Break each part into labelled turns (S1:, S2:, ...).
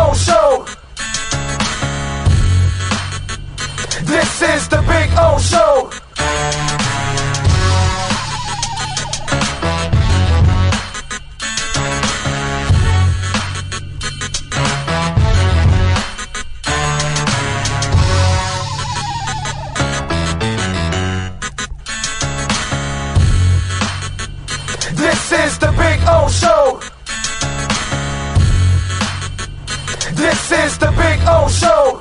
S1: O Show. This is the Big O Show. This is the Big O Show. This is the Big O Show.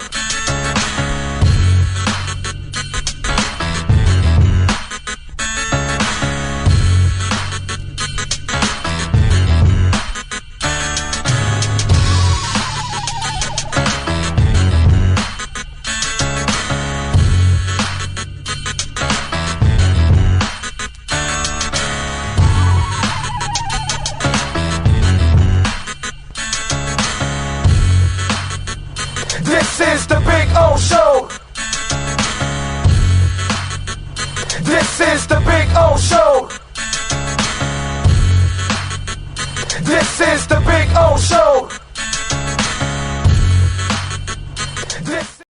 S1: This is the Big O Show. This is the Big O Show. This is the Big O Show. This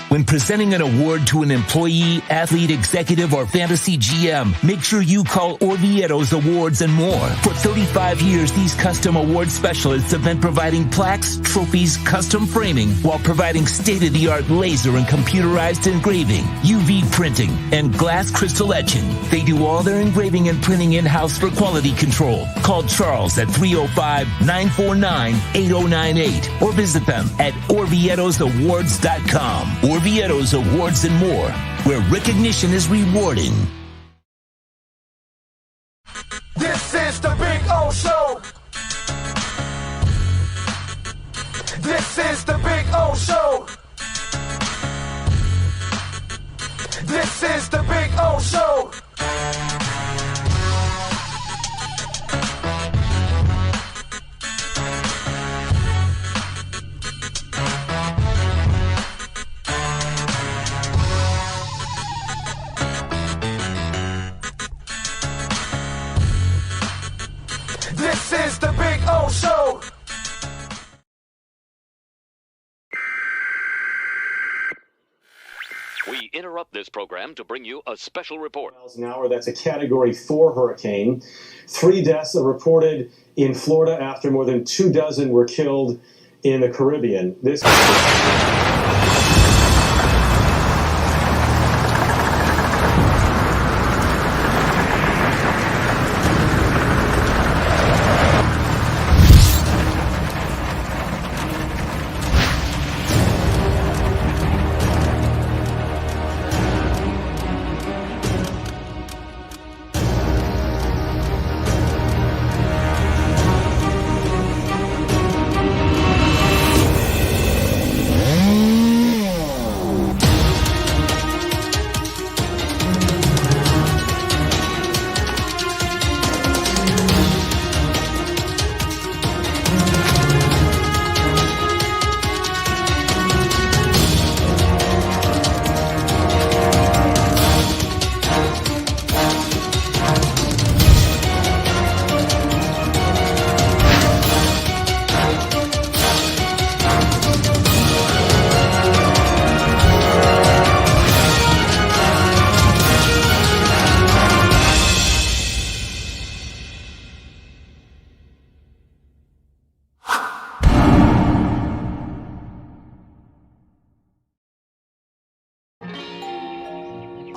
S2: When presenting an award to an employee, athlete, executive, or fantasy GM, make sure you call Orvieto's Awards and More. For 35 years, these custom award specialists have been providing plaques, trophies, custom framing, while providing state-of-the-art laser and computerized engraving, UV printing, and glass crystal etching. They do all their engraving and printing in-house for quality control. Call Charles at 305-949-8098 or visit them at orvietosawards.com. Orvieto's Awards and More, where recognition is rewarding.
S1: This is the Big O Show. This is the Big O Show. This is the Big O Show. This is the Big O Show.
S3: We interrupt this program to bring you a special report.
S4: Miles an hour, that's a Category 4 hurricane. 3 deaths are reported in Florida after more than 24 were killed in the Caribbean. This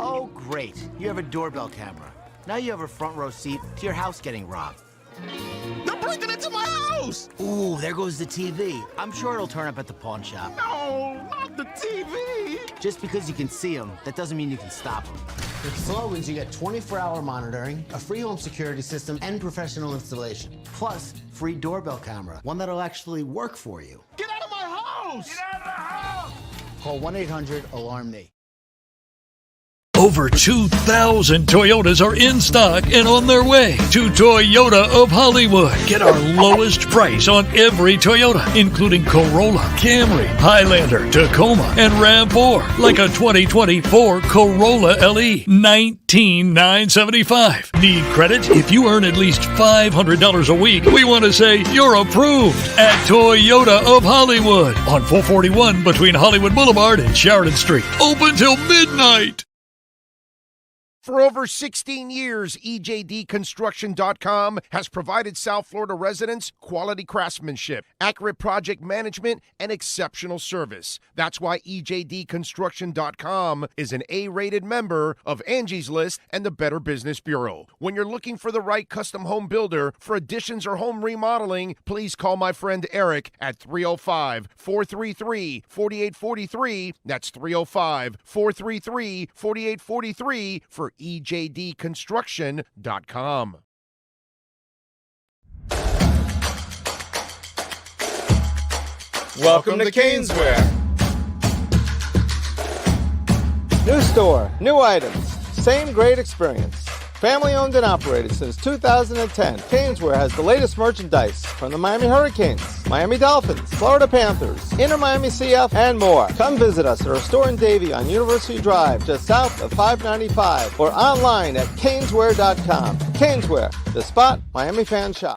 S5: Oh, great. You have a doorbell camera. Now you have a front row seat to your house getting robbed.
S6: They're breaking into my house!
S5: Ooh, there goes the TV. I'm sure it'll turn up at the pawn shop.
S6: No, not the TV!
S5: Just because you can see them, that doesn't mean you can stop them. With Slogans, you get 24-hour monitoring, a free home security system, and professional installation. Plus, free doorbell camera, one that'll actually work for you.
S6: Get out of my house!
S5: Get out of the house! Call 1-800-ALARM-ME.
S7: Over 2,000 Toyotas are in stock and on their way to Toyota of Hollywood. Get our lowest price on every Toyota, including Corolla, Camry, Highlander, Tacoma, and RAV4. Like a 2024 Corolla LE, $19,975. Need credit? If you earn at least $500 a week, we want to say you're approved at Toyota of Hollywood on 441 between Hollywood Boulevard and Sheridan Street. Open till midnight.
S8: For over 16 years, EJDconstruction.com has provided South Florida residents quality craftsmanship, accurate project management, and exceptional service. That's why EJDconstruction.com is an A-rated member of Angie's List and the Better Business Bureau. When you're looking for the right custom home builder for additions or home remodeling, please call my friend Eric at 305-433-4843. That's 305-433-4843 for EJDconstruction.com.
S9: Welcome to Caneswear. New store, new items, same great experience. Family owned and operated since 2010, Caneswear has the latest merchandise from the Miami Hurricanes, Miami Dolphins, Florida Panthers, Inter Miami CF, and more. Come visit us at our store in Davie on University Drive, just south of 595, or online at caneswear.com. Caneswear, the spot Miami fans shop.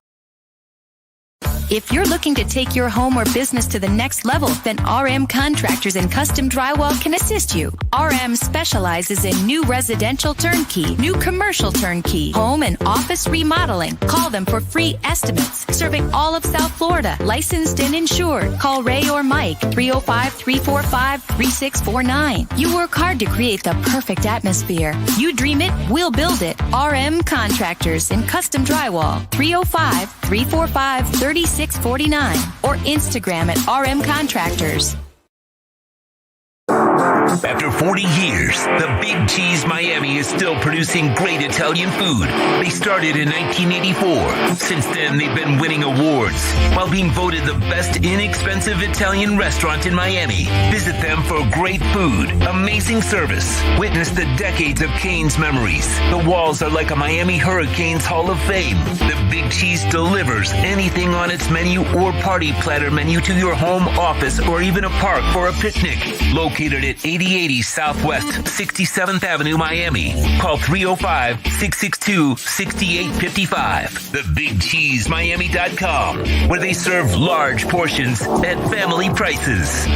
S10: If you're looking to take your home or business to the next level, then RM Contractors and Custom Drywall can assist you. RM specializes in new residential turnkey, new commercial turnkey, home and office remodeling. Call them for free estimates. Serving all of South Florida, licensed and insured. Call Ray or Mike, 305-345-3649. You work hard to create the perfect atmosphere. You dream it, we'll build it. RM Contractors and Custom Drywall, 305-345-3649. Or Instagram at RM Contractors.
S2: After 40 years, the Big Cheese Miami is still producing great Italian food. They started in 1984. Since then, they've been winning awards while being voted the best inexpensive Italian restaurant in Miami. Visit them for great food, amazing service. Witness the decades of Cane's memories. The walls are like a Miami Hurricanes Hall of Fame. The Big Cheese delivers anything on its menu or party platter menu to your home, office, or even a park for a picnic. Located at 8080 Southwest 67th Avenue, Miami. Call 305-662-6855. TheBigCheeseMiami.com, where they serve large portions at family prices.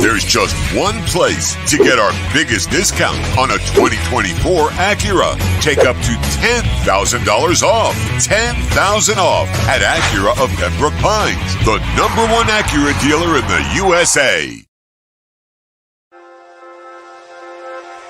S11: There's just one place to get our biggest discount on a 2024 Acura. Take up to $10,000 off. $10,000 off at Acura of Pembroke Pines, the #1 Acura dealer in the USA.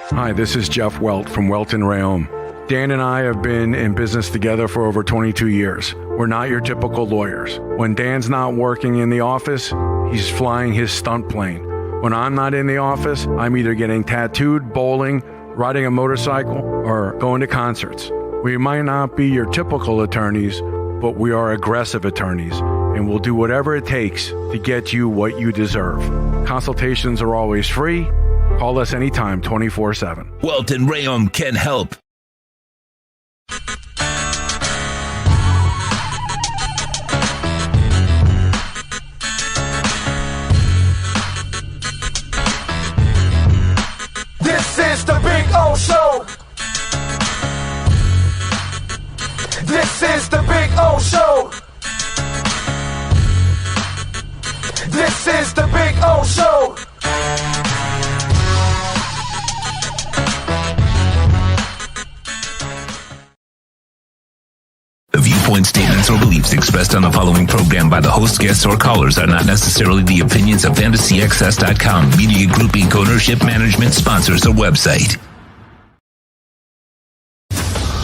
S12: Hi, this is Jeff Welt from Welt & Rayom. Dan and I have been in business together for over 22 years. We're not your typical lawyers. When Dan's not working in the office, he's flying his stunt plane. When I'm not in the office, I'm either getting tattooed, bowling, riding a motorcycle, or going to concerts. We might not be your typical attorneys, but we are aggressive attorneys, and we'll do whatever it takes to get you what you deserve. Consultations are always free. Call us anytime, 24/7.
S2: Welt & Rayom can help.
S1: This is the Big O Show. This is the Big O Show. This is the Big O Show.
S2: The viewpoint statements or beliefs expressed on the following program by the host, guests, or callers are not necessarily the opinions of FantasyXS.com, Media Group Inc., ownership, management, sponsors, or website.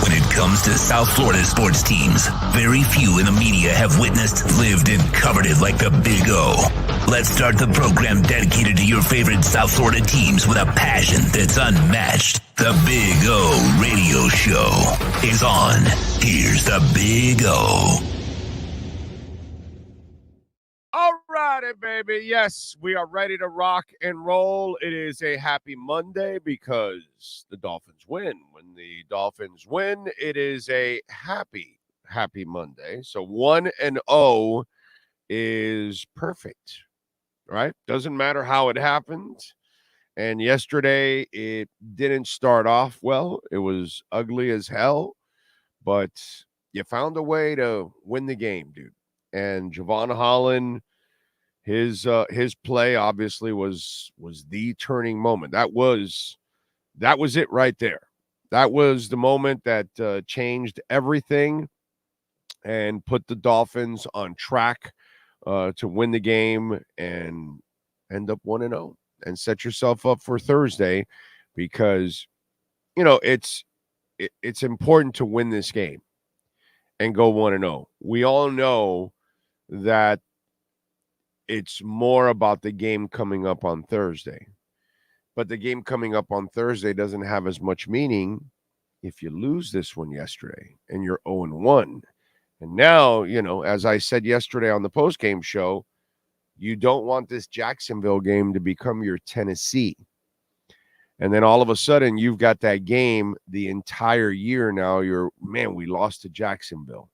S2: When it comes to South Florida sports teams, very few in the media have witnessed, lived, and covered it like the Big O. Let's start the program dedicated to your favorite South Florida teams with a passion that's unmatched. The Big O Radio Show is on. Here's the Big O.
S8: All right. got it, baby. Yes, we are ready to rock and roll. It is a happy Monday because the Dolphins win. When the Dolphins win, it is a happy Monday. So 1-0 is perfect, right? Doesn't matter how it happened. And yesterday, it didn't start off well. It was ugly as hell, but you found a way to win the game, dude. And Javon Holland, his play obviously was the turning moment. That was it right there. That was the moment that changed everything and put the Dolphins on track to win the game and end up 1-0 and set yourself up for Thursday, because it's important to win this game and go 1-0. We all know that it's more about the game coming up on Thursday. But the game coming up on Thursday doesn't have as much meaning if you lose this one yesterday and you're 0-1. And now, as I said yesterday on the postgame show, you don't want this Jacksonville game to become your Tennessee. And then all of a sudden, you've got that game the entire year now. We lost to Jacksonville.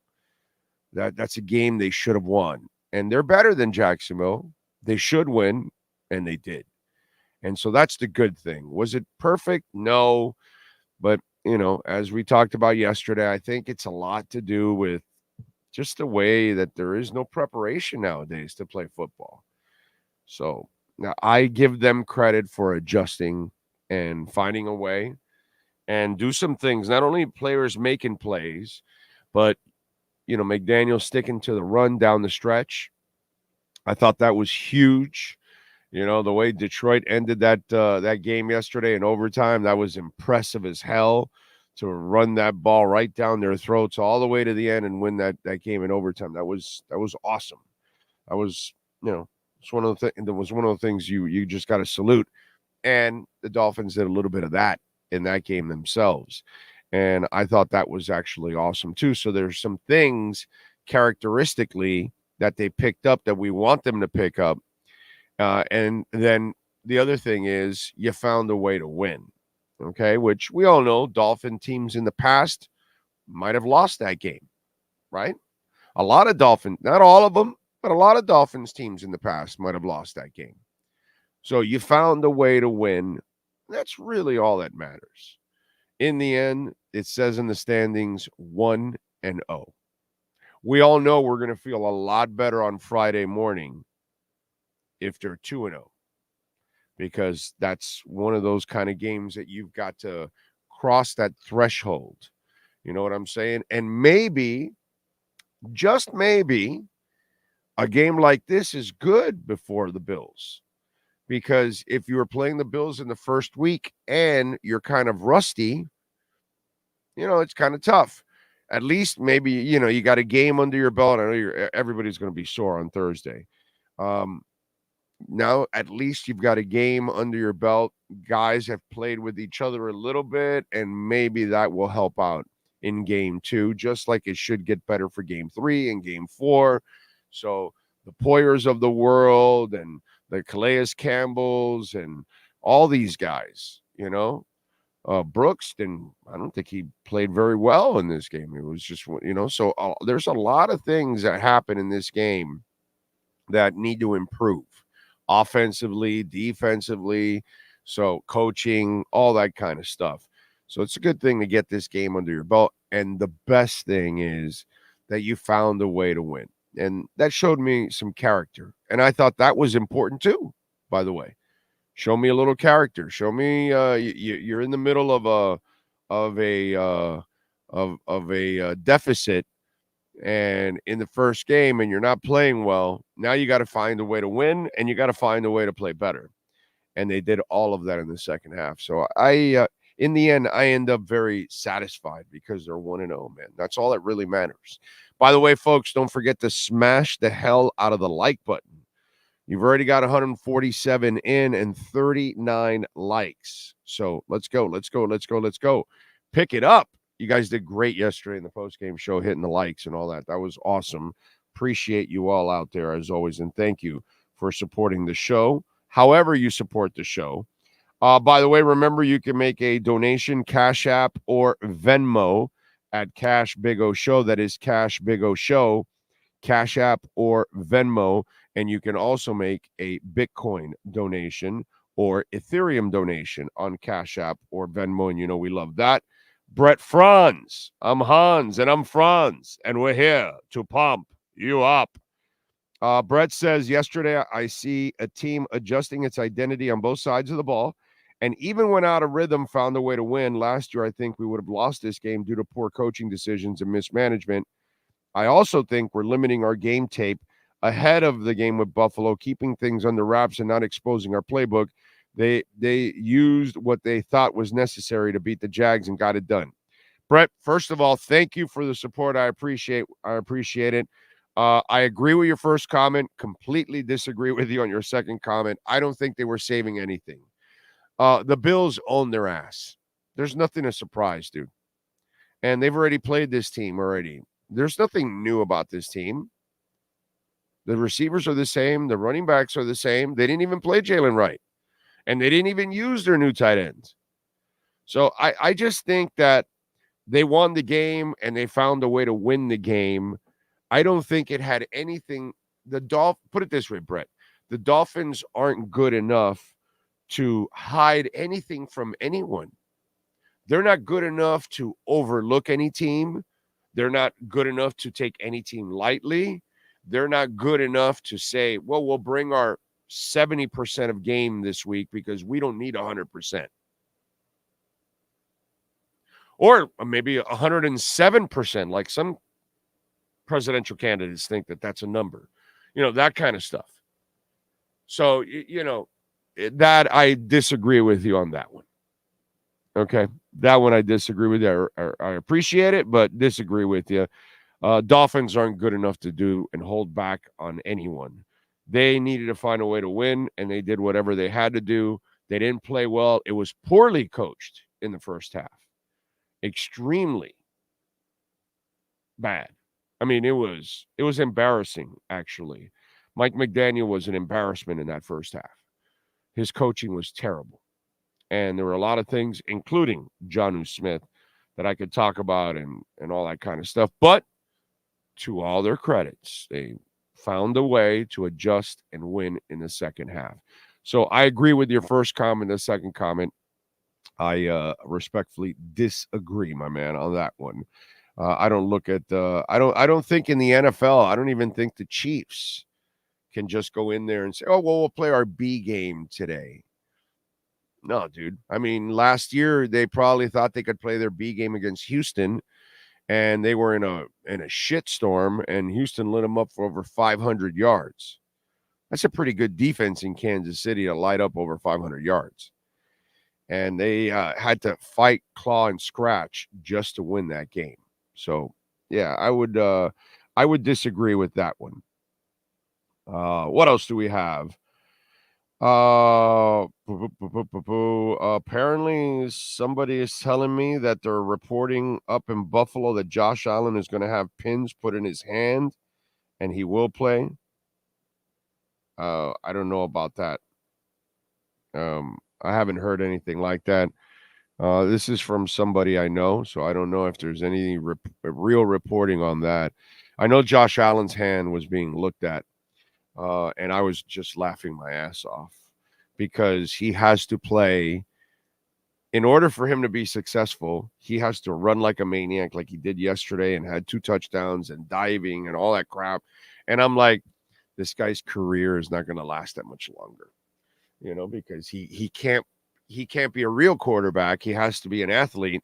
S8: That's a game they should have won. And they're better than Jacksonville. They should win, and they did. And so that's the good thing. Was it perfect? No. But, as we talked about yesterday, I think it's a lot to do with just the way that there is no preparation nowadays to play football. So now I give them credit for adjusting and finding a way and do some things. Not only players making plays, but McDaniel sticking to the run down the stretch. I thought that was huge. The way Detroit ended that game yesterday in overtime, that was impressive as hell, to run that ball right down their throats all the way to the end and win that game in overtime. That was awesome. That was, it's one of the things you just got to salute. And the Dolphins did a little bit of that in that game themselves. And I thought that was actually awesome too. So there's some things characteristically that they picked up that we want them to pick up. And then the other thing is you found a way to win, okay, which we all know Dolphin teams in the past might have lost that game, right? A lot of Dolphins, not all of them, but a lot of Dolphins teams in the past might have lost that game. So you found a way to win. That's really all that matters. In the end, it says in the standings 1-0. We all know we're going to feel a lot better on Friday morning if they're 2-0, because that's one of those kind of games that you've got to cross that threshold. You know what I'm saying? And maybe, just maybe, a game like this is good before the Bills. Because if you were playing the Bills in the first week and you're kind of rusty, it's kind of tough. At least maybe, you got a game under your belt. I know everybody's going to be sore on Thursday. Now, at least you've got a game under your belt. Guys have played with each other a little bit, and maybe that will help out in game 2, just like it should get better for game 3 and game 4. So the Poyers of the world and the Calais Campbells and all these guys, Brooks, and I don't think he played very well in this game. It was just, so there's a lot of things that happen in this game that need to improve offensively, defensively, so coaching, all that kind of stuff. So it's a good thing to get this game under your belt. And the best thing is that you found a way to win. And that showed me some character. And I thought that was important too, by the way. Show me a little character. Show me you're in the middle of a deficit, and in the first game, and you're not playing well. Now you got to find a way to win, and you got to find a way to play better. And they did all of that in the second half. So in the end, I end up very satisfied because they're 1-0, man. That's all that really matters. By the way, folks, don't forget to smash the hell out of the like button. You've already got 147 in and 39 likes. So let's go. Pick it up. You guys did great yesterday in the postgame show, hitting the likes and all that. That was awesome. Appreciate you all out there as always. And thank you for supporting the show. However you support the show. By the way, remember you can make a donation, Cash App or Venmo at Cash Big O Show. That is Cash Big O Show, Cash App or Venmo. And you can also make a Bitcoin donation or Ethereum donation on Cash App or Venmo. And you know we love that. Brett Franz. I'm Hans and I'm Franz. And we're here to pump you up. Brett says, yesterday I see a team adjusting its identity on both sides of the ball. And even when out of rhythm, found a way to win. Last year, I think we would have lost this game due to poor coaching decisions and mismanagement. I also think we're limiting our game tape ahead of the game with Buffalo, keeping things under wraps and not exposing our playbook. They used what they thought was necessary to beat the Jags and got it done. Brett, first of all, thank you for the support. I appreciate it. I agree with your first comment. Completely disagree with you on your second comment. I don't think they were saving anything. The Bills own their ass. There's nothing to surprise, dude. And they've already played this team already. There's nothing new about this team. The receivers are the same. The running backs are the same. They didn't even play Jalen Wright. And they didn't even use their new tight ends. So I just think that they won the game and they found a way to win the game. I don't think it had anything. Put it this way, Brett. The Dolphins aren't good enough to hide anything from anyone. They're not good enough to overlook any team. They're not good enough to take any team lightly. They're not good enough to say, well, we'll bring our 70% of game this week because we don't need 100%. Or maybe 107%, like some presidential candidates think that that's a number. That kind of stuff. So, that I disagree with you on that one. Okay? That one I disagree with you. I appreciate it, but disagree with you. Dolphins aren't good enough to do and hold back on anyone. They needed to find a way to win, and they did whatever they had to do. They didn't play well. It was poorly coached in the first half. Extremely bad. I mean, it was embarrassing, actually. Mike McDaniel was an embarrassment in that first half. His coaching was terrible. And there were a lot of things, including Jonnu Smith, that I could talk about and all that kind of stuff. But to all their credits, they found a way to adjust and win in the second half. So I agree with your first comment. The second comment, I respectfully disagree, my man, on that one. I don't look at I don't think in the NFL, I don't even think the Chiefs can just go in there and say, oh, well, we'll play our B game today. No, dude. I mean, last year they probably thought they could play their B game against Houston, and they were in a shitstorm, and Houston lit them up for over 500 yards. That's a pretty good defense in Kansas City to light up over 500 yards. And they had to fight, claw, and scratch just to win that game. So, yeah, I would disagree with that one. What else do we have? Apparently somebody is telling me that they're reporting up in Buffalo that Josh Allen is going to have pins put in his hand and he will play. I don't know about that. I haven't heard anything like that. This is from somebody I know, so I don't know if there's any real reporting on that. I know Josh Allen's hand was being looked at. And I was just laughing my ass off because he has to play. In order for him to be successful, he has to run like a maniac like he did yesterday and had 2 touchdowns and diving and all that crap. And I'm like, this guy's career is not going to last that much longer, because he can't be a real quarterback. He has to be an athlete,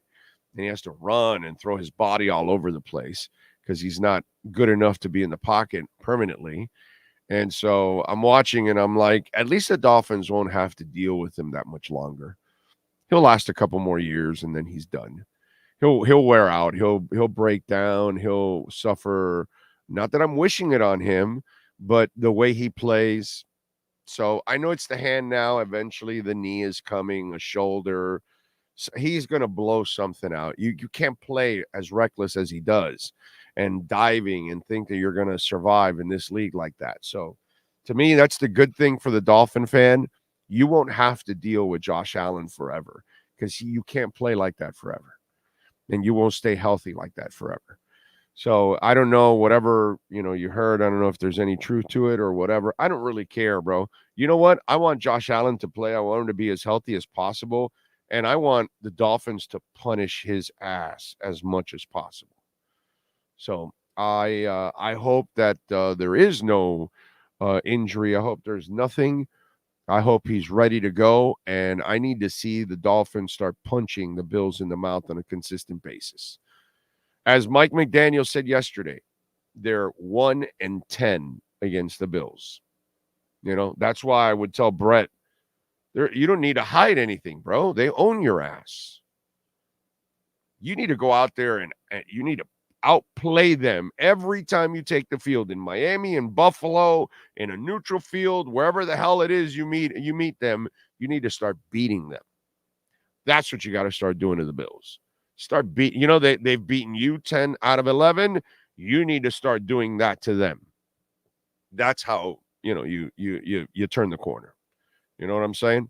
S8: and he has to run and throw his body all over the place because he's not good enough to be in the pocket permanently. And so I'm watching and I'm like, at least the Dolphins won't have to deal with him that much longer. He'll last a couple more years and then he's done. He'll wear out. He'll break down. He'll suffer. Not that I'm wishing it on him, but the way he plays. So I know it's the hand now. Eventually the knee is coming, a shoulder. So he's going to blow something out. You can't play as reckless as he does and diving and think that you're going to survive in this league like that. So To me, that's the good thing for the Dolphin fan. You won't have to deal with Josh Allen forever because you can't play like that forever. And you won't stay healthy like that forever. So I don't know, whatever, you heard. I don't know if there's any truth to it or whatever. I don't really care, bro. You know what? I want Josh Allen to play. I want him to be as healthy as possible. And I want the Dolphins to punish his ass as much as possible. So I hope that there is no injury. I hope there's nothing. I hope he's ready to go. And I need to see the Dolphins start punching the Bills in the mouth on a consistent basis. As Mike McDaniel said yesterday, they're 1-10 against the Bills. That's why I would tell Brett, you don't need to hide anything, bro. They own your ass. You need to go out there and you need to outplay them every time you take the field in Miami, in Buffalo, in a neutral field, wherever the hell it is you meet them. You need to start beating them. That's what you got to start doing to the Bills. Start beating. They've beaten you 10 out of 11. You need to start doing that to them. That's how you turn the corner. You know what I'm saying?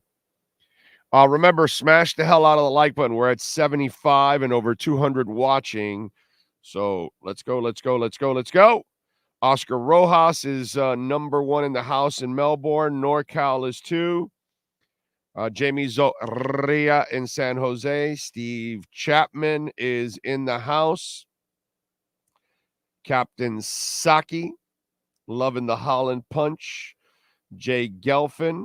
S8: Remember, smash the hell out of the like button. We're at 75 and over 200 watching. So let's go. Oscar Rojas is number 1 in the house in Melbourne. NorCal is 2. Jamie Zoria in San Jose. Steve Chapman is in the house. Captain Saki, loving the Holland Punch. Jay Gelfin,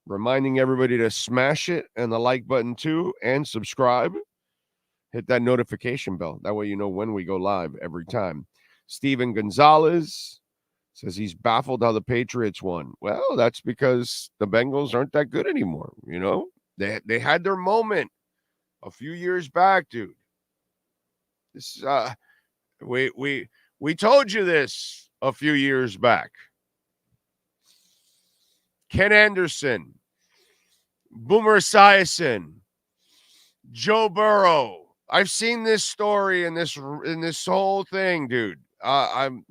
S8: reminding everybody to smash it and the like button too, and subscribe. Hit that notification bell. That way you know when we go live every time. Steven Gonzalez says he's baffled how the Patriots won. Well, that's because the Bengals aren't that good anymore. They had their moment a few years back, dude. This we told you this a few years back. Ken Anderson, Boomer Esiason, Joe Burrow. I've seen this story and this whole thing, dude. I'm,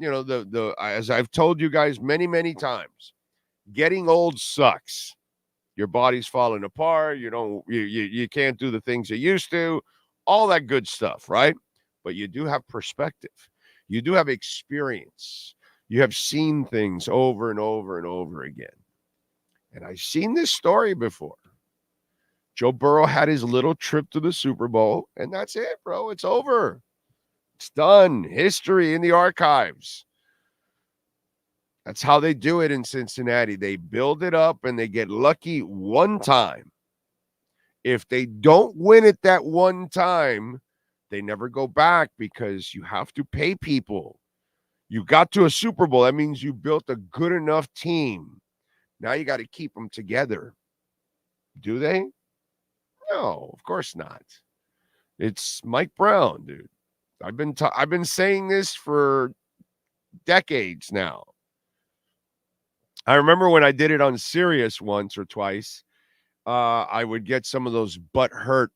S8: as I've told you guys many times, getting old sucks. Your body's falling apart. You can't do the things you used to, all that good stuff, right? But you do have perspective. You do have experience. You have seen things over and over and over again. And I've seen this story before. Joe Burrow had his little trip to the Super Bowl, and that's it, bro. It's over. It's done. History in the archives. That's how they do it in Cincinnati. They build it up, and they get lucky one time. If they don't win it that one time, they never go back because you have to pay people. You got to a Super Bowl. That means you built a good enough team. Now you got to keep them together. Do they? No, of course not. It's Mike Brown, dude. I've been saying this for decades now. I remember when I did it on Sirius once or twice, I would get some of those butthurt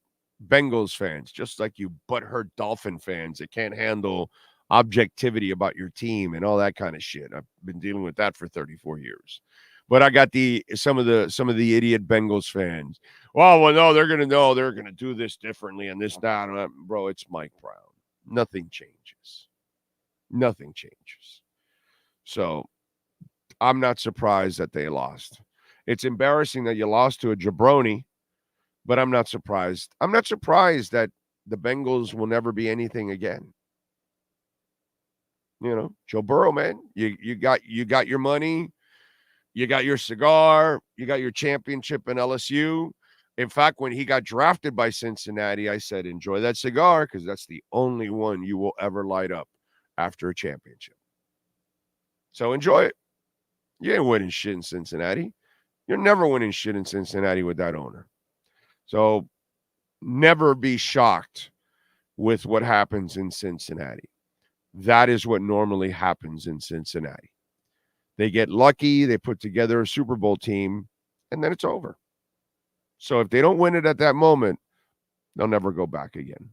S8: Bengals fans, just like you butthurt Dolphin fans that can't handle objectivity about your team and all that kind of shit. I've been dealing with that for 34 years. But I got some of the idiot Bengals fans. Well, no, they're going to do this differently and this, that. Bro, it's Mike Brown. Nothing changes. Nothing changes. So I'm not surprised that they lost. It's embarrassing that you lost to a jabroni, but I'm not surprised. I'm not surprised that the Bengals will never be anything again. Joe Burrow, man, you got your money. You got your cigar. You got your championship in LSU. In fact, when he got drafted by Cincinnati, I said, enjoy that cigar because that's the only one you will ever light up after a championship. So enjoy it. You ain't winning shit in Cincinnati. You're never winning shit in Cincinnati with that owner. So never be shocked with what happens in Cincinnati. That is what normally happens in Cincinnati. They get lucky, they put together a Super Bowl team, and then it's over. So if they don't win it at that moment, they'll never go back again.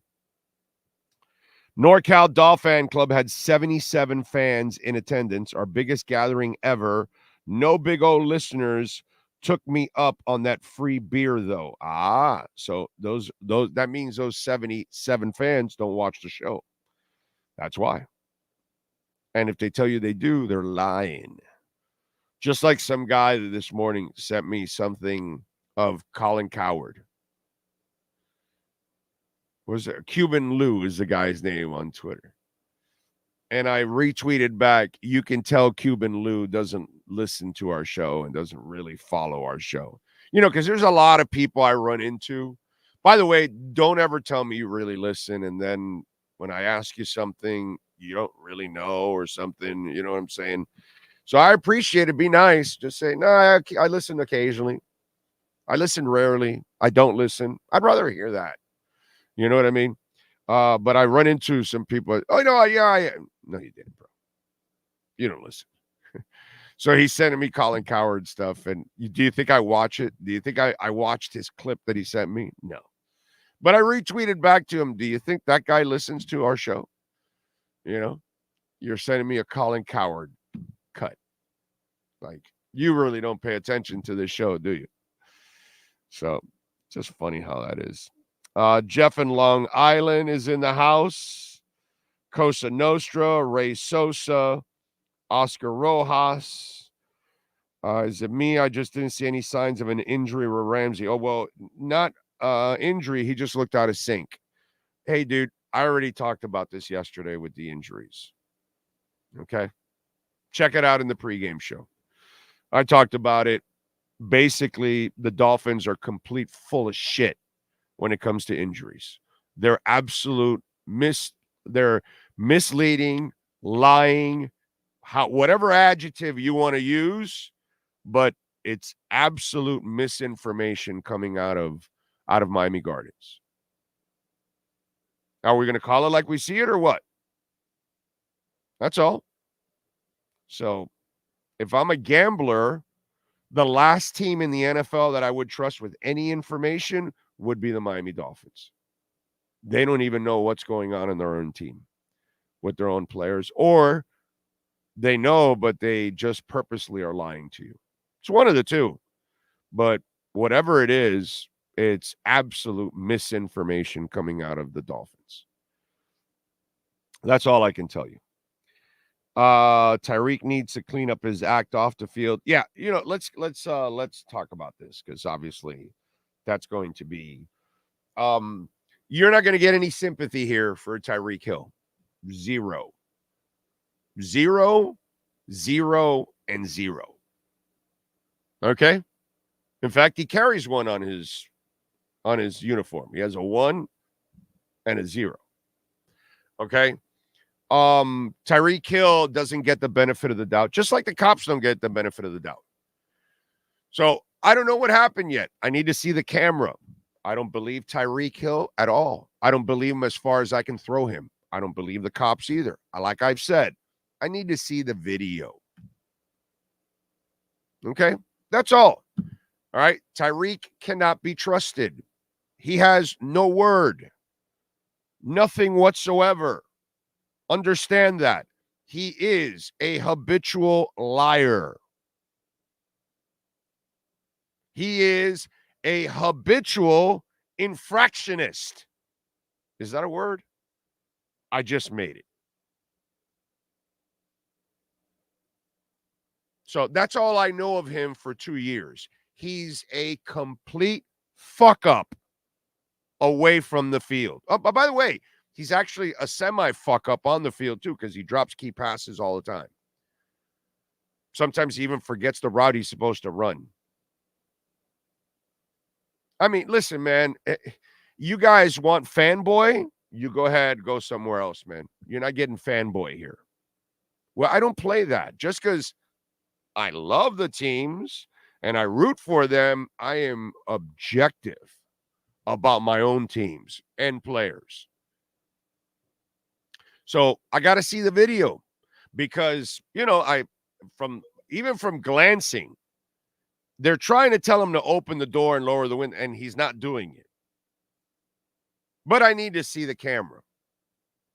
S8: NorCal Dolphin Club had 77 fans in attendance, our biggest gathering ever No Big O listeners took me up on that free beer, though. So those that means those 77 fans don't watch the show. That's why. And if they tell you they do, they're lying. Just like some guy that this morning sent me something of Colin Cowherd. Was it Cuban Lou is the guy's name on Twitter. And I retweeted back, you can tell Cuban Lou doesn't listen to our show and doesn't really follow our show. Because there's a lot of people I run into. By the way, don't ever tell me you really listen. And then when I ask you something you don't really know or something, you know what I'm saying? So I appreciate it. Be nice. Just say, no, I listen occasionally. I listen rarely. I don't listen. I'd rather hear that. You know what I mean? But I run into some people. Oh, no, yeah. No, you didn't, bro. You don't listen. So he's sending me Colin Cowherd stuff. And do you think I watch it? Do you think I watched his clip that he sent me? No. But I retweeted back to him. Do you think that guy listens to our show? You're sending me a Colin Cowherd cut. Like, you really don't pay attention to this show, do you? So, just funny how that is. Jeff in Long Island is in the house. Cosa Nostra, Ray Sosa, Oscar Rojas. Is it me? I just didn't see any signs of an injury with Ramsey. Oh, well, not injury. He just looked out of sync. Hey, dude, I already talked about this yesterday with the injuries. Okay? Check it out in the pregame show. I talked about it. Basically, the Dolphins are complete full of shit when it comes to injuries. They're absolute they're misleading, lying, whatever adjective you want to use, but it's absolute misinformation coming out of Miami Gardens. Are we going to call it like we see it or what? That's all. So if I'm a gambler, the last team in the NFL that I would trust with any information would be the Miami Dolphins. They don't even know what's going on in their own team with their own players, or they know, but they just purposely are lying to you. It's one of the two. But whatever it is, it's absolute misinformation coming out of the Dolphins. That's all I can tell you. Tyreek needs to clean up his act off the field. Yeah, let's talk about this, because obviously that's going to be you're not going to get any sympathy here for Tyreek Hill. Zero, and zero. Okay? In fact, he carries one on his uniform. He has a 1 and a 0. Okay? Tyreek Hill doesn't get the benefit of the doubt, just like the cops don't get the benefit of the doubt. So I don't know what happened yet. I need to see the camera. I don't believe Tyreek Hill at all. I don't believe him as far as I can throw him. I don't believe the cops either. Like I've said, I need to see the video. Okay? That's all. All right? Tyreek cannot be trusted. He has no word. Nothing whatsoever. Understand that. He is a habitual liar. He is a habitual infractionist. Is that a word? I just made it. So that's all I know of him for 2 years. He's a complete fuck up away from the field. Oh, by the way, he's actually a semi-fuck up on the field too, because he drops key passes all the time. Sometimes he even forgets the route he's supposed to run. I mean, listen, man, you guys want fanboy? You go ahead, go somewhere else, man. You're not getting fanboy here. Well, I don't play that. Just because I love the teams and I root for them, I am objective about my own teams and players. So I got to see the video because, from glancing, they're trying to tell him to open the door and lower the window, and he's not doing it. But I need to see the camera,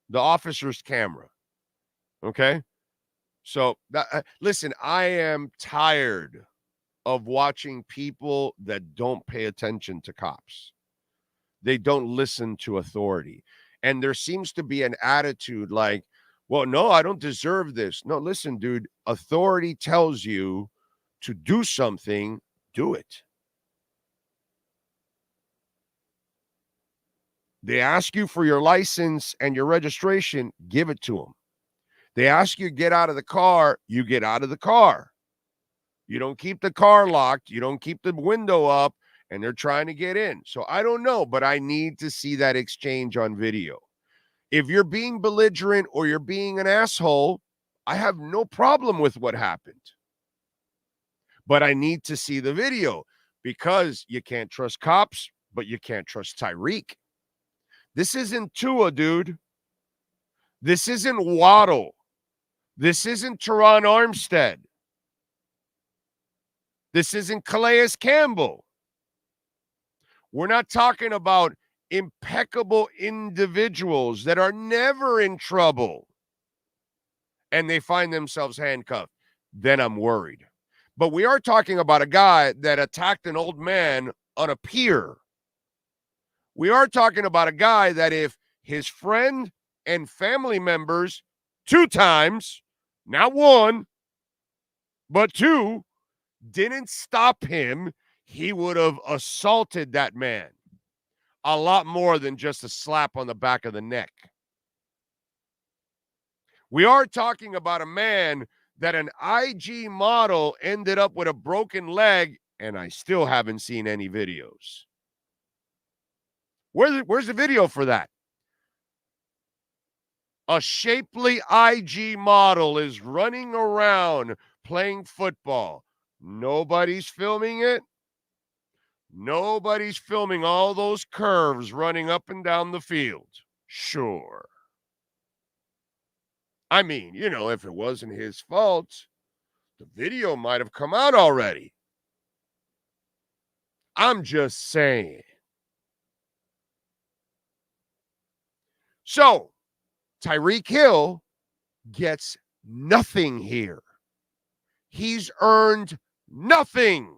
S8: the officer's camera. Okay? So, listen, I am tired of watching people that don't pay attention to cops. They don't listen to authority. And there seems to be an attitude like, well, no, I don't deserve this. No, listen, dude, authority tells you to do something, do it. They ask you for your license and your registration, give it to them. They ask you to get out of the car, you get out of the car. You don't keep the car locked, you don't keep the window up, and they're trying to get in. So I don't know, but I need to see that exchange on video. If you're being belligerent or you're being an asshole, I have no problem with what happened. But I need to see the video because you can't trust cops, but you can't trust Tyreek. This isn't Tua, dude. This isn't Waddle. This isn't Teron Armstead. This isn't Calais Campbell. We're not talking about impeccable individuals that are never in trouble and they find themselves handcuffed. Then I'm worried. But we are talking about a guy that attacked an old man on a pier. We are talking about a guy that if his friend and family members 2 times, not 1, but 2, didn't stop him, he would have assaulted that man. A lot more than just a slap on the back of the neck. We are talking about a man that an IG model ended up with a broken leg, and I still haven't seen any videos. Where's the video for that? A shapely IG model is running around playing football. Nobody's filming it. Nobody's filming all those curves running up and down the field. Sure. I mean, if it wasn't his fault, the video might have come out already. I'm just saying. So, Tyreek Hill gets nothing here. He's earned nothing.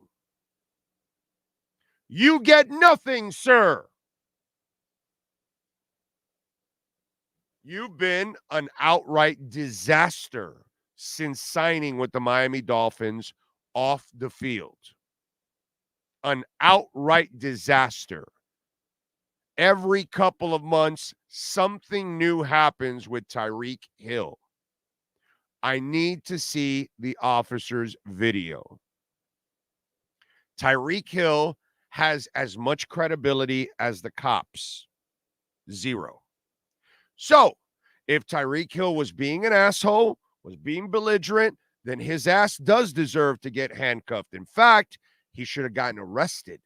S8: You get nothing, sir. You've been an outright disaster since signing with the Miami Dolphins off the field. An outright disaster. Every couple of months, something new happens with Tyreek Hill. I need to see the officer's video. Tyreek Hill has as much credibility as the cops. 0. So, if Tyreek Hill was being an asshole, was being belligerent, then his ass does deserve to get handcuffed. In fact, he should have gotten arrested.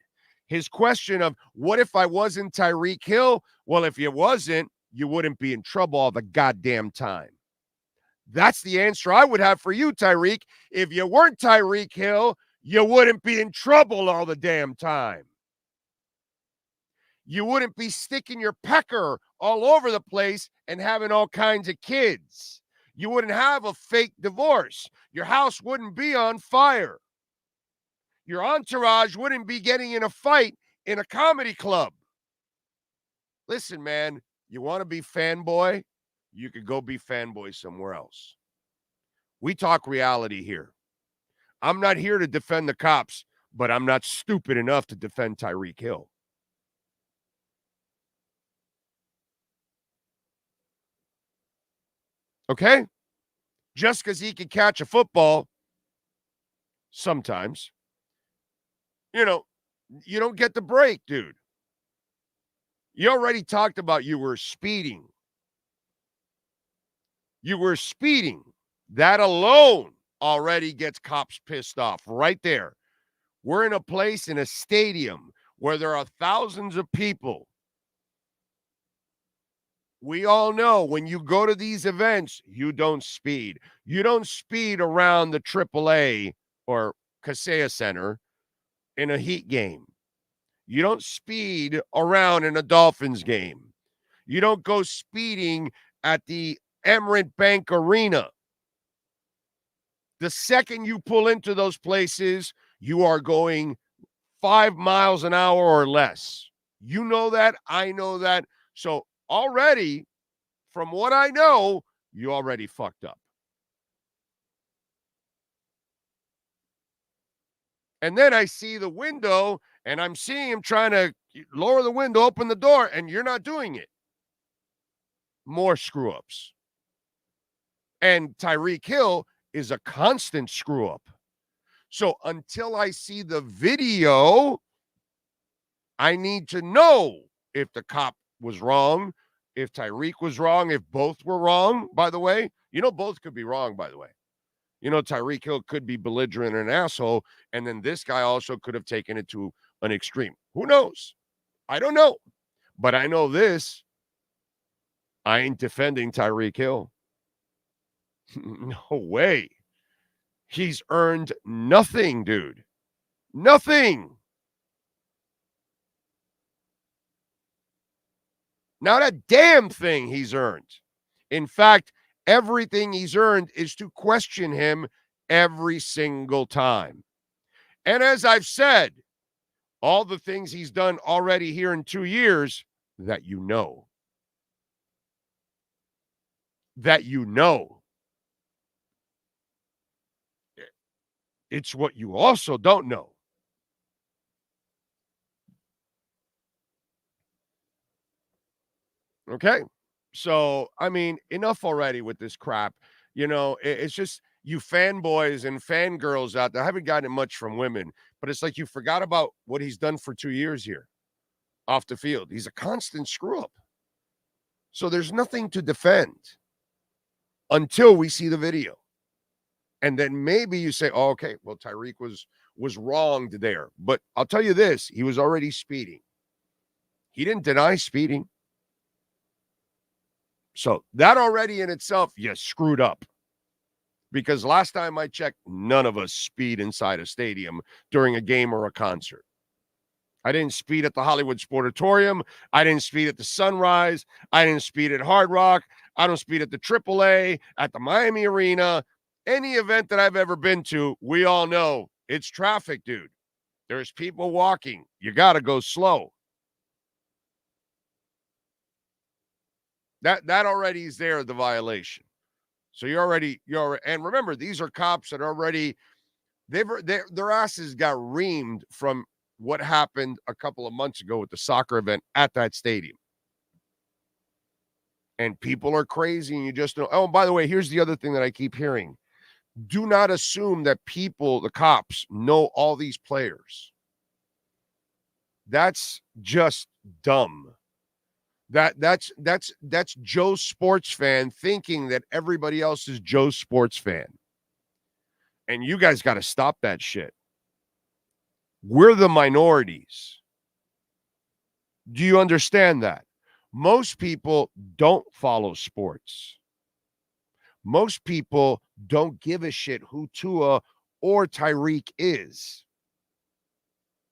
S8: His question of, what if I wasn't Tyreek Hill? Well, if you wasn't, you wouldn't be in trouble all the goddamn time. That's the answer I would have for you, Tyreek. If you weren't Tyreek Hill, you wouldn't be in trouble all the damn time. You wouldn't be sticking your pecker all over the place and having all kinds of kids. You wouldn't have a fake divorce. Your house wouldn't be on fire. Your entourage wouldn't be getting in a fight in a comedy club. Listen, man, you want to be fanboy? You could go be fanboy somewhere else. We talk reality here. I'm not here to defend the cops, but I'm not stupid enough to defend Tyreek Hill. Okay? Just because he can catch a football sometimes, you don't get the break, dude. You already talked about you were speeding. You were speeding. That alone already gets cops pissed off right there. We're in a place, in a stadium, where there are thousands of people. We all know when you go to these events, you don't speed. You don't speed around the AAA or Kaseya Center in a Heat game. You don't speed around in a Dolphins game. You don't go speeding at the Emirates Bank Arena. The second you pull into those places, you are going 5 miles an hour or less. You know that. I know that. So already, from what I know, you already fucked up. And then I see the window, and I'm seeing him trying to lower the window, open the door, and you're not doing it. More screw-ups. And Tyreek Hill is a constant screw-up. So until I see the video, I need to know if the cop was wrong, if Tyreek was wrong, if both were wrong, by the way. You know, both could be wrong, by the way. You know, Tyreek Hill could be belligerent and an asshole, and then this guy also could have taken it to an extreme. Who knows? I don't know. But I know this. I ain't defending Tyreek Hill. No way. He's earned nothing, dude. Nothing. Not a damn thing he's earned. In fact, everything he's earned is to question him every single time. And as I've said, all the things he's done already here in 2 years that you know. That you know. It's what you also don't know. Okay? So, I mean, enough already with this crap. You know, it's just you fanboys and fangirls out there. I haven't gotten much from women, but it's like you forgot about what he's done for 2 years here off the field. He's a constant screw-up. So there's nothing to defend until we see the video. And then maybe you say, oh, okay, well, Tyreek was wronged there. But I'll tell you this, he was already speeding. He didn't deny speeding. So that already in itself, you screwed up. Because last time I checked, none of us speed inside a stadium during a game or a concert. I didn't speed at the Hollywood Sportatorium. I didn't speed at the Sunrise. I didn't speed at Hard Rock. I don't speed at the AAA, at the Miami Arena. Any event that I've ever been to, we all know it's traffic, dude. There's people walking. You got to go slow. That already is there, the violation. So you're already, and remember, these are cops that already, their asses got reamed from what happened a couple of months ago with the soccer event at that stadium. And people are crazy, and you just know. Oh, and by the way, here's the other thing that I keep hearing. Do not assume that people, the cops, know all these players. That's just dumb. That's Joe's sports fan thinking that everybody else is Joe's sports fan. And you guys got to stop that shit. We're the minorities. Do you understand that? Most people don't follow sports. Most people don't give a shit who Tua or Tyreek is.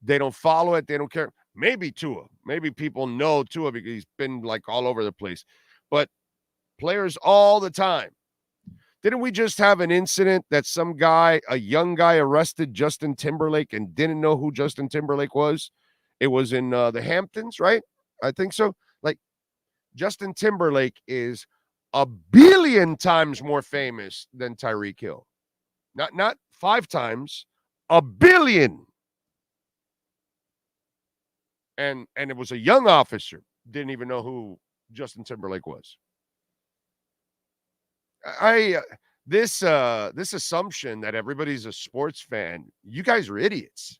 S8: They don't follow it. They don't care. Maybe Tua. Maybe people know Tua because he's been like all over the place. But players all the time. Didn't we just have an incident that some guy, a young guy, arrested Justin Timberlake and didn't know who Justin Timberlake was? It was in the Hamptons, right? I think so. Like, Justin Timberlake is 1 billion times more famous than Tyreek Hill. Not 5 times, 1 billion. And it was a young officer. Didn't even know who Justin Timberlake was. This assumption that everybody's a sports fan, you guys are idiots.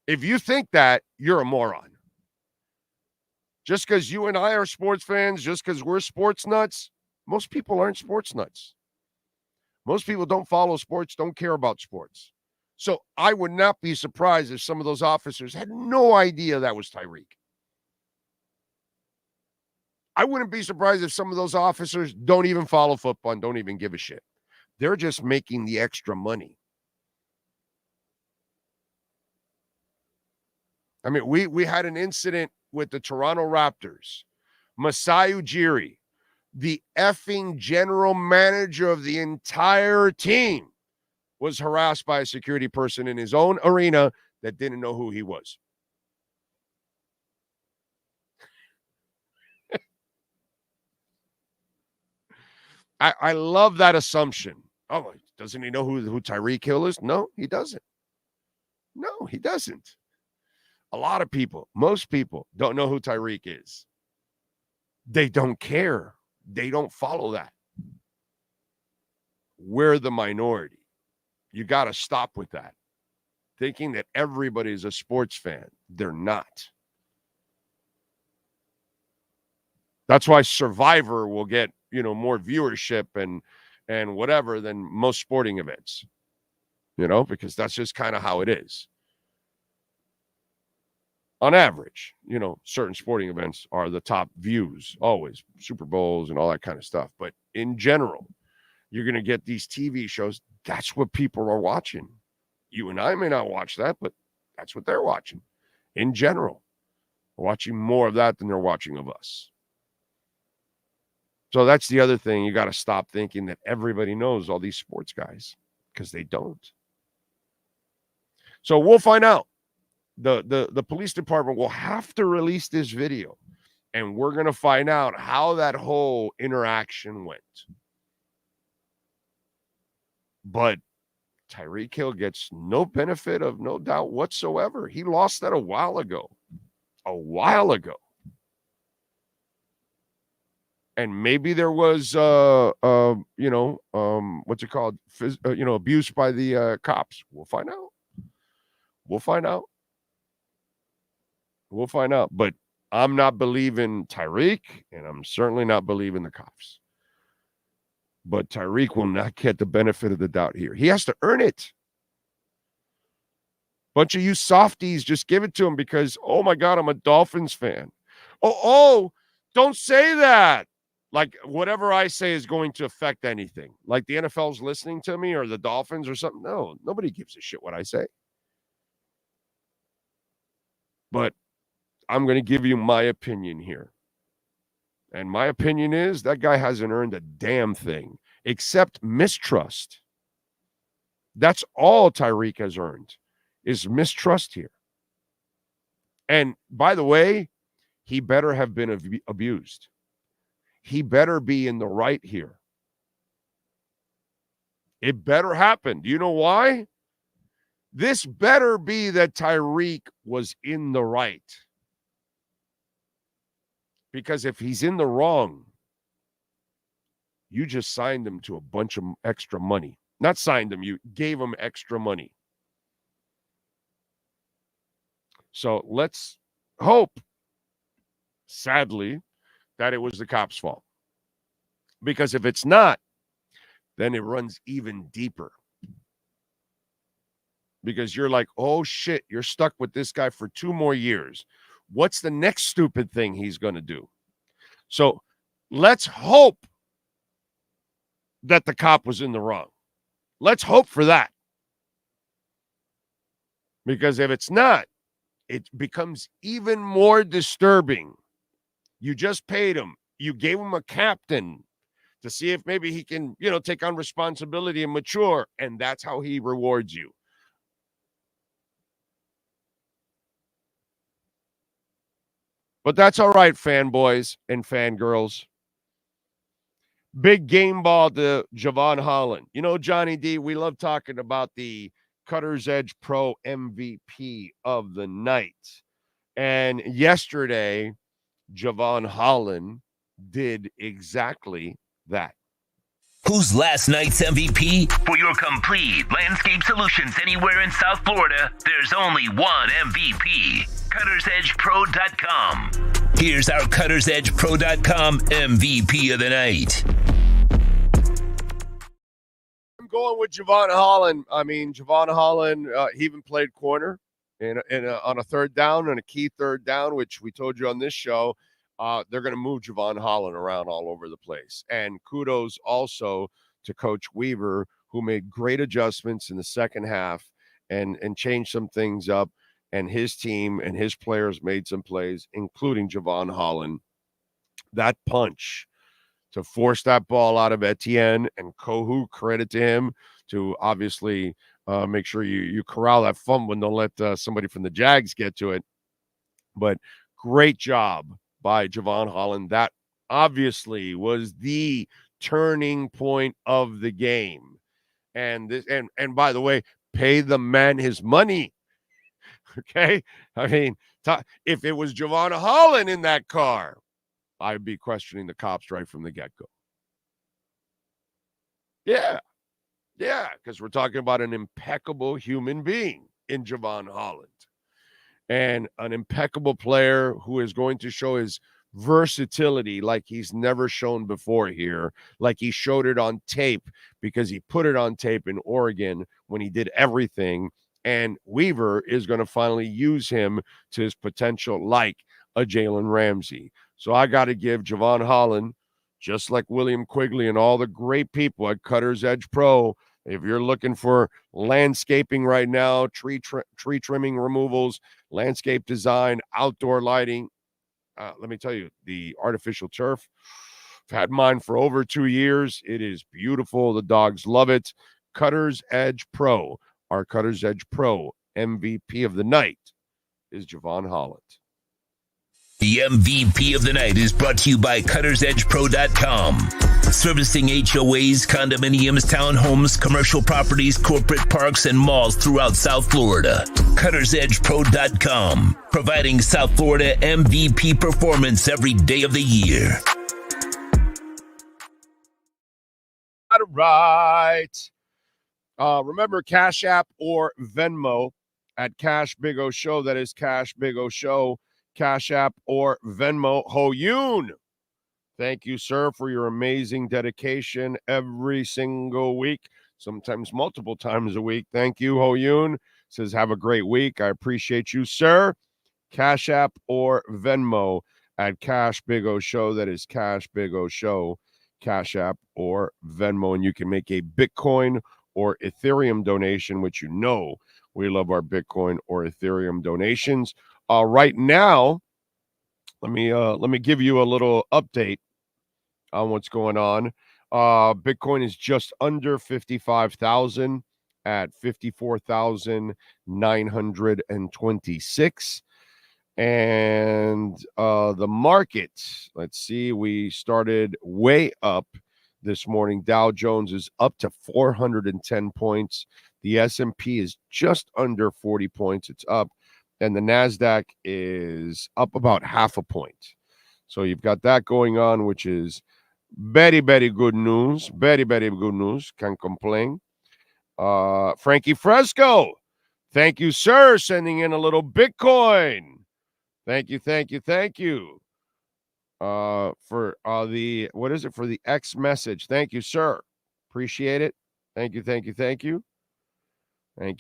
S8: If you think that, you're a moron. Just because you and I are sports fans, just because we're sports nuts, most people aren't sports nuts. Most people don't follow sports, don't care about sports. So I would not be surprised if some of those officers had no idea that was Tyreek. I wouldn't be surprised if some of those officers don't even follow football and don't even give a shit. They're just making the extra money. I mean, we had an incident with the Toronto Raptors. Masai Ujiri, The effing general manager of the entire team was harassed by a security person in his own arena that didn't know who he was. I love that assumption. Oh, doesn't he know who Tyreek Hill is? No, he doesn't. No, he doesn't. A lot of people, most people don't know who Tyreek is. They don't care. They don't follow that. We're the minority. You got to stop with that. Thinking that everybody is a sports fan. They're not. That's why Survivor will get, more viewership and whatever than most sporting events. Because that's just kind of how it is. On average, certain sporting events are the top views, always, Super Bowls and all that kind of stuff. But in general, you're going to get these TV shows. That's what people are watching. You and I may not watch that, but that's what they're watching. In general, they're watching more of that than they're watching of us. So that's the other thing. You got to stop thinking that everybody knows all these sports guys, because they don't. So we'll find out. The police department will have to release this video, and we're going to find out how that whole interaction went. But Tyreek Hill gets no benefit of no doubt whatsoever. He lost that a while ago. And maybe there was, what's it called? Abuse by the cops. We'll find out. But I'm not believing Tyreek, and I'm certainly not believing the cops. But Tyreek will not get the benefit of the doubt here. He has to earn it. Bunch of you softies just give it to him because, oh my God, I'm a Dolphins fan. Oh, don't say that. Like whatever I say is going to affect anything. Like the NFL's listening to me or the Dolphins or something. No, nobody gives a shit what I say. But I'm going to give you my opinion here. And my opinion is that guy hasn't earned a damn thing except mistrust. That's all Tyreek has earned is mistrust here. And by the way, he better have been abused. He better be in the right here. It better happen. Do you know why? This better be that Tyreek was in the right. Because if he's in the wrong, you just signed him to a bunch of extra money. Not signed him, you gave him extra money. So let's hope, sadly, that it was the cops' fault. Because if it's not, then it runs even deeper. Because you're like, oh shit, you're stuck with this guy for 2 more years. What's the next stupid thing he's going to do? So let's hope that the cop was in the wrong. Let's hope for that. Because if it's not, it becomes even more disturbing. You just paid him. You gave him a captain to see if maybe he can, take on responsibility and mature. And that's how he rewards you. But that's all right, fanboys and fangirls. Big game ball to Javon Holland. Johnny D, we love talking about the Cutter's Edge Pro MVP of the night. And yesterday, Javon Holland did exactly that.
S2: Who's last night's MVP? For your complete landscape solutions anywhere in South Florida, there's only one MVP. CuttersEdgePro.com. Here's our CuttersEdgePro.com MVP of the night.
S8: I'm going with Javon Holland. Javon Holland, he even played corner on a third down, and a key third down, which we told you on this show. They're going to move Javon Holland around all over the place. And kudos also to Coach Weaver, who made great adjustments in the second half and changed some things up. And his team and his players made some plays, including Javon Holland. That punch to force that ball out of Etienne and Kohu. Credit to him to obviously make sure you corral that fumble and don't let somebody from the Jags get to it. But great job by Javon Holland. That obviously was the turning point of the game. And by the way, pay the man his money. Okay? I mean, if it was Javon Holland in that car, I'd be questioning the cops right from the get-go. Yeah, because we're talking about an impeccable human being in Javon Holland. And an impeccable player who is going to show his versatility like he's never shown before here, like he showed it on tape because he put it on tape in Oregon when he did everything. And Weaver is going to finally use him to his potential like a Jalen Ramsey. So I got to give Javon Holland, just like William Quigley and all the great people at Cutter's Edge Pro, if you're looking for landscaping right now, tree trimming removals, landscape design, outdoor lighting, let me tell you, the artificial turf, I've had mine for over 2 years. It is beautiful. The dogs love it. Cutter's Edge Pro, our Cutter's Edge Pro MVP of the night is Javon Holland.
S2: The MVP of the night is brought to you by CuttersEdgePro.com. Servicing HOAs, condominiums, townhomes, commercial properties, corporate parks, and malls throughout South Florida. CuttersEdgePro.com. Providing South Florida MVP performance every day of the year.
S8: All right. Remember Cash App or Venmo at Cash Big O Show. That is Cash Big O Show. Cash App or Venmo. Ho-Yoon, thank you, sir, for your amazing dedication every single week, sometimes multiple times a week. Thank you, Ho-Yoon. Says, have a great week. I appreciate you, sir. Cash App or Venmo at Cash Big O Show. That is Cash Big O Show. Cash App or Venmo. And you can make a Bitcoin or Ethereum donation, which you know we love our Bitcoin or Ethereum donations. Right now, let me give you a little update on what's going on. Bitcoin is just under 55,000 at 54,926. And the market, let's see, we started way up this morning. Dow Jones is up to 410 points. The S&P is just under 40 points. It's up. And the NASDAQ is up about half a point. So you've got that going on, which is very, very good news. Very, very good news. Can't complain. Frankie Fresco, thank you, sir, sending in a little Bitcoin. Thank you. For the X message. Thank you, sir. Appreciate it. Thank you. Thank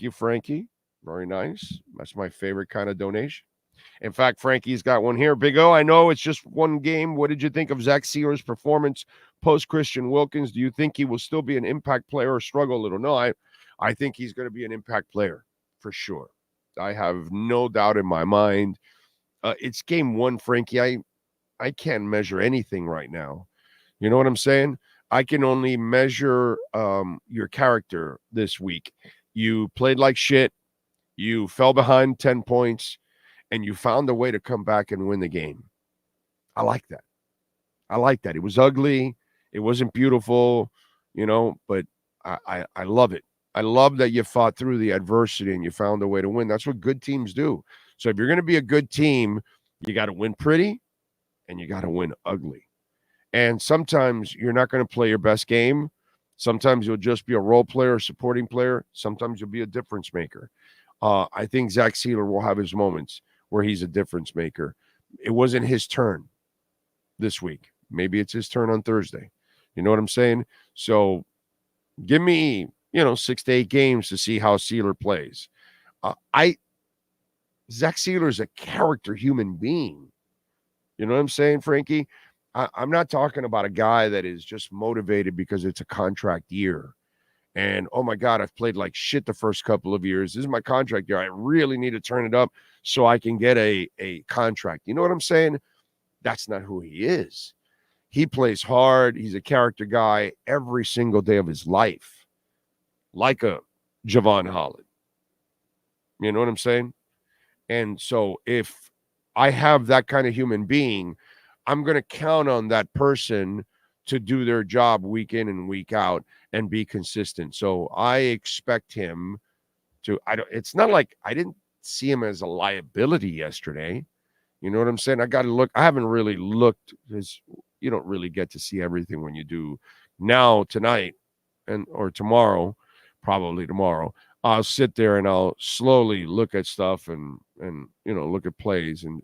S8: you, Frankie. Very nice. That's my favorite kind of donation. In fact, Frankie's got one here. Big O, I know it's just one game. What did you think of Zach Sealer's performance post-Christian Wilkins? Do you think he will still be an impact player or struggle a little? No, I think he's going to be an impact player for sure. I have no doubt in my mind. It's game one, Frankie. I can't measure anything right now. You know what I'm saying? I can only measure your character this week. You played like shit. You fell behind 10 points, and you found a way to come back and win the game. I like that. It was ugly. It wasn't beautiful, but I love it. I love that you fought through the adversity and you found a way to win. That's what good teams do. So if you're going to be a good team, you got to win pretty and you got to win ugly. And sometimes you're not going to play your best game. Sometimes you'll just be a role player, a supporting player. Sometimes you'll be a difference maker. I think Zach Sealer will have his moments where he's a difference maker. It wasn't his turn this week. Maybe it's his turn on Thursday. You know what I'm saying? So give me, 6 to 8 games to see how Sealer plays. Zach Sealer is a character human being. You know what I'm saying, Frankie? I'm not talking about a guy that is just motivated because it's a contract year. And, oh, my God, I've played like shit the first couple of years. This is my contract year. I really need to turn it up so I can get a contract. You know what I'm saying? That's not who he is. He plays hard. He's a character guy every single day of his life, like a Javon Holland. You know what I'm saying? And so if I have that kind of human being, I'm going to count on that person to do their job week in and week out and be consistent. So I expect him to, it's not like I didn't see him as a liability yesterday. You know what I'm saying? I got to look. I haven't really looked, because you don't really get to see everything when you do now, tonight, or tomorrow, probably tomorrow. I'll sit there and I'll slowly look at stuff and look at plays and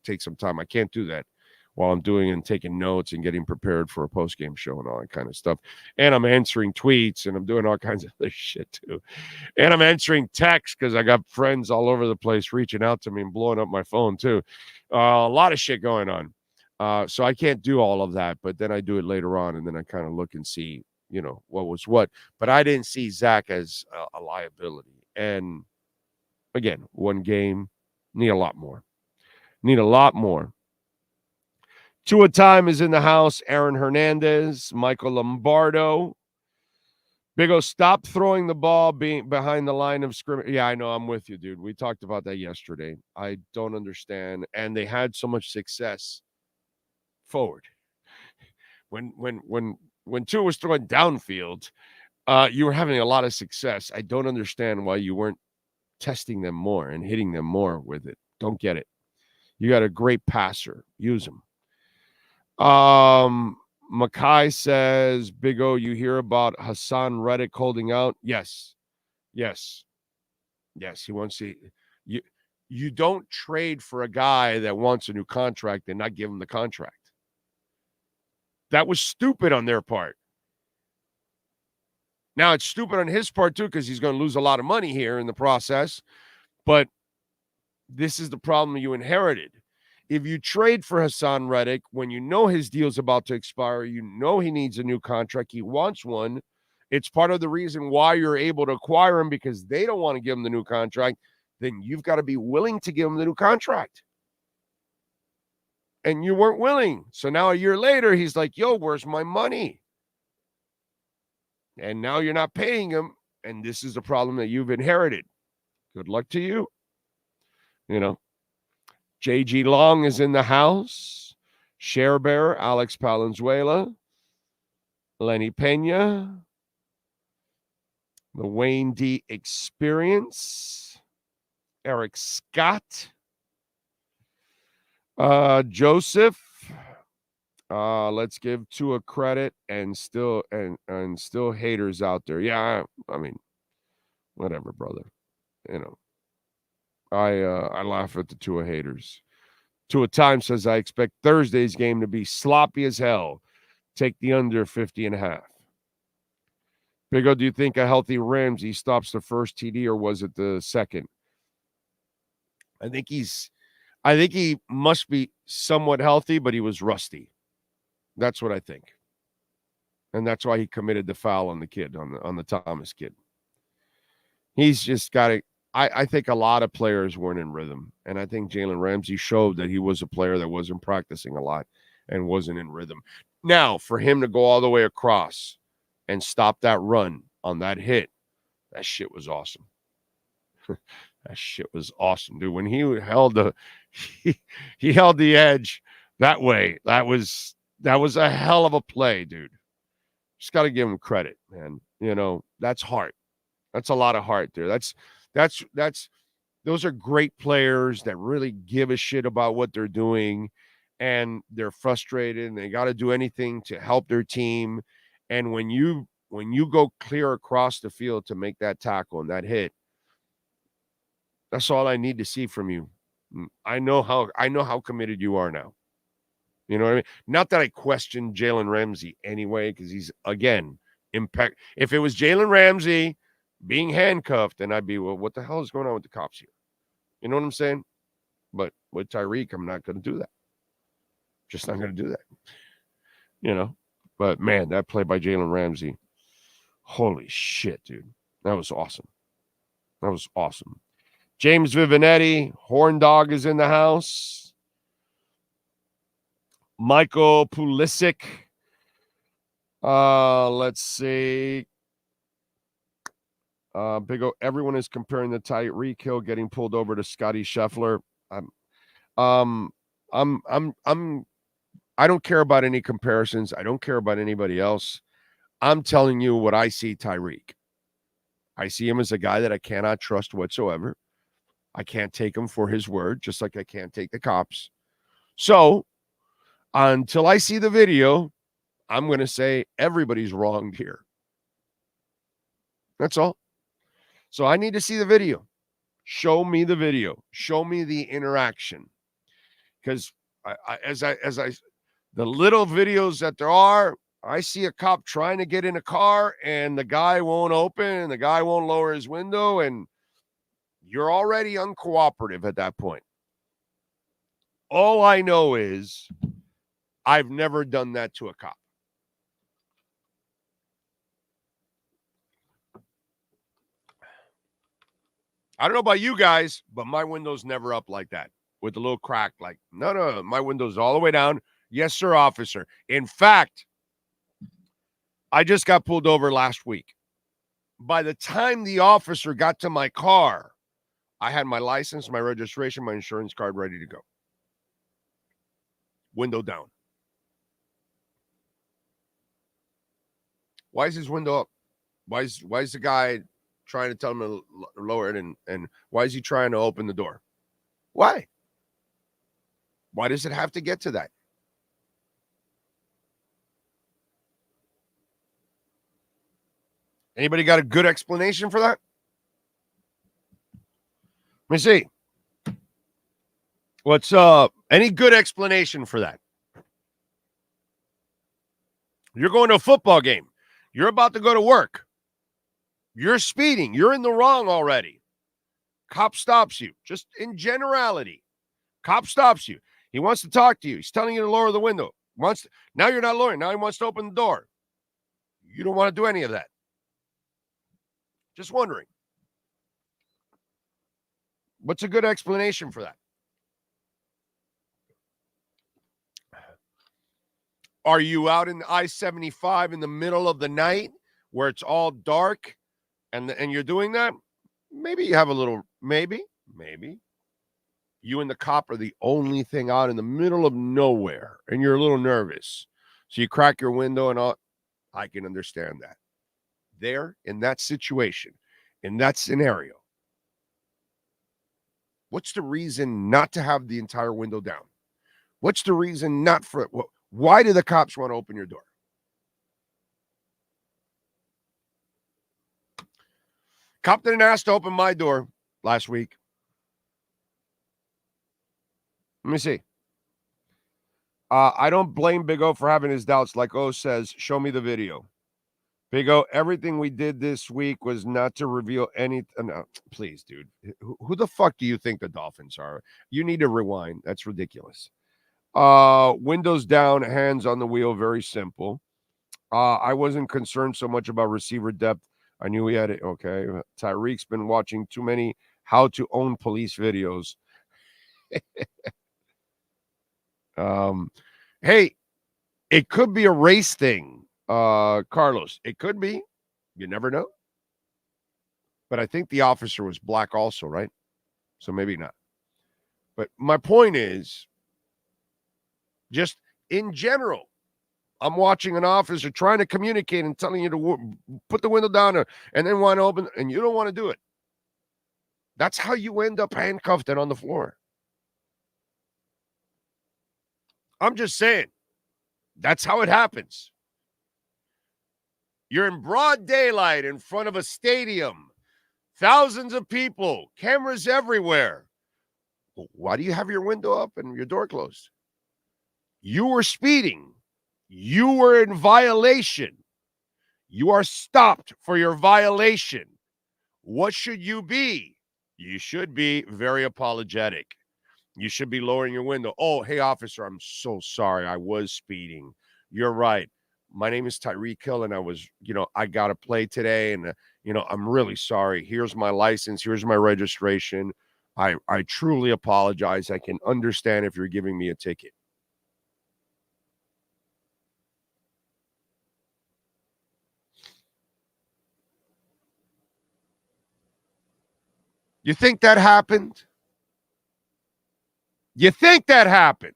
S8: take some time. I can't do that while I'm doing and taking notes and getting prepared for a post-game show and all that kind of stuff. And I'm answering tweets and I'm doing all kinds of other shit too. And I'm answering texts because I got friends all over the place reaching out to me and blowing up my phone too. A lot of shit going on. So I can't do all of that, but then I do it later on, and then I kind of look and see, what was what. But I didn't see Zach as a liability. And again, one game, need a lot more. Tua time is in the house. Aaron Hernandez, Michael Lombardo. Big O, stop throwing the ball being behind the line of scrimmage. Yeah, I know. I'm with you, dude. We talked about that yesterday. I don't understand. And they had so much success forward. When Tua was throwing downfield, you were having a lot of success. I don't understand why you weren't testing them more and hitting them more with it. Don't get it. You got a great passer. Use him. Makai says, Big O, you hear about Hassan Reddick holding out? Yes. He wants to. You don't trade for a guy that wants a new contract and not give him the contract. That was stupid on their part. Now, it's stupid on his part, too, because he's going to lose a lot of money here in the process. But this is the problem you inherited. If you trade for Hassan Reddick when you know his deal's about to expire, you know he needs a new contract, he wants one, it's part of the reason why you're able to acquire him, because they don't want to give him the new contract, then you've got to be willing to give him the new contract. And you weren't willing. So now a year later, he's like, yo, where's my money? And now you're not paying him, and this is the problem that you've inherited. Good luck to you. J.G. Long is in the house. Share Bearer, Alex Palenzuela. Lenny Pena. The Wayne D. Experience. Eric Scott. Joseph. Let's give Tua credit and still haters out there. Yeah, I mean, whatever, brother. I laugh at the Tua haters. Tua Time says, I expect Thursday's game to be sloppy as hell. Take the under 50.5. Big O, do you think a healthy Ramsey stops the first TD, or was it the second? I think he must be somewhat healthy, but he was rusty. That's what I think. And that's why he committed the foul on the kid, on the Thomas kid. He's just got to. I think a lot of players weren't in rhythm. And I think Jalen Ramsey showed that he was a player that wasn't practicing a lot and wasn't in rhythm. Now, for him to go all the way across and stop that run on that hit, that shit was awesome. That shit was awesome, dude. When he held he held the edge that way, that was a hell of a play, dude. Just got to give him credit, man. That's heart. That's a lot of heart there. Those are great players that really give a shit about what they're doing, and they're frustrated and they got to do anything to help their team. And when you go clear across the field to make that tackle and that hit, that's all I need to see from you. I know how committed you are now. You know what I mean? Not that I question Jalen Ramsey anyway, because he's, again, impact. If it was Jalen Ramsey being handcuffed, then I'd be, well, what the hell is going on with the cops here? You know what I'm saying? But with Tyreek, I'm not going to do that. Just not going to do that. But man, that play by Jalen Ramsey, holy shit, dude. That was awesome. James Vivinetti, Horn Dog is in the house. Michael Pulisic. Let's see. Big O, everyone is comparing the Tyreek Hill getting pulled over to Scotty Scheffler. I don't care about any comparisons. I don't care about anybody else. I'm telling you what I see Tyreek. I see him as a guy that I cannot trust whatsoever. I can't take him for his word, just like I can't take the cops. So until I see the video, I'm going to say everybody's wronged here. That's all. So I need to see the video. Show me the video. Show me the interaction. Because the little videos that there are, I see a cop trying to get in a car and the guy won't open and the guy won't lower his window, and you're already uncooperative at that point. All I know is I've never done that to a cop. I don't know about you guys, but my window's never up like that with a little crack. Like, no, my window's all the way down. Yes, sir, officer. In fact, I just got pulled over last week. By the time the officer got to my car, I had my license, my registration, my insurance card ready to go. Window down. Why is his window up? Why is the guy trying to tell him to lower it, and why is he trying to open the door? Why? Why does it have to get to that? Anybody got a good explanation for that? Let me see. What's any good explanation for that? You're going to a football game. You're about to go to work. You're speeding. You're in the wrong already. Cop stops you. Just in generality. Cop stops you. He wants to talk to you. He's telling you to lower the window. Now you're not lowering. Now he wants to open the door. You don't want to do any of that. Just wondering. What's a good explanation for that? Are you out in I-75 in the middle of the night where it's all dark and you're doing that? Maybe you have a little, maybe. You and the cop are the only thing out in the middle of nowhere and you're a little nervous. So you crack your window and all. I can understand that. There, in that situation, in that scenario, what's the reason not to have the entire window down? What's the reason not for it? Why do the cops want to open your door? Cop didn't ask to open my door last week. Let me see. I don't blame Big O for having his doubts. Like O says, show me the video. Big O, everything we did this week was not to reveal anything. No, please, dude. Who the fuck do you think the Dolphins are? You need to rewind. That's ridiculous. Windows down, hands on the wheel. Very simple. I wasn't concerned so much about receiver depth. I knew he had it. Okay. Tyreek's been watching too many how to own police videos. Hey, it could be a race thing. Carlos, it could be. You never know. But I think the officer was black also, right? So maybe not. But my point is, just in general, I'm watching an officer trying to communicate and telling you to put the window down and then want to open, and you don't want to do it. That's how you end up handcuffed and on the floor. I'm just saying, that's how it happens. You're in broad daylight in front of a stadium, thousands of people, cameras everywhere. Why do you have your window up and your door closed? You were speeding. You were in violation. You are stopped for your violation. What should you be? You should be very apologetic. You should be lowering your window. Oh, hey, officer, I'm so sorry. I was speeding. You're right. My name is Tyreek Hill, and I was, I got to play today, and, I'm really sorry. Here's my license. Here's my registration. I truly apologize. I can understand if you're giving me a ticket. You think that happened? You think that happened?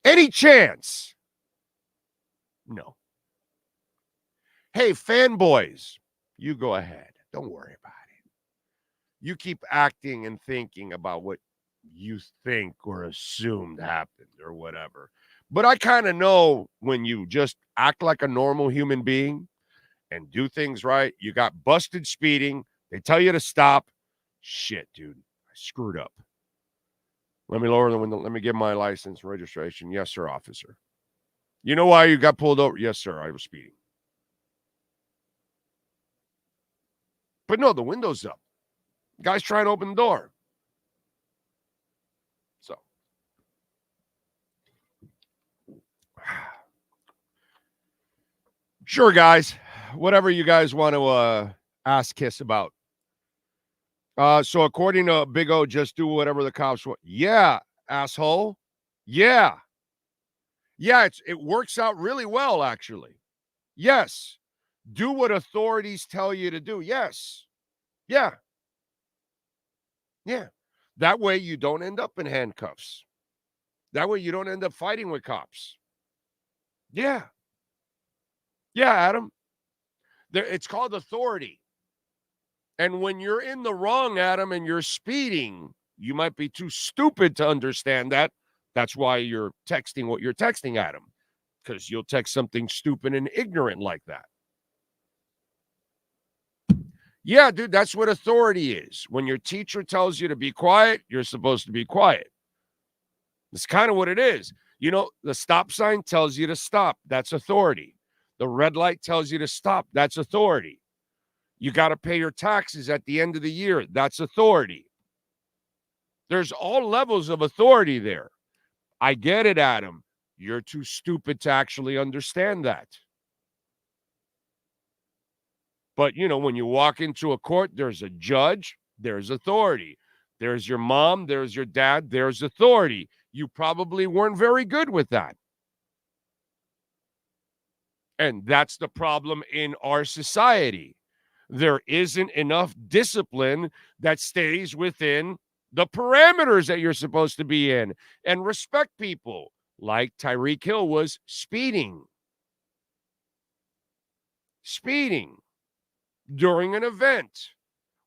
S8: Any chance? No. Hey, fanboys, you go ahead. Don't worry about it. You keep acting and thinking about what you think or assumed happened or whatever. But I kind of know when you just act like a normal human being and do things right. You got busted speeding. They tell you to stop. Shit, dude. I screwed up. Let me lower the window. Let me get my license and registration. Yes, sir, officer. You know why you got pulled over? Yes, sir, I was speeding. But no, the window's up. Guy's trying to open the door. So. Sure, guys. Whatever you guys want to ask Kiss about. So according to Big O, just do whatever the cops want. Yeah, asshole. Yeah. Yeah, it works out really well, actually. Yes. Do what authorities tell you to do. Yes. Yeah. Yeah. That way you don't end up in handcuffs. That way you don't end up fighting with cops. Yeah. Yeah, Adam. It's called authority. And when you're in the wrong, Adam, and you're speeding, you might be too stupid to understand that. That's why you're texting what you're texting, Adam, because you'll text something stupid and ignorant like that. Yeah, dude, that's what authority is. When your teacher tells you to be quiet, you're supposed to be quiet. It's kind of what it is. You know, the stop sign tells you to stop. That's authority. The red light tells you to stop. That's authority. You got to pay your taxes at the end of the year. That's authority. There's all levels of authority there. I get it, Adam. You're too stupid to actually understand that. But, you know, when you walk into a court, there's a judge, there's authority. There's your mom, there's your dad, there's authority. You probably weren't very good with that. And that's the problem in our society. There isn't enough discipline that stays within the parameters that you're supposed to be in and respect people, like Tyreek Hill was speeding during an event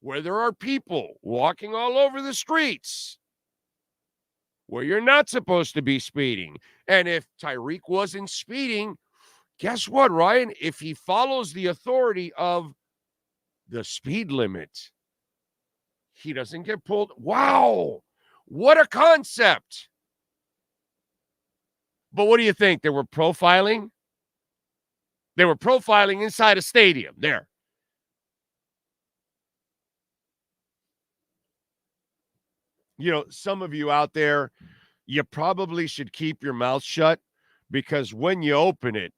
S8: where there are people walking all over the streets where you're not supposed to be speeding. And if Tyreek wasn't speeding, guess what, Ryan? If he follows the authority of the speed limit, he doesn't get pulled. Wow, what a concept. But what do you think? They were profiling? They were profiling inside a stadium there. You know, some of you out there, you probably should keep your mouth shut because when you open it,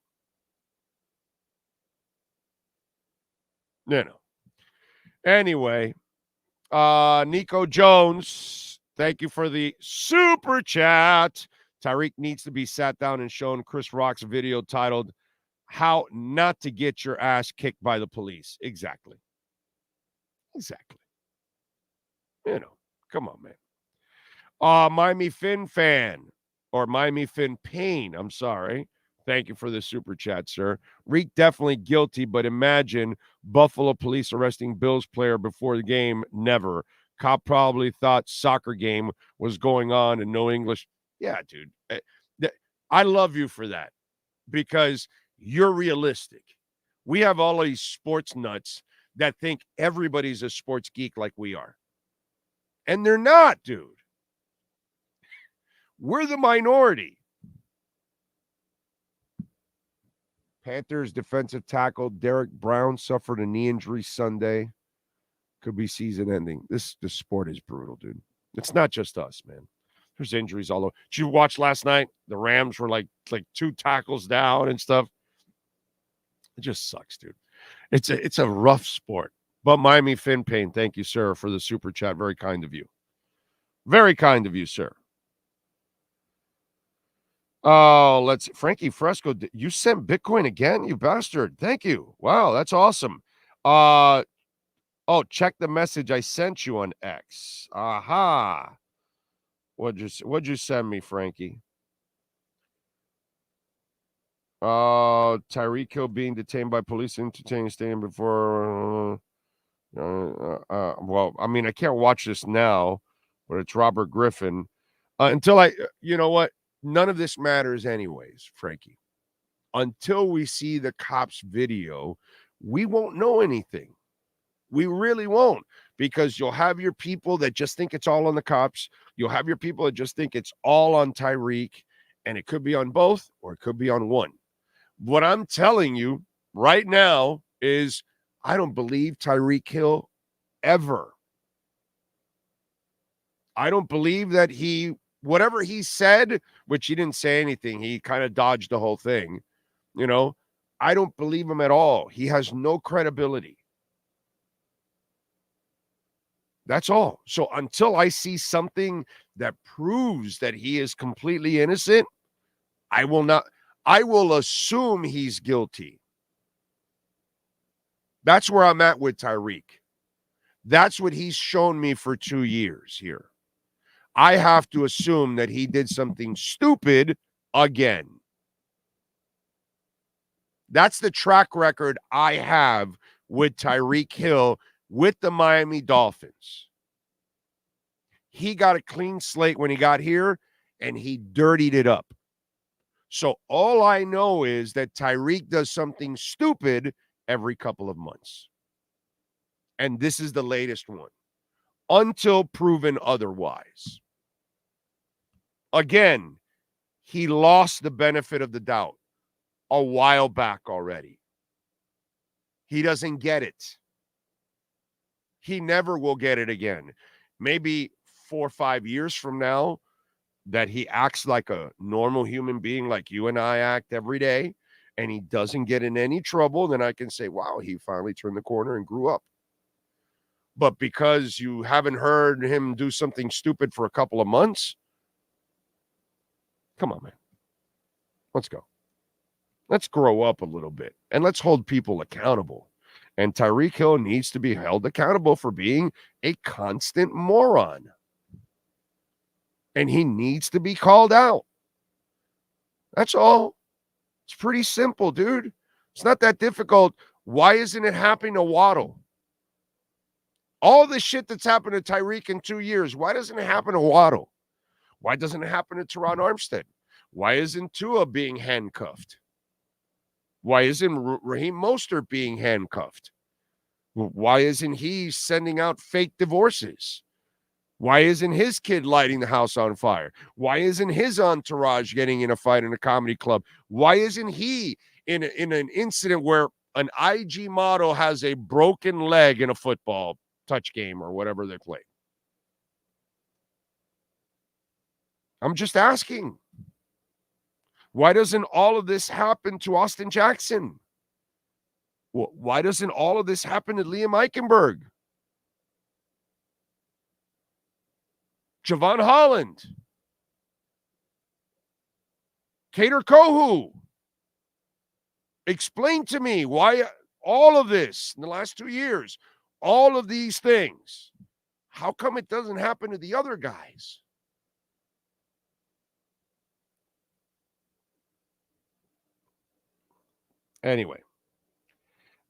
S8: no. Anyway, Nico Jones, thank you for the super chat. Tyreek needs to be sat down and shown Chris Rock's video titled How Not to Get Your Ass Kicked by the Police. Exactly. You know, come on, man. Miami Finn fan, or Miami Finn Pain, I'm sorry. Thank you for the super chat, sir. Reek definitely guilty, but imagine Buffalo police arresting Bills player before the game. Never. Cop probably thought soccer game was going on and no English. Yeah, dude. I love you for that because you're realistic. We have all these sports nuts that think everybody's a sports geek like we are. And they're not, dude. We're the minority. Panthers defensive tackle Derek Brown suffered a knee injury Sunday. Could be season ending. This sport is brutal, dude. It's not just us, man. There's injuries all over. Did you watch last night? The Rams were like 2 tackles down and stuff. It just sucks, dude. It's a rough sport. But Miami Finn Pain, thank you, sir, for the super chat. Very kind of you. Very kind of you, sir. Oh, Frankie Fresco, you sent Bitcoin again, you bastard. Thank you. Wow, that's awesome. Oh, check the message I sent you on X. Aha. What'd you send me, Frankie? Tyreek Hill being detained by police entertaining stadium before. Well, I mean, I can't watch this now, but it's Robert Griffin. You know what? None of this matters anyways, Frankie. Until we see the cops' video, we won't know anything. We really won't, because you'll have your people that just think it's all on the cops. You'll have your people that just think it's all on Tyreek, and it could be on both or it could be on one. What I'm telling you right now is I don't believe Tyreek Hill ever. I don't believe that whatever he said, which he didn't say anything, he kind of dodged the whole thing, I don't believe him at all. He has no credibility. That's all. So until I see something that proves that he is completely innocent, I will assume he's guilty. That's where I'm at with Tyreek. That's what he's shown me for 2 years here. I have to assume that he did something stupid again. That's the track record I have with Tyreek Hill with the Miami Dolphins. He got a clean slate when he got here, and he dirtied it up. So all I know is that Tyreek does something stupid every couple of months. And this is the latest one, until proven otherwise. Again, he lost the benefit of the doubt a while back already. He doesn't get it. He never will get it again. Maybe 4 or 5 years from now, that he acts like a normal human being like you and I act every day, and he doesn't get in any trouble, then I can say, wow, he finally turned the corner and grew up. But because you haven't heard him do something stupid for a couple of months, come on, man. Let's go. Let's grow up a little bit, and let's hold people accountable. And Tyreek Hill needs to be held accountable for being a constant moron. And he needs to be called out. That's all. It's pretty simple, dude. It's not that difficult. Why isn't it happening to Waddle? All the shit that's happened to Tyreek in 2 years, why doesn't it happen to Waddle? Why doesn't it happen to Teron Armstead? Why isn't Tua being handcuffed? Why isn't Raheem Mostert being handcuffed? Why isn't he sending out fake divorces? Why isn't his kid lighting the house on fire? Why isn't his entourage getting in a fight in a comedy club? Why isn't he in an incident where an IG model has a broken leg in a football touch game or whatever they play? I'm just asking. Why doesn't all of this happen to Austin Jackson? Why doesn't all of this happen to Liam Eichenberg? Javon Holland? Kader Kohu? Explain to me why all of this in the last 2 years, all of these things, how come it doesn't happen to the other guys? Anyway,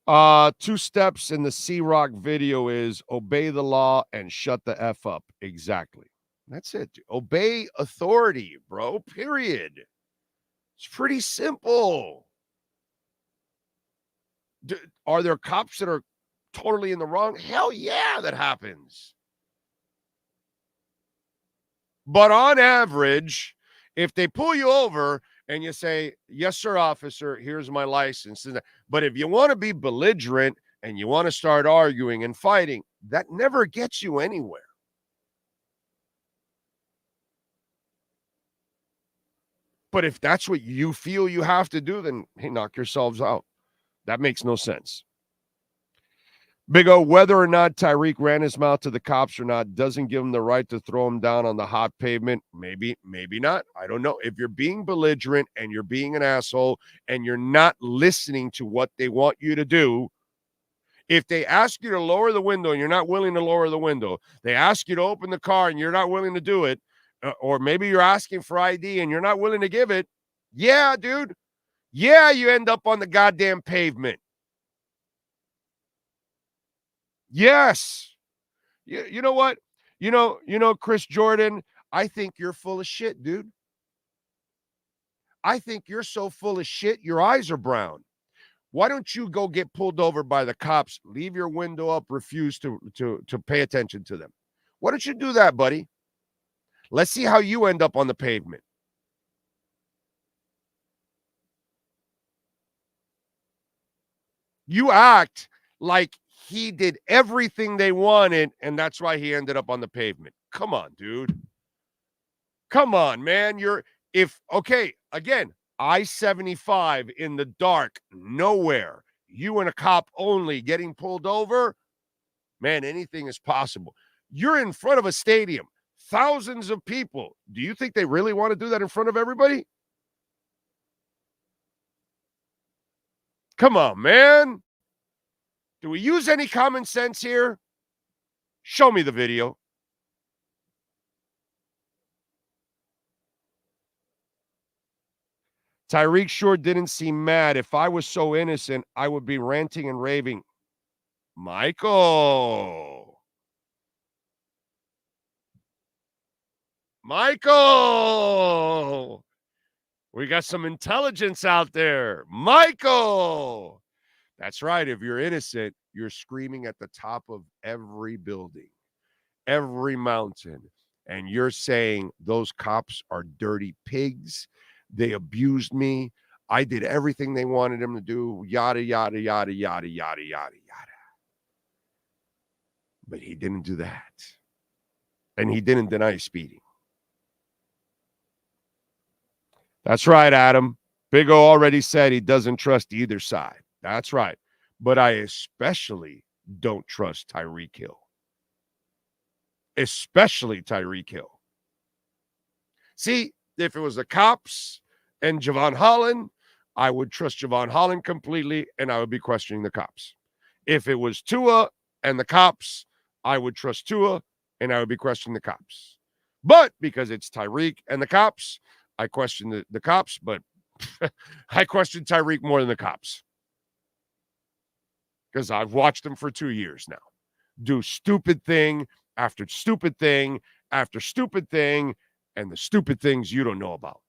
S8: 2 steps in the C-Rock video is obey the law and shut the F up. Exactly. That's it. Obey authority, bro, period. It's pretty simple. Are there cops that are totally in the wrong? Hell yeah, that happens. But on average, if they pull you over and you say, yes, sir, officer, here's my license. But if you want to be belligerent and you want to start arguing and fighting, that never gets you anywhere. But if that's what you feel you have to do, then hey, knock yourselves out. That makes no sense. Big O, whether or not Tyreek ran his mouth to the cops or not doesn't give him the right to throw him down on the hot pavement. Maybe, maybe not. I don't know. If you're being belligerent and you're being an asshole and you're not listening to what they want you to do, If they ask you to lower the window and you're not willing to lower the window, they ask you to open the car and you're not willing to do it, or maybe you're asking for ID and you're not willing to give it, yeah, dude. Yeah, you end up on the goddamn pavement. Yes. You know what? You know, Chris Jordan, I think you're full of shit, dude. I think you're so full of shit, your eyes are brown. Why don't you go get pulled over by the cops, leave your window up, refuse to pay attention to them? Why don't you do that, buddy? Let's see how you end up on the pavement. You act like he did everything they wanted, and that's why he ended up on the pavement. Come on, dude. Come on, man. Again, I-75 in the dark, nowhere. You and a cop only getting pulled over. Man, anything is possible. You're in front of a stadium, thousands of people. Do you think they really want to do that in front of everybody? Come on, man. Do we use any common sense here? Show me the video. Tyreek sure didn't seem mad. If I was so innocent, I would be ranting and raving. Michael. We got some intelligence out there. Michael. That's right. If you're innocent, you're screaming at the top of every building, every mountain, and you're saying those cops are dirty pigs. They abused me. I did everything they wanted them to do. Yada, yada, yada, yada, yada, yada, yada. But he didn't do that. And he didn't deny speeding. That's right, Adam. Big O already said he doesn't trust either side. That's right. But I especially don't trust Tyreek Hill. Especially Tyreek Hill. See, if it was the cops and Javon Holland, I would trust Javon Holland completely, and I would be questioning the cops. If it was Tua and the cops, I would trust Tua, and I would be questioning the cops. But because it's Tyreek and the cops, I question the cops, but I question Tyreek more than the cops. Because I've watched them for 2 years now. Do stupid thing after stupid thing after stupid thing, and the stupid things you don't know about.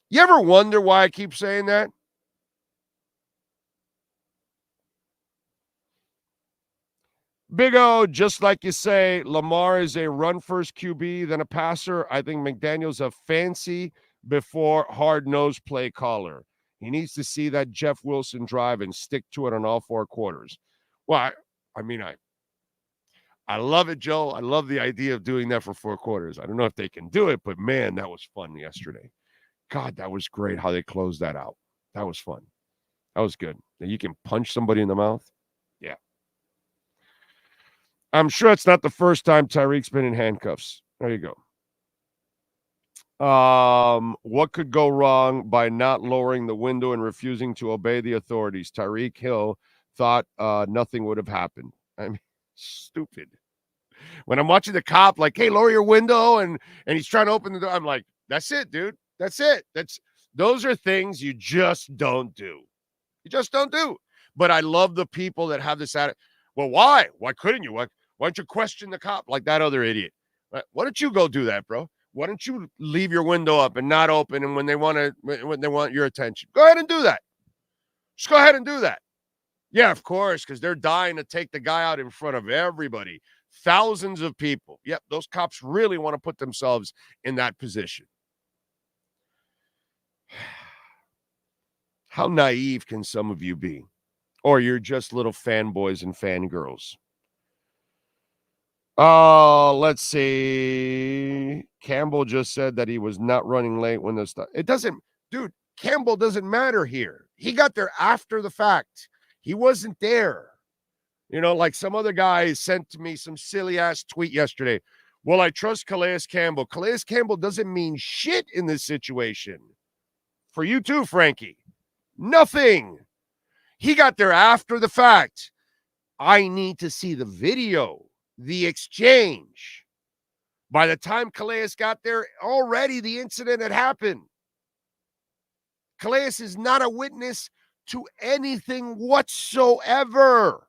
S8: You ever wonder why I keep saying that? Big O, just like you say, Lamar is a run-first QB than a passer. I think McDaniel's a fancy before hard-nosed play caller. He needs to see that Jeff Wilson drive and stick to it on all four quarters. Well, I love it, Joe. I love the idea of doing that for 4 quarters. I don't know if they can do it, but man, that was fun yesterday. God, that was great how they closed that out. That was fun. That was good. You can punch somebody in the mouth. Yeah. I'm sure it's not the first time Tyreek's been in handcuffs. There you go. What could go wrong by not lowering the window and refusing to obey the authorities? Tyreek Hill thought nothing would have happened. I mean, stupid. When I'm watching the cop, like, hey, lower your window, and he's trying to open the door, I'm like, that's it, dude. That's it. Those are things you just don't do. You just don't do. But I love the people that have this attitude. Well, why? Why couldn't you? Why don't you question the cop like that other idiot? Why don't you go do that, bro? Why don't you leave your window up and not open? And when they want your attention, go ahead and do that. Just go ahead and do that. Yeah, of course, because they're dying to take the guy out in front of everybody. Thousands of people. Yep, those cops really want to put themselves in that position. How naive can some of you be? Or you're just little fanboys and fangirls. Let's see. Campbell just said that he was not running late when the stuff. It doesn't, dude, Campbell doesn't matter here. He got there after the fact. He wasn't there. You know, like some other guy sent to me some silly ass tweet yesterday. Well, I trust Calais Campbell. Calais Campbell doesn't mean shit in this situation. For you too, Frankie. Nothing. He got there after the fact. I need to see the video, the exchange. By the time Calais got there, already the incident had happened. Calais is not a witness to anything whatsoever.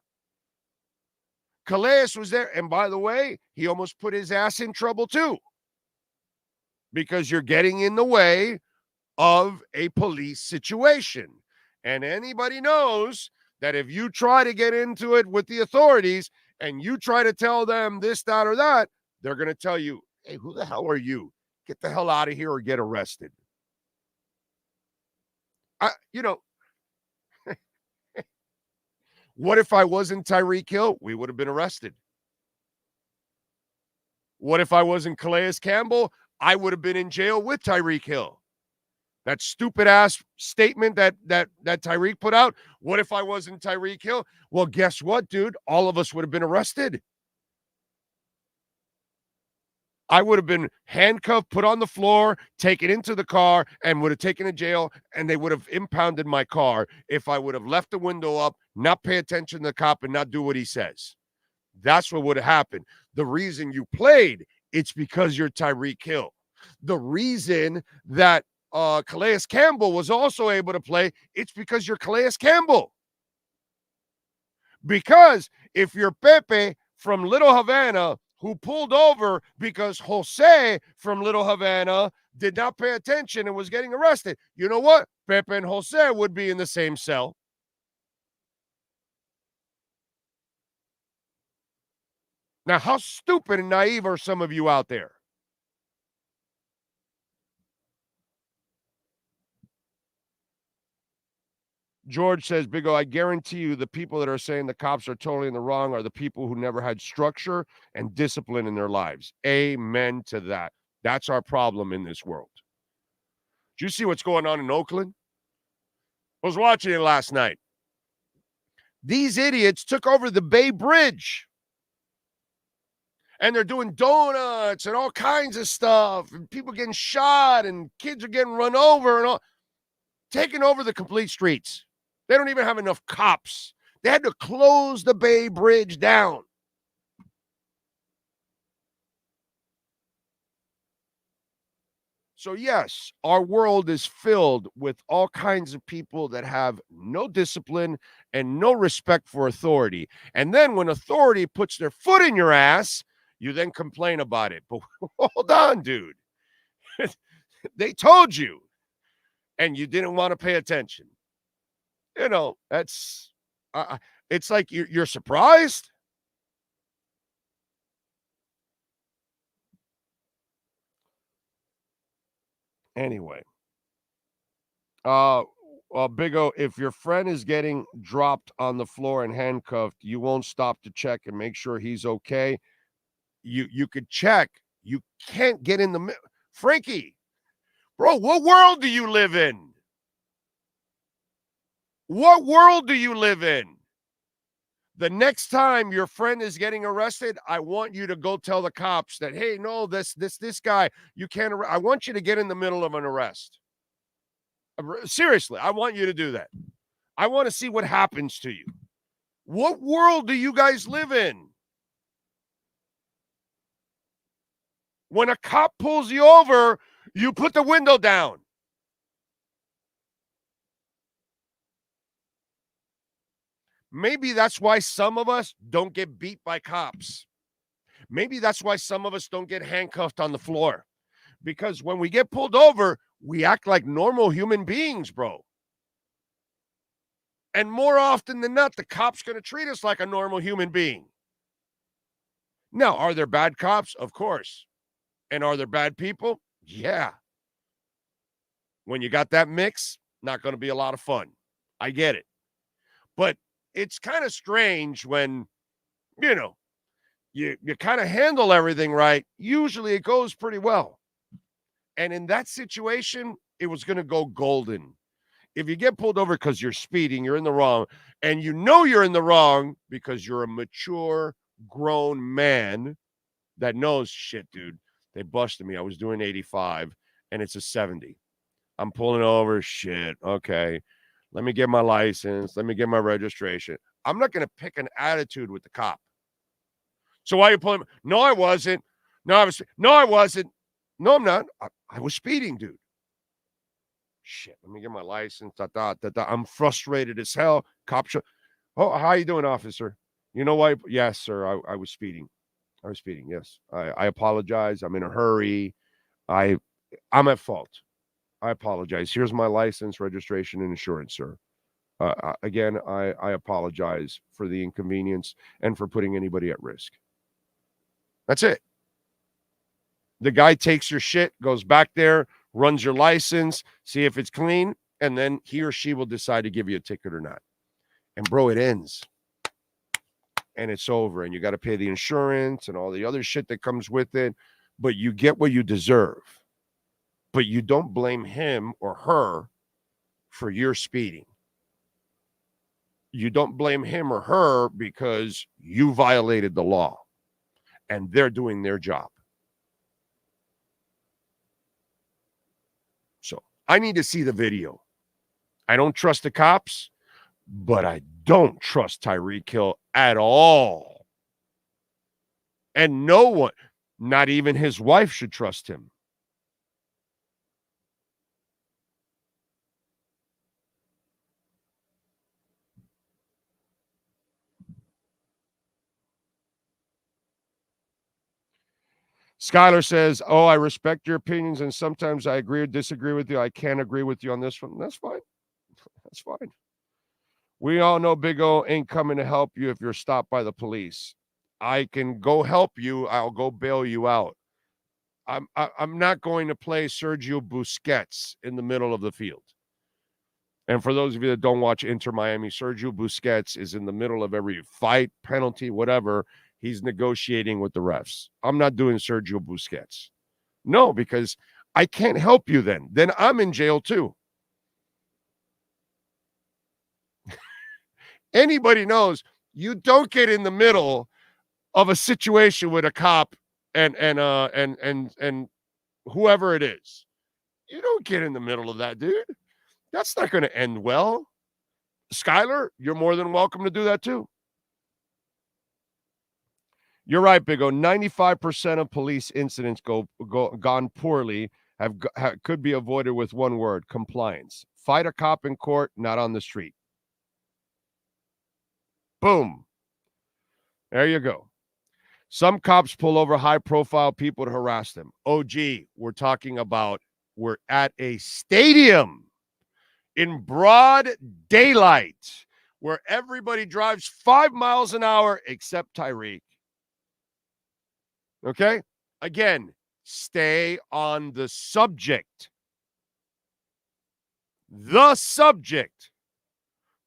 S8: Calais was there, and by the way, he almost put his ass in trouble too, because you're getting in the way of a police situation. And anybody knows that if you try to get into it with the authorities and you try to tell them this, that, or that, they're going to tell you, hey, who the hell are you? Get the hell out of here or get arrested. What if I wasn't Tyreek Hill? We would have been arrested. What if I wasn't Calais Campbell? I would have been in jail with Tyreek Hill. That stupid ass statement that Tyreek put out. What if I wasn't Tyreek Hill? Well, guess what, dude? All of us would have been arrested. I would have been handcuffed, put on the floor, taken into the car, and would have taken to jail, and they would have impounded my car if I would have left the window up, not pay attention to the cop, and not do what he says. That's what would have happened. The reason you played, it's because you're Tyreek Hill. The reason that Calais Campbell was also able to play, it's because you're Calais Campbell. Because if you're Pepe from Little Havana, who pulled over because Jose from Little Havana did not pay attention and was getting arrested, you know what? Pepe and Jose would be in the same cell. Now, how stupid and naive are some of you out there? George says, Big O, I guarantee you the people that are saying the cops are totally in the wrong are the people who never had structure and discipline in their lives. Amen to that. That's our problem in this world. Do you see what's going on in Oakland? I was watching it last night. These idiots took over the Bay Bridge. And they're doing donuts and all kinds of stuff. And people getting shot and kids are getting run over and all. Taking over the complete streets. They don't even have enough cops. They had to close the Bay Bridge down. So yes, our world is filled with all kinds of people that have no discipline and no respect for authority. And then when authority puts their foot in your ass, you then complain about it. But hold on, dude. They told you, and you didn't want to pay attention. You know, that's, it's like you're surprised. Anyway, Big O, if your friend is getting dropped on the floor and handcuffed, you won't stop to check and make sure he's okay. You could check. You can't get in the middle. Frankie, bro, what world do you live in? What world do you live in? The next time your friend is getting arrested, I want you to go tell the cops that, hey, no, this guy, you can't. I want you to get in the middle of an arrest. Seriously, I want you to do that. I want to see what happens to you. What world do you guys live in? When a cop pulls you over, you put the window down. Maybe that's why some of us don't get beat by cops. Maybe that's why some of us don't get handcuffed on the floor. Because when we get pulled over, we act like normal human beings, bro. And more often than not, the cop's going to treat us like a normal human being. Now, are there bad cops? Of course. And are there bad people? Yeah. When you got that mix, not going to be a lot of fun. I get it. But it's kind of strange when, you know, you kind of handle everything right. Usually it goes pretty well. And in that situation, it was going to go golden. If you get pulled over because you're speeding, you're in the wrong, and you know you're in the wrong because you're a mature, grown man that knows, shit, dude, they busted me. I was doing 85, and it's a 70. I'm pulling over. Shit, okay. Let me get my license. Let me get my registration. I'm not going to pick an attitude with the cop. So why are you pulling me? No, I wasn't. No, I wasn't. No, I'm not. I was speeding, dude. Shit, let me get my license. I'm frustrated as hell. Cop show. Oh, how you doing, officer? You know why? Yes, sir. I was speeding. I was speeding. Yes. I apologize. I'm in a hurry. I'm at fault. I apologize. Here's my license, registration, and insurance, sir. Again, I apologize for the inconvenience and for putting anybody at risk. That's it. The guy takes your shit, goes back there, runs your license, see if it's clean, and then he or she will decide to give you a ticket or not. And bro, it ends. And it's over. And you got to pay the insurance and all the other shit that comes with it. But you get what you deserve. But you don't blame him or her for your speeding. You don't blame him or her because you violated the law. And they're doing their job. So I need to see the video. I don't trust the cops, but I don't trust Tyreek Hill at all. And no one, not even his wife, should trust him. Skylar says, oh, I respect your opinions, and sometimes I agree or disagree with you. I can't agree with you on this one. That's fine. That's fine. We all know Big O ain't coming to help you if you're stopped by the police. I can go help you. I'll go bail you out. I'm not going to play Sergio Busquets in the middle of the field. And for those of you that don't watch Inter Miami, Sergio Busquets is in the middle of every fight, penalty, whatever. He's negotiating with the refs. I'm not doing Sergio Busquets. No, because I can't help you then. Then I'm in jail too. Anybody knows you don't get in the middle of a situation with a cop and whoever it is. You don't get in the middle of that, dude. That's not going to end well. Skylar, you're more than welcome to do that too. You're right, Big O. 95% of police incidents gone poorly could be avoided with one word: compliance. Fight a cop in court, not on the street. Boom. There you go. Some cops pull over high-profile people to harass them. OG, we're at a stadium in broad daylight where everybody drives 5 miles an hour except Tyreek. Okay? Again, stay on the subject. The subject.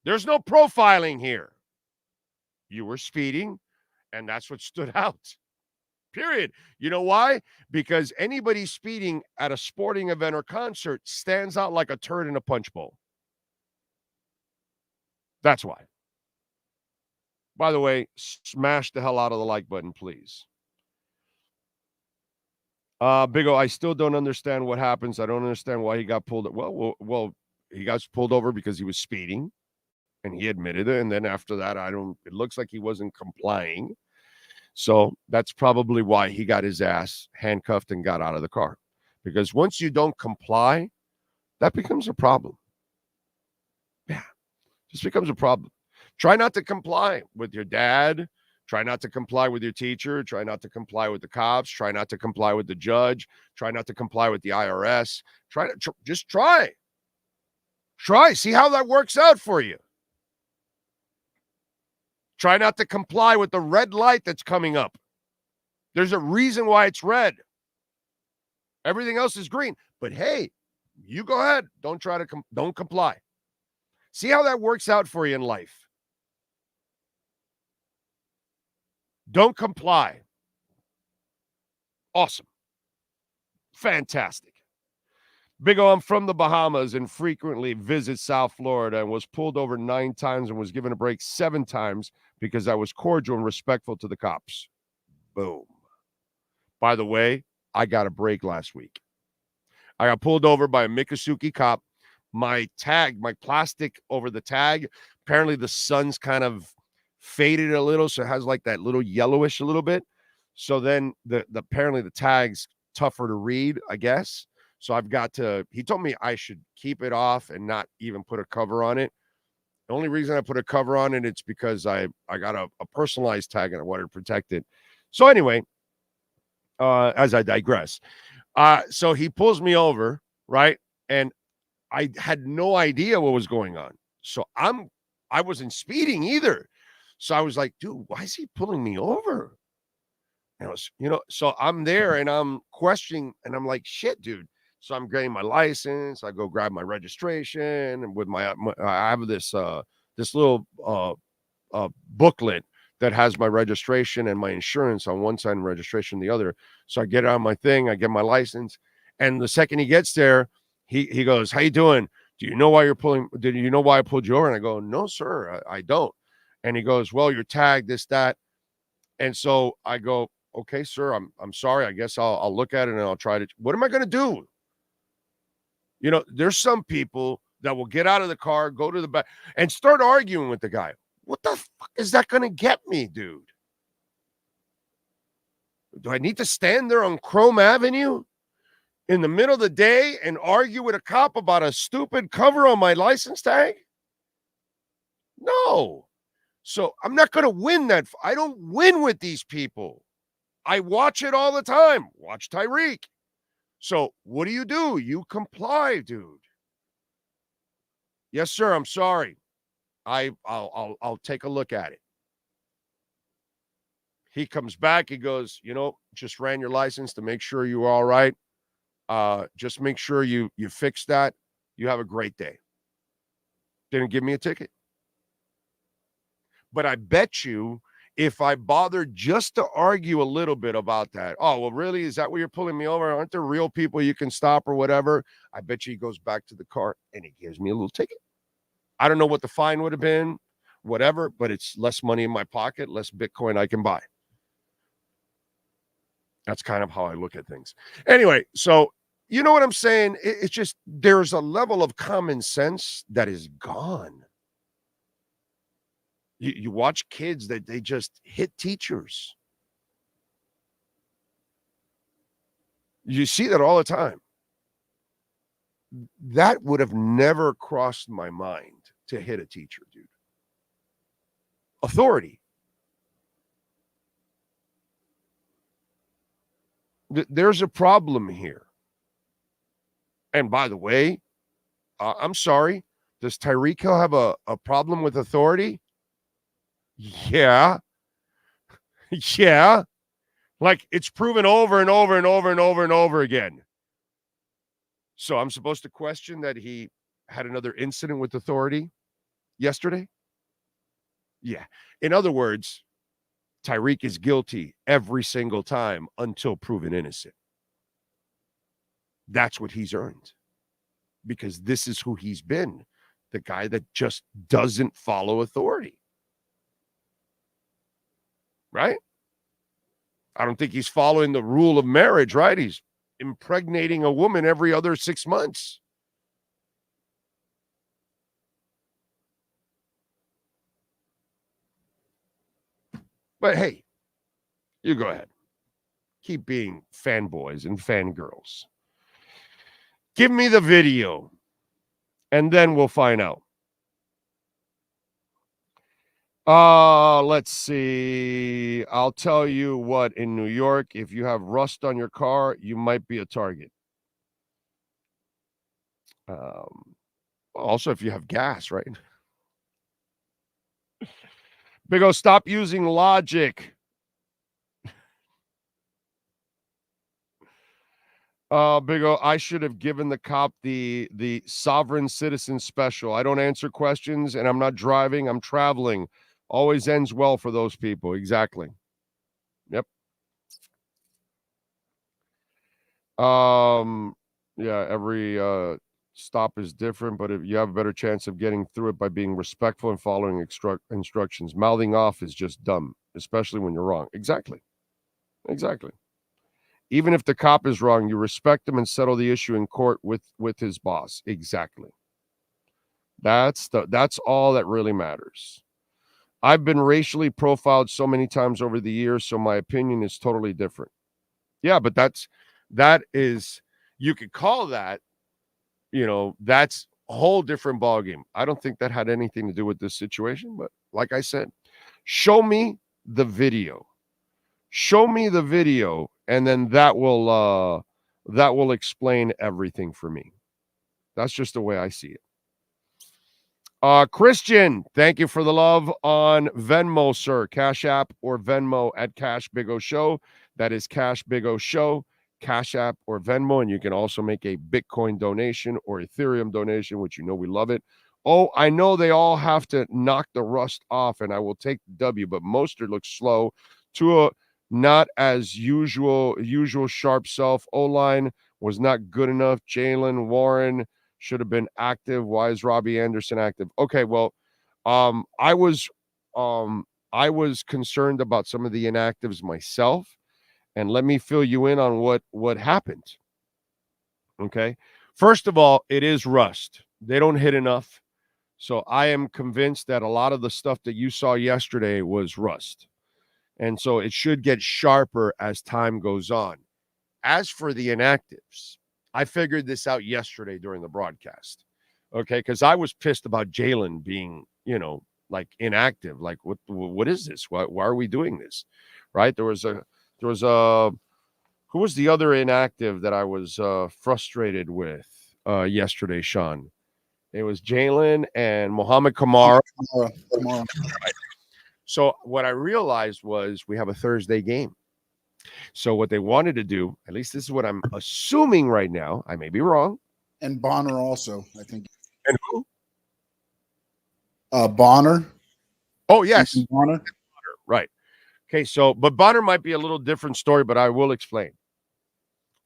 S8: There's no profiling here. You were speeding, and that's what stood out. Period. You know why? Because anybody speeding at a sporting event or concert stands out like a turd in a punch bowl. That's why. By the way, smash the hell out of the like button, please. Big O, I still don't understand what happens. I don't understand why he got pulled. Well, he got pulled over because he was speeding, and he admitted it. And then after that, it looks like he wasn't complying. So that's probably why he got his ass handcuffed and got out of the car. Because once you don't comply, that becomes a problem. Yeah, just becomes a problem. Try not to comply with your dad. Try not to comply with your teacher. Try not to comply with the cops. Try not to comply with the judge. Try not to comply with the IRS. Just try. Try. See how that works out for you. Try not to comply with the red light that's coming up. There's a reason why it's red. Everything else is green. But hey, you go ahead. Don't comply. See how that works out for you in life. Don't comply. Awesome. Fantastic. Big O, I'm from the Bahamas and frequently visit South Florida and was pulled over 9 times and was given a break 7 times because I was cordial and respectful to the cops. Boom. By the way, I got a break last week. I got pulled over by a Miccosukee cop my tag, my plastic over the tag, apparently the sun's kind of faded a little, so it has like that little yellowish a little bit. So then the apparently the tag's tougher to read, I guess. So I've got to, he told me I should keep it off and not even put a cover on it. The only reason I put a cover on it, it's because I got a personalized tag and I wanted to protect it. So anyway, as I digress, so he pulls me over, right? And I had no idea what was going on. So I wasn't speeding either. So I was like, dude, why is he pulling me over? And I was, so I'm there and I'm questioning and I'm like, shit, dude. So I'm getting my license. I go grab my registration and with I have this little booklet that has my registration and my insurance on one side and registration the other. So I get on my thing, I get my license. And the second he gets there, he goes, how you doing? Did you know why I pulled you over? And I go, no, sir, I don't. And he goes, well, you're tagged, this, that. And so I go, okay, sir, I'm sorry. I guess I'll look at it and I'll try to. What am I going to do? There's some people that will get out of the car, go to the back, and start arguing with the guy. What the fuck is that going to get me, dude? Do I need to stand there on Chrome Avenue in the middle of the day and argue with a cop about a stupid cover on my license tag? No. So I'm not going to win that. I don't win with these people. I watch it all the time. Watch Tyreek. So what do? You comply, dude. Yes, sir. I'm sorry. I'll take a look at it. He comes back. He goes, just ran your license to make sure you were all right. Just make sure you fix that. You have a great day. Didn't give me a ticket. But I bet you if I bothered just to argue a little bit about that, oh, well, really? Is that why you're pulling me over? Aren't there real people you can stop or whatever? I bet you he goes back to the car and he gives me a little ticket. I don't know what the fine would have been, whatever, but it's less money in my pocket, less Bitcoin I can buy. That's kind of how I look at things. Anyway, so you know what I'm saying? It's just there's a level of common sense that is gone. You watch kids that they just hit teachers. You see that all the time. That would have never crossed my mind to hit a teacher, dude. Authority. There's a problem here. And by the way, I'm sorry. Does Tyreek Hill have a problem with authority? Yeah. Yeah. Like it's proven over and over and over and over and over again. So I'm supposed to question that he had another incident with authority yesterday? Yeah. In other words, Tyreek is guilty every single time until proven innocent. That's what he's earned. Because this is who he's been. The guy that just doesn't follow authority. Right? I don't think he's following the rule of marriage, right? He's impregnating a woman every other 6 months. But hey, you go ahead. Keep being fanboys and fangirls. Give me the video, and then we'll find out. Let's see. I'll tell you what, in New York, if you have rust on your car, you might be a target. Also, if you have gas, right? Big O, stop using logic. Big O, I should have given the cop the sovereign citizen special. I don't answer questions, and I'm not driving. I'm traveling. Always ends well for those people. Exactly. Yep. Yeah, every stop is different, but if you have a better chance of getting through it by being respectful and following instructions. Mouthing off is just dumb, especially when you're wrong. Exactly. Even if the cop is wrong, you respect him and settle the issue in court with his boss. Exactly. That's all that really matters. I've been racially profiled so many times over the years, so my opinion is totally different. Yeah, but that is, you could call that, that's a whole different ballgame. I don't think that had anything to do with this situation, but like I said, show me the video. Show me the video, and then that will explain everything for me. That's just the way I see it. Christian, thank you for the love on Venmo, sir. Cash App or Venmo at Cash Big O Show. That is Cash Big O Show, Cash App or Venmo. And you can also make a Bitcoin donation or Ethereum donation, which we love it. Oh, I know they all have to knock the rust off, and I will take the W, but Mostert looks slow. Tua, not as usual sharp self. O-line was not good enough. Jalen Warren should have been active. Why is Robbie Anderson active? Okay, well, I was concerned about some of the inactives myself, and let me fill you in on what happened. Okay, first of all, it is rust. They don't hit enough, so I am convinced that a lot of the stuff that you saw yesterday was rust, and so it should get sharper as time goes on. As for the inactives, I figured this out yesterday during the broadcast, okay? Because I was pissed about Jalen being, like inactive. Like, what is this? Why are we doing this, right? There was a who was the other inactive that I was frustrated with yesterday, Sean? It was Jalen and Muhammad Kamara. So what I realized was we have a Thursday game. So what they wanted to do, at least this is what I'm assuming right now, I may be wrong.
S13: And Bonner also, I think.
S8: And who?
S13: Bonner.
S8: Oh, yes.
S13: Bonner.
S8: Right. Okay, so, but Bonner might be a little different story, but I will explain.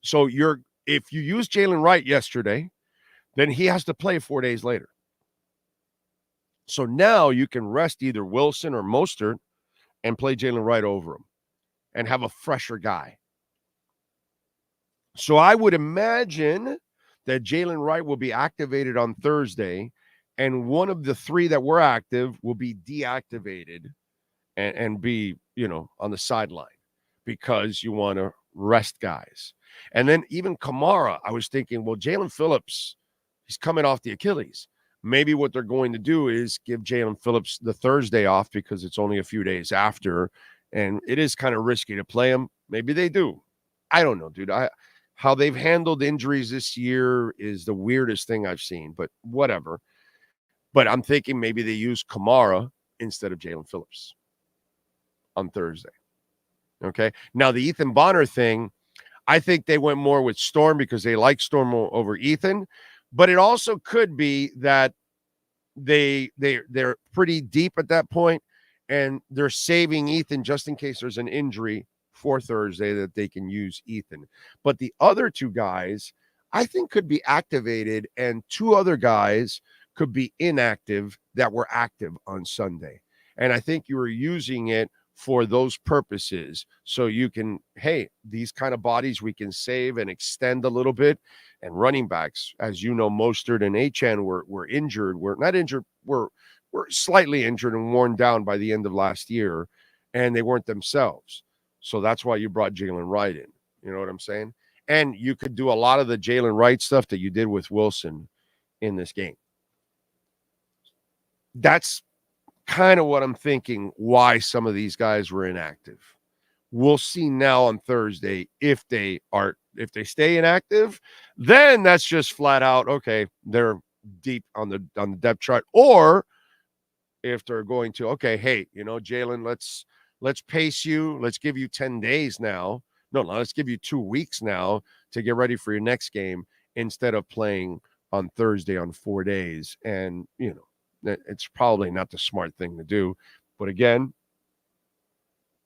S8: So if you use Jalen Wright yesterday, then he has to play 4 days later. So now you can rest either Wilson or Mostert and play Jalen Wright over him and have a fresher guy. So I would imagine that Jalen Wright will be activated on Thursday, and one of the three that were active will be deactivated and be, on the sideline because you want to rest guys. And then even Kamara, I was thinking, well, Jalen Phillips, he's coming off the Achilles. Maybe what they're going to do is give Jalen Phillips the Thursday off because it's only a few days after, and it is kind of risky to play him. Maybe they do. I don't know, dude. How they've handled injuries this year is the weirdest thing I've seen, but whatever. But I'm thinking maybe they use Kamara instead of Jalen Phillips on Thursday. Okay. Now, the Ethan Bonner thing, I think they went more with Storm because they like Storm over Ethan. But it also could be that they're pretty deep at that point, and they're saving Ethan just in case there's an injury for Thursday that they can use Ethan. But the other two guys, I think, could be activated, and two other guys could be inactive that were active on Sunday. And I think you were using it for those purposes. So you can, hey, these kind of bodies we can save and extend a little bit. And running backs, as you know, Mostert and Achane were injured. We're not injured. We're slightly injured and worn down by the end of last year, and they weren't themselves. So that's why you brought Jalen Wright in. You know what I'm saying? And you could do a lot of the Jalen Wright stuff that you did with Wilson in this game. That's kind of what I'm thinking, why some of these guys were inactive. We'll see now on Thursday if they stay inactive, then that's just flat out, okay, they're deep on the depth chart. Or if they're going to, okay, hey, Jalen, let's pace you. Let's give you 10 days now. No, let's give you 2 weeks now to get ready for your next game instead of playing on Thursday on 4 days. And, it's probably not the smart thing to do. But again,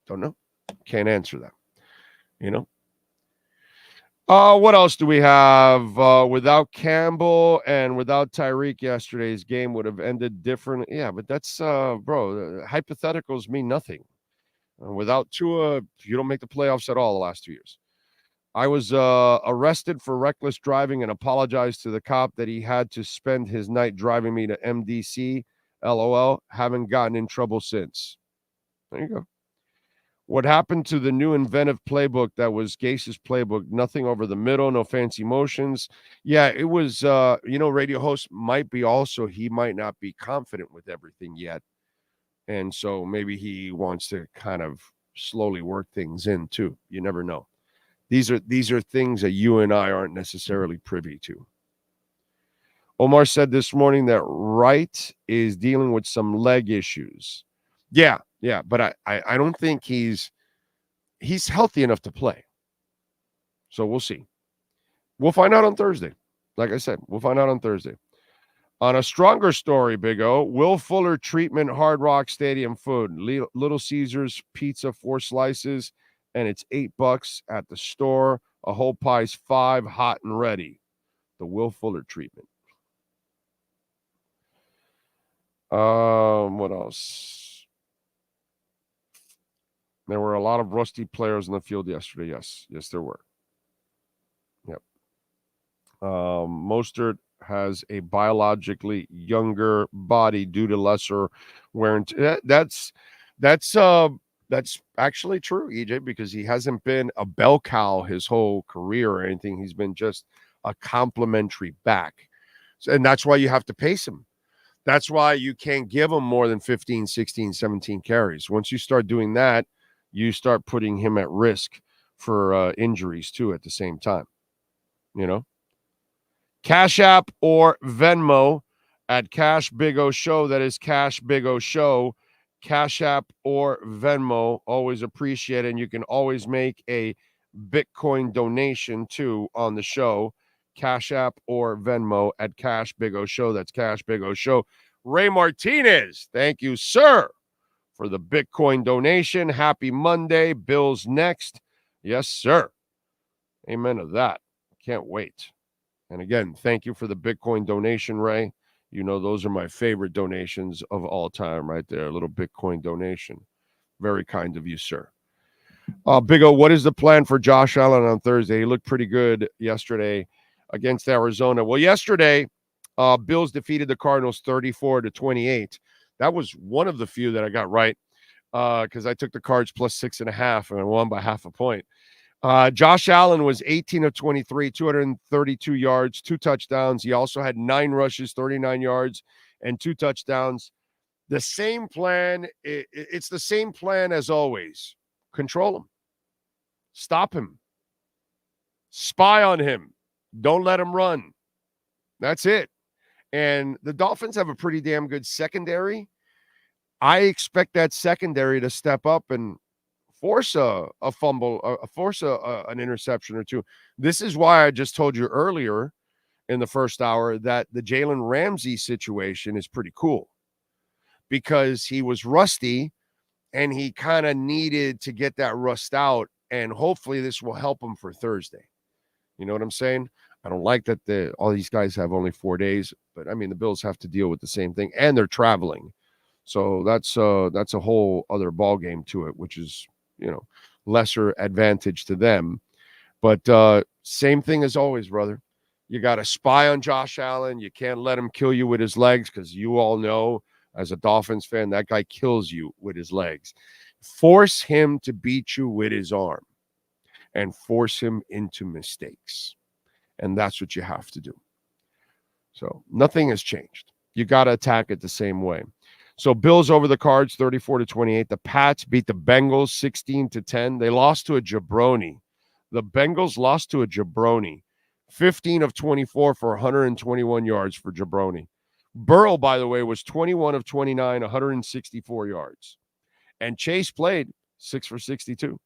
S8: don't know. Can't answer that. What else do we have? Without Campbell and without Tyreek, yesterday's game would have ended differently. Yeah, but that's, hypotheticals mean nothing. Without Tua, you don't make the playoffs at all the last 2 years.
S14: I was arrested for reckless driving and apologized to the cop that he had to spend his night driving me to MDC. LOL. Haven't gotten in trouble since. There you go. What happened to the new inventive playbook that was Gase's playbook? Nothing over the middle, no fancy motions. Yeah, it was, radio host might be also, he might not be confident with everything yet. And so maybe he wants to kind of slowly work things in too. You never know. These are things that you and I aren't necessarily privy to. Omar said this morning that Wright is dealing with some leg issues. Yeah, but I don't think he's healthy enough to play. So we'll see. We'll find out on Thursday. Like I said, we'll find out on Thursday. On a stronger story, Big O, Will Fuller treatment, Hard Rock Stadium food, Little Caesars pizza, 4 slices, and it's $8 at the store. A whole pie's $5, hot and ready. The Will Fuller treatment. What else? There were a lot of rusty players in the field yesterday. Yes, there were. Yep. Mostert has a biologically younger body due to lesser wear and tear. That's actually true, EJ, because he hasn't been a bell cow his whole career or anything. He's been just a complimentary back. And that's why you have to pace him. That's why you can't give him more than 15, 16, 17 carries. Once you start doing that, you start putting him at risk for injuries too at the same time. Cash App or Venmo at Cash Big O Show. That is Cash Big O Show. Cash App or Venmo, always appreciate it. And you can always make a Bitcoin donation too on the show. Cash App or Venmo at Cash Big O Show. That's Cash Big O Show. Ray Martinez, thank you, sir, for the Bitcoin donation. Happy Monday. Bills next. Yes, sir. Amen to that. Can't wait. And again, thank you for the Bitcoin donation, Ray. You know, those are my favorite donations of all time right there. A little Bitcoin donation. Very kind of you, sir. Big O, what is the plan for Josh Allen on Thursday? He looked pretty good yesterday against Arizona. Well, yesterday, Bills defeated the Cardinals 34-28. That was one of the few that I got right because I took the Cards plus 6.5 and I won by half a point. Josh Allen was 18 of 23, 232 yards, 2 touchdowns. He also had 9 rushes, 39 yards, and 2 touchdowns. The same plan, it's the same plan as always. Control him. Stop him. Spy on him. Don't let him run. That's it. And the Dolphins have a pretty damn good secondary. I expect that secondary to step up and force a fumble, force an interception or two. This is why I just told you earlier in the first hour that the Jalen Ramsey situation is pretty cool because he was rusty and he kind of needed to get that rust out, and hopefully this will help him for Thursday. You know what I'm saying? I don't like that all these guys have only 4 days, but I mean, the Bills have to deal with the same thing, and they're traveling. So that's a whole other ball game to it, which is, lesser advantage to them. But same thing as always, brother. You got to spy on Josh Allen. You can't let him kill you with his legs because you all know, as a Dolphins fan, that guy kills you with his legs. Force him to beat you with his arm and force him into mistakes. And that's what you have to do. So nothing has changed. You got to attack it the same way. So Bills over the Cards 34-28. The Pats beat the Bengals 16-10. They lost to a jabroni. The Bengals lost to a jabroni. 15 of 24 for 121 yards for jabroni. Burrow, by the way, was 21 of 29, 164 yards. And Chase played 6 for 62.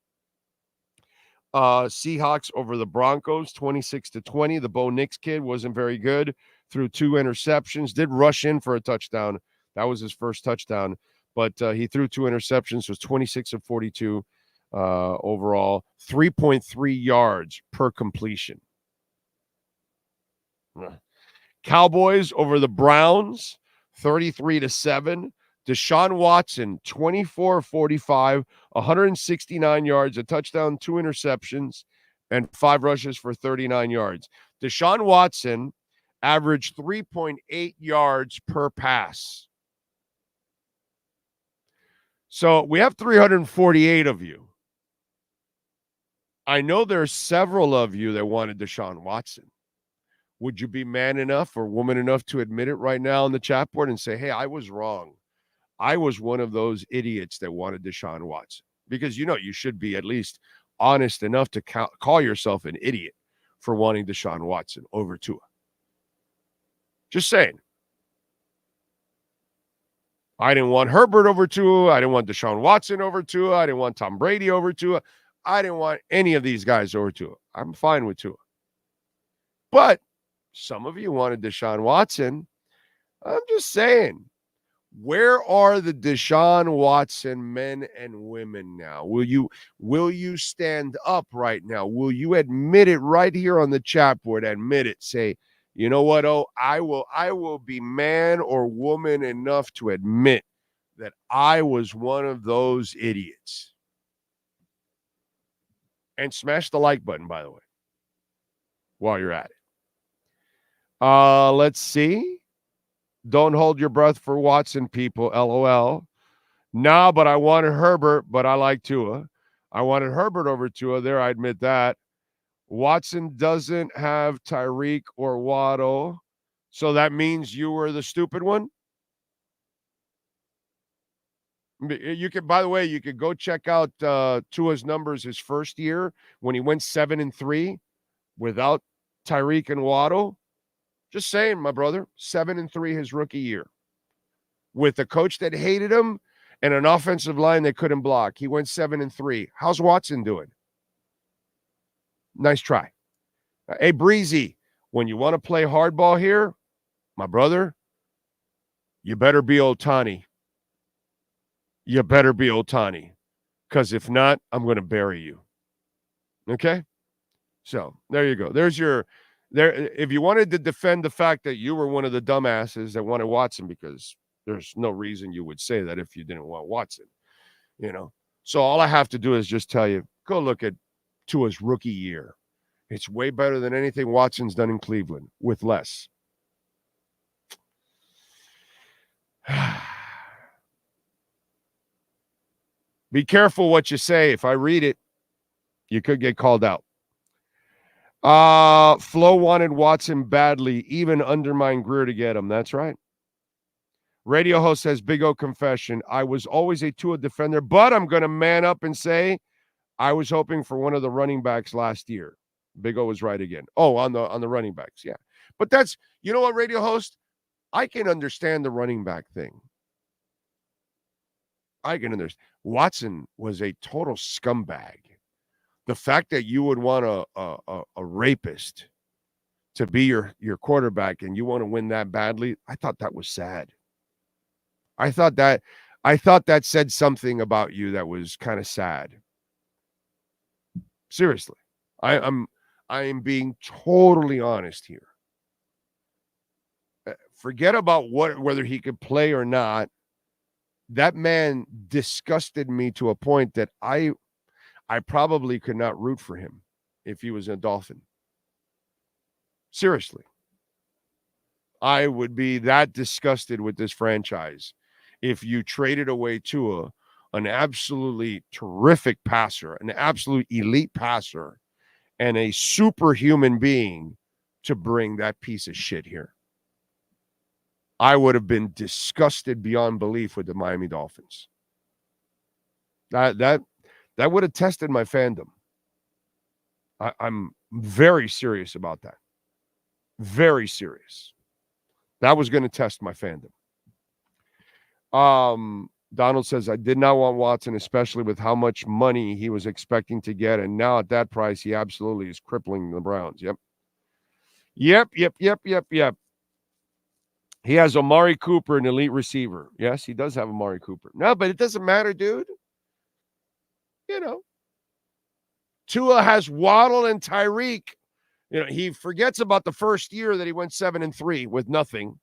S14: Seahawks over the Broncos 26-20. The Bo Nix kid wasn't very good. Threw 2 interceptions. Did rush in for a touchdown. That was his first touchdown. But he threw 2 interceptions. Was 26 of 42 overall. 3.3 yards per completion. Cowboys over the Browns 33-7. Deshaun Watson 24-45, 169 yards, a touchdown, 2 interceptions, and 5 rushes for 39 yards. Deshaun Watson averaged 3.8 yards per pass. So we have 348 of you. I know there's several of you that wanted Deshaun Watson. Would you be man enough or woman enough to admit it right now on the chat board and say, hey, I was wrong. I was one of those idiots that wanted Deshaun Watson? Because, you should be at least honest enough to call yourself an idiot for wanting Deshaun Watson over Tua. Just saying. I didn't want Herbert over Tua. I didn't want Deshaun Watson over Tua. I didn't want Tom Brady over Tua. I didn't want any of these guys over Tua. I'm fine with Tua. But some of you wanted Deshaun Watson. I'm just saying, where are the Deshaun Watson men and women now? Will you stand up right now? Will you admit it right here on the chat board? Admit it. Say, you know what? Oh, I will be man or woman enough to admit that I was one of those idiots. And smash the like button, by the way, while you're at it. Let's see. Don't hold your breath for Watson, people. LOL. Nah, but I wanted Herbert, but I like Tua. I wanted Herbert over Tua there. I admit that. Watson doesn't have Tyreek or Waddle. So that means you were the stupid one? You could, by the way, you could go check out Tua's numbers his first year when he went 7-3 without Tyreek and Waddle. Just saying, my brother, 7-3 his rookie year. With a coach that hated him and an offensive line that couldn't block. He went 7-3. How's Watson doing? Nice try. Hey, Breezy, when you want to play hardball here, my brother, you better be Ohtani. You better be Ohtani. Because if not, I'm going to bury you. Okay? So, there you go. If you wanted to defend the fact that you were one of the dumbasses that wanted Watson, because there's no reason you would say that if you didn't want Watson, So all I have to do is just tell you, go look at Tua's rookie year. It's way better than anything Watson's done in Cleveland with less. Be careful what you say. If I read it, you could get called out. Flo wanted Watson badly, even undermined Greer to get him. That's right. Radio host says, Big O confession. I was always a Tua defender, but I'm going to man up and say I was hoping for one of the running backs last year. Big O was right again. Oh, on the running backs, yeah. But that's, you know what, radio host? I can understand the running back thing. I can understand. Watson was a total scumbag. The fact that you would want a rapist to be your quarterback and you want to win that badly, I thought that was sad. I thought that said something about you that was kind of sad. Seriously. I am being totally honest here. Forget about whether he could play or not. That man disgusted me to a point that I probably could not root for him if he was a Dolphin. Seriously. I would be that disgusted with this franchise if you traded away Tua, an absolutely terrific passer, an absolute elite passer, and a superhuman being to bring that piece of shit here. I would have been disgusted beyond belief with the Miami Dolphins. That would have tested my fandom. I'm very serious about that. Very serious. That was going to test my fandom. Donald says, I did not want Watson, especially with how much money he was expecting to get. And now at that price, he absolutely is crippling the Browns. Yep. He has Amari Cooper, an elite receiver. Yes, he does have Amari Cooper. No, but it doesn't matter, dude. Tua has Waddle and Tyreek. He forgets about the first year that he went 7-3 with nothing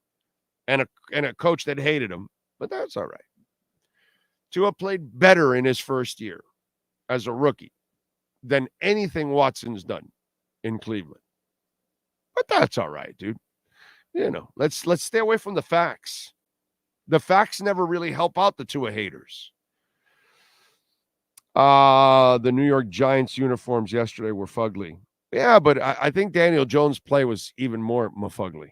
S14: and a coach that hated him. But that's all right. Tua played better in his first year as a rookie than anything Watson's done in Cleveland. But that's all right, dude. You know, let's stay away from the facts. The facts never really help out the Tua haters. The New York Giants uniforms yesterday were fugly. Yeah, but I think Daniel Jones' play was even more mafugly.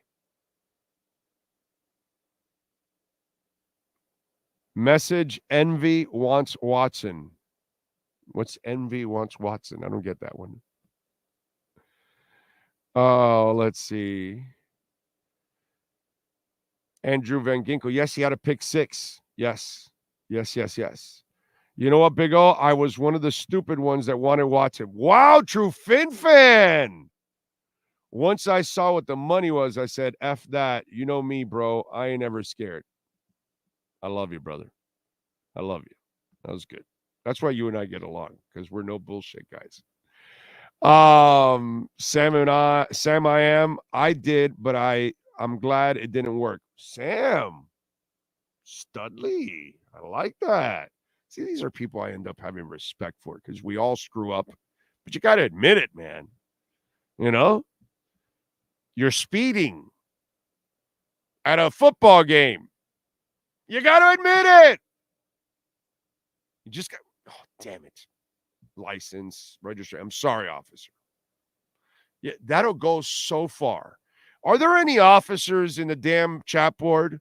S14: Message, Envy wants Watson. What's Envy wants Watson? I don't get that one. Oh, let's see. Andrew Van Ginkel. Yes, he had a pick six. Yes. You know what, Big O? I was one of the stupid ones that wanted Watson. Wow, true Fin fan. Once I saw what the money was, I said, F that. You know me, bro. I ain't ever scared. I love you, brother. I love you. That was good. That's why you and I get along, because we're no bullshit guys. Sam, I am. I did, but I'm glad it didn't work. Sam Studley. I like that. See, these are people I end up having respect for because we all screw up, but you got to admit it, man. You know, you're speeding at a football game. You got to admit it. You just got, oh, damn it. License, registry. I'm sorry, officer. Yeah, that'll go so far. Are there any officers in the damn chat board?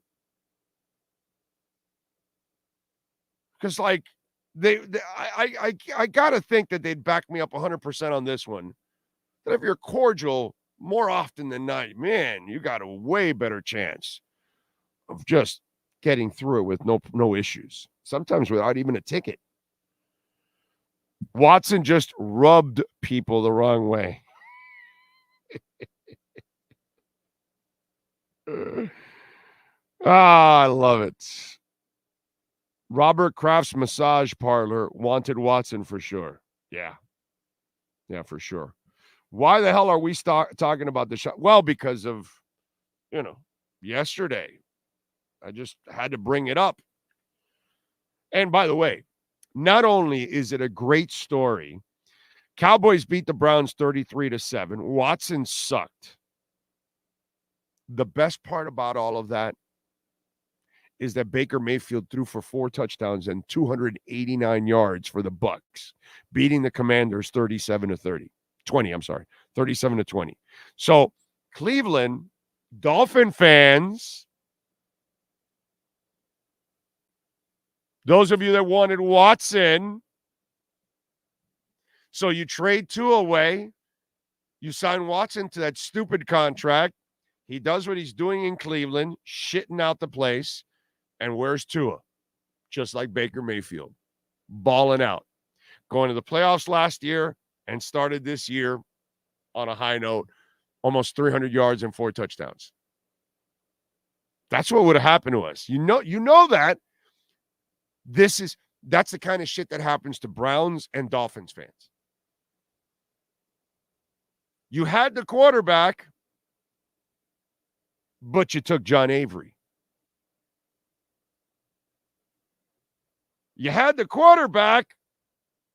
S14: Because, like, I gotta think that they'd back me up 100% on this one. That if you're cordial more often than not, man, you got a way better chance of just getting through it with no issues. Sometimes without even a ticket. Watson just rubbed people the wrong way. I love it. Robert Kraft's massage parlor wanted Watson for sure. Yeah, for sure. Why the hell are we talking about the shot? Well, because of, yesterday. I just had to bring it up. And by the way, not only is it a great story, Cowboys beat the Browns 33-7. Watson sucked. The best part about all of that is that Baker Mayfield threw for 4 touchdowns and 289 yards for the Bucks, beating the Commanders 37-20. So Cleveland, Dolphin fans, those of you that wanted Watson, so you trade Tua away, you sign Watson to that stupid contract. He does what he's doing in Cleveland, shitting out the place. And where's Tua? Just like Baker Mayfield, balling out, going to the playoffs last year and started this year on a high note, almost 300 yards and 4 touchdowns. That's what would have happened to us. You know that. That's the kind of shit that happens to Browns and Dolphins fans. You had the quarterback, but you took John Avery. You had the quarterback,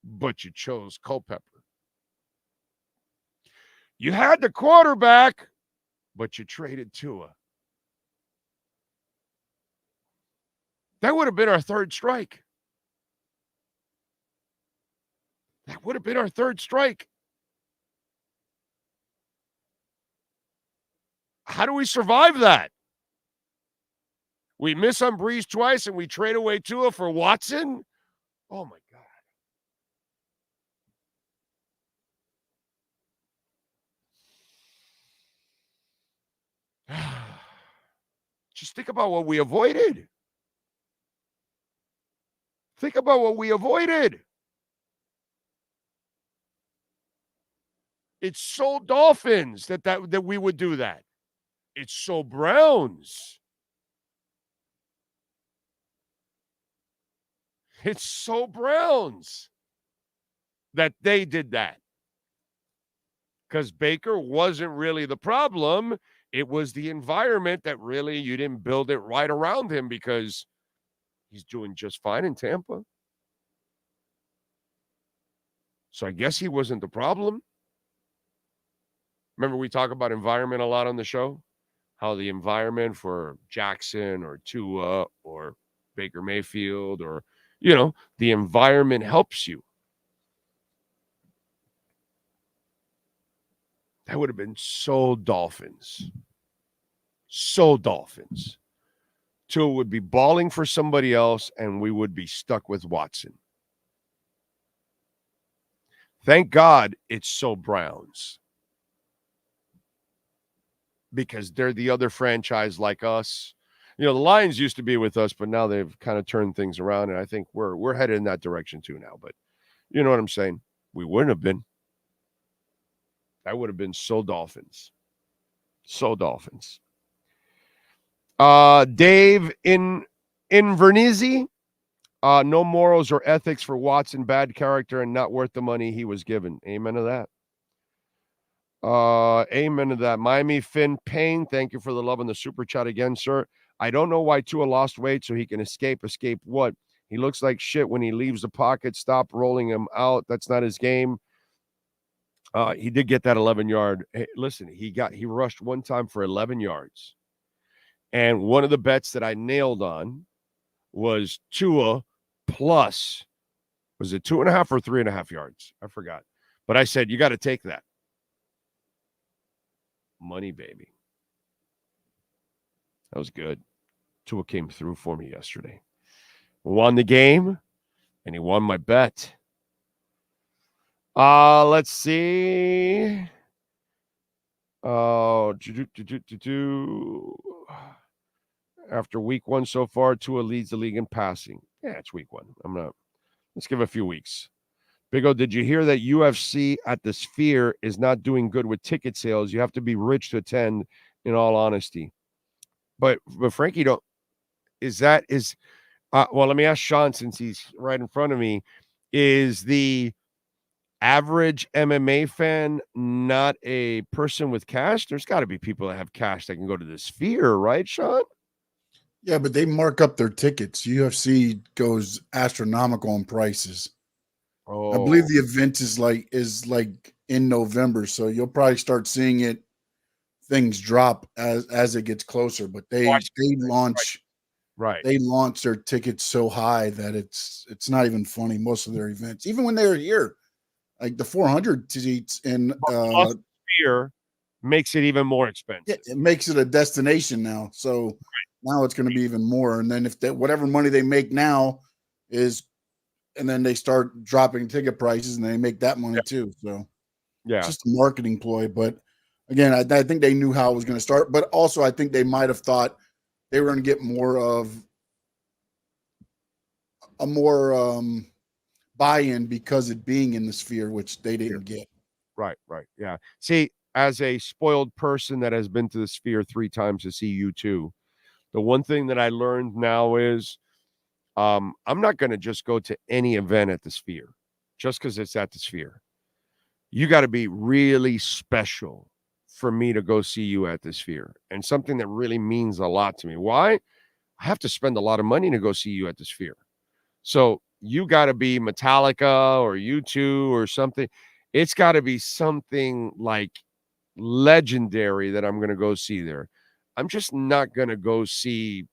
S14: but you chose Culpepper. You had the quarterback, but you traded Tua. That would have been our third strike. How do we survive that? We miss on Breeze twice and we trade away Tua for Watson? Oh, my God. Just think about what we avoided. It's so Dolphins that we would do that. It's so Browns. It's so Browns that they did that. Because Baker wasn't really the problem. It was the environment that really you didn't build it right around him because he's doing just fine in Tampa. So I guess he wasn't the problem. Remember, we talk about environment a lot on the show? How the environment for Jackson or Tua or Baker Mayfield or, the environment helps you. That would have been so Dolphins. So Dolphins. Tua would be balling for somebody else, and we would be stuck with Watson. Thank God it's so Browns. Because they're the other franchise like us. The Lions used to be with us, but now they've kind of turned things around, and I think we're headed in that direction too now. But you know what I'm saying? We wouldn't have been. That would have been so Dolphins. So Dolphins. Dave in Vernizzi. No morals or ethics for Watson. Bad character and not worth the money he was given. Amen to that. Amen to that. Miami Finn Payne, thank you for the love and the super chat again, sir. I don't know why Tua lost weight so he can escape. Escape what? He looks like shit when he leaves the pocket. Stop rolling him out. That's not his game. He did get that 11-yard. Hey, listen, he rushed one time for 11 yards. And one of the bets that I nailed on was Tua plus, was it 2.5 or 3.5 yards? I forgot. But I said, you got to take that. Money, baby. That was good. Tua came through for me yesterday. Won the game, and he won my bet. Let's see. After week one so far, Tua leads the league in passing. Yeah, it's week one. Let's give it a few weeks. Big O, did you hear that UFC at the Sphere is not doing good with ticket sales? You have to be rich to attend, in all honesty. But Frankie, well, let me ask Sean, since he's right in front of me, is the average MMA fan not a person with cash? There's got to be people that have cash that can go to the Sphere, right, Sean?
S13: Yeah, but they mark up their tickets. UFC goes astronomical on prices.
S14: Oh.
S13: I believe the event is like in November, so you'll probably start seeing things drop as it gets closer. But they launch their tickets so high that it's not even funny. Most of their events, even when they were here, like the 400 seats in
S14: Sphere makes it even more expensive.
S13: Yeah, it makes it a destination now. So now it's going to be even more. And then if whatever money they make now is, and then they start dropping ticket prices and they make that money too. So it's just a marketing ploy. But again, I think they knew how it was going to start. But also I think they might have thought they were going to get more of a more buy-in because it being in the Sphere, which they didn't get.
S14: Right. Yeah. See, as a spoiled person that has been to the Sphere 3 times to see you too, the one thing that I learned now is I'm not going to just go to any event at the Sphere just because it's at the Sphere. You got to be really special for me to go see you at the Sphere, and something that really means a lot to me. Why? I have to spend a lot of money to go see you at the Sphere. So you got to be Metallica or U2 or something. It's got to be something like legendary that I'm going to go see there. I'm just not going to go see,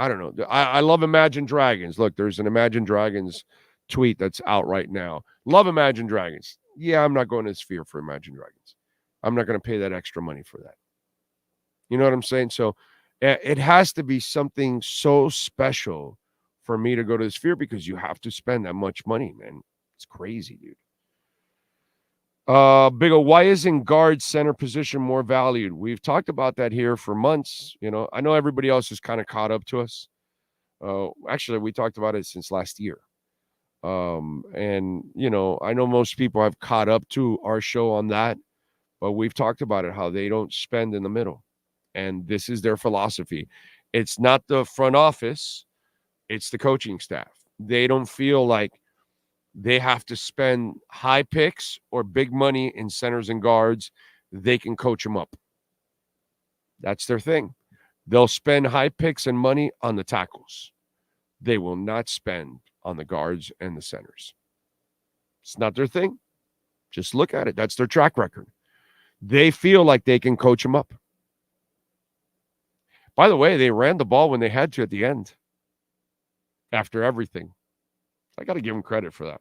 S14: I don't know. I love Imagine Dragons. Look, there's an Imagine Dragons tweet that's out right now. Love Imagine Dragons. Yeah, I'm not going to the Sphere for Imagine Dragons. I'm not going to pay that extra money for that. You know what I'm saying? So it has to be something so special for me to go to the Sphere, because you have to spend that much money, man. It's crazy, dude. Big O, why isn't guard center position more valued? We've talked about that here for months. I know everybody else is kind of caught up to us. Actually, we talked about it since last year. And I know most people have caught up to our show on that, but we've talked about it, how they don't spend in the middle. And this is their philosophy. It's not the front office, it's the coaching staff. They don't feel like they have to spend high picks or big money in centers and guards. They can coach them up. That's their thing. They'll spend high picks and money on the tackles. They will not spend on the guards and the centers. It's not their thing. Just look at it. That's their track record. They feel like they can coach him up. By the way, they ran the ball when they had to at the end. After everything. I got to give him credit for that.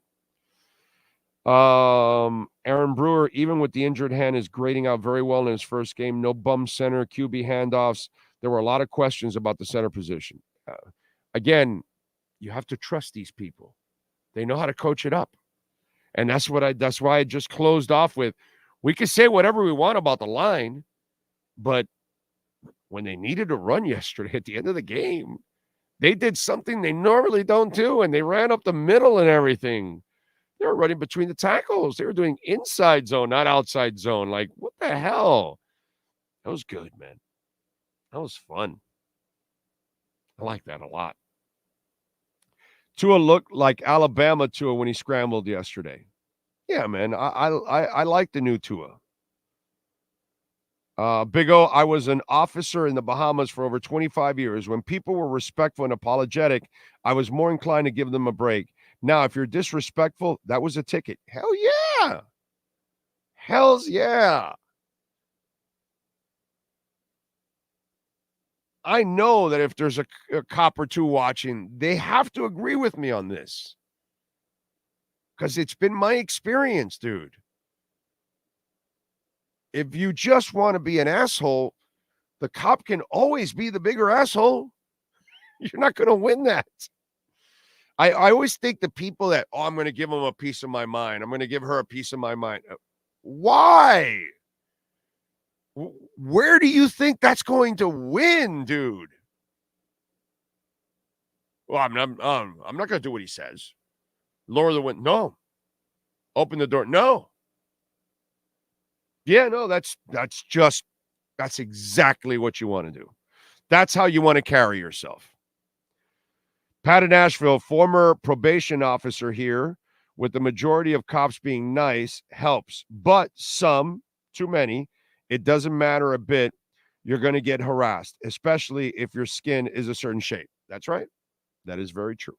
S14: Aaron Brewer, even with the injured hand, is grading out very well in his first game. No bum center, QB handoffs. There were a lot of questions about the center position. Again, you have to trust these people. They know how to coach it up. And that's why I just closed off with, we can say whatever we want about the line, but when they needed to run yesterday at the end of the game, they did something they normally don't do, and they ran up the middle and everything. They were running between the tackles. They were doing inside zone, not outside zone. Like, what the hell? That was good, man. That was fun. I like that a lot. Tua looked like Alabama Tua when he scrambled yesterday. Yeah, man. I like the new Tua. Big O, I was an officer in the Bahamas for over 25 years. When people were respectful and apologetic, I was more inclined to give them a break. Now, if you're disrespectful, that was a ticket. Hell yeah. Hells yeah. I know that if there's a cop or two watching, they have to agree with me on this. Because it's been my experience, dude. If you just want to be an asshole, the cop can always be the bigger asshole. You're not going to win that. I always think the people that, I'm going to give them a piece of my mind. I'm going to give her a piece of my mind. Why? Where do you think that's going to win, dude? Well, I'm not going to do what he says. Lower the window. No. Open the door. No. Yeah, no, that's exactly what you want to do. That's how you want to carry yourself. Pat in Nashville, former probation officer here, with the majority of cops being nice, helps. But some, too many, it doesn't matter a bit. You're going to get harassed, especially if your skin is a certain shape. That's right. That is very true.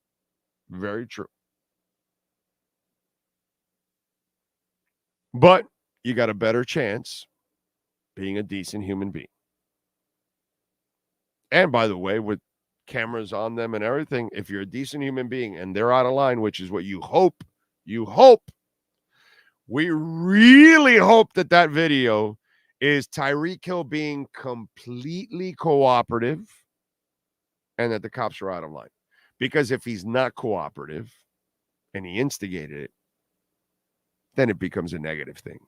S14: Very true. But you got a better chance being a decent human being. And by the way, with cameras on them and everything, if you're a decent human being and they're out of line, which is what you hope, we really hope that video is Tyreek Hill being completely cooperative and that the cops are out of line. Because if he's not cooperative and he instigated it, then it becomes a negative thing.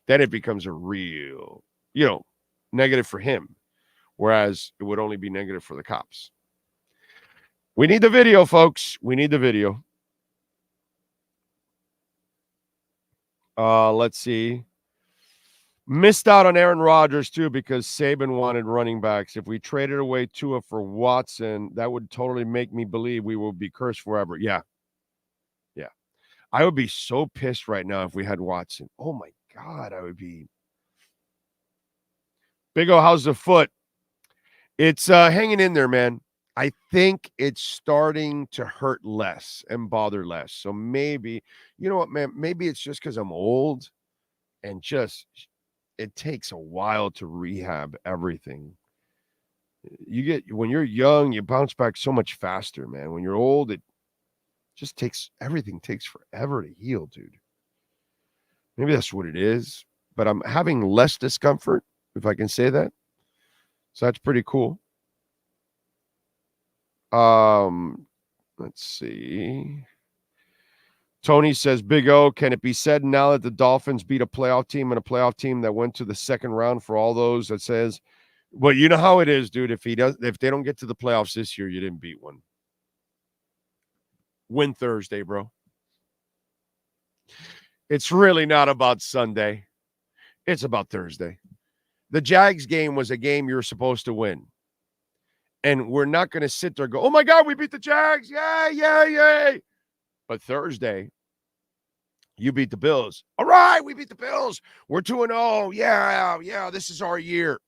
S14: Then it becomes a real, negative for him. Whereas it would only be negative for the cops. We need the video, folks. We need the video. Let's see. Missed out on Aaron Rodgers, too, because Saban wanted running backs. If we traded away Tua for Watson, that would totally make me believe we will be cursed forever. Yeah. Yeah. I would be so pissed right now if we had Watson. Oh, my God, I would be. Big O, how's the foot? It's hanging in there, man. I think it's starting to hurt less and bother less. So when you know what, man? Maybe it's just because I'm old and it takes a while to rehab everything. When you're young, you bounce back so much faster, man. When you're old, everything takes forever to heal, dude. Maybe that's what it is, but I'm having less discomfort, if I can say that. So that's pretty cool. Let's see. Tony says, Big O, can it be said now that the Dolphins beat a playoff team and a playoff team that went to the second round for all those that says, well, you know how it is, dude. If they don't get to the playoffs this year, you didn't beat one. Win Thursday, bro. It's really not about Sunday. It's about Thursday. The Jags game was a game you're supposed to win. And we're not going to sit there and go, oh, my God, we beat the Jags. Yay. But Thursday, you beat the Bills. All right, we beat the Bills. We're 2-0. Yeah, this is our year.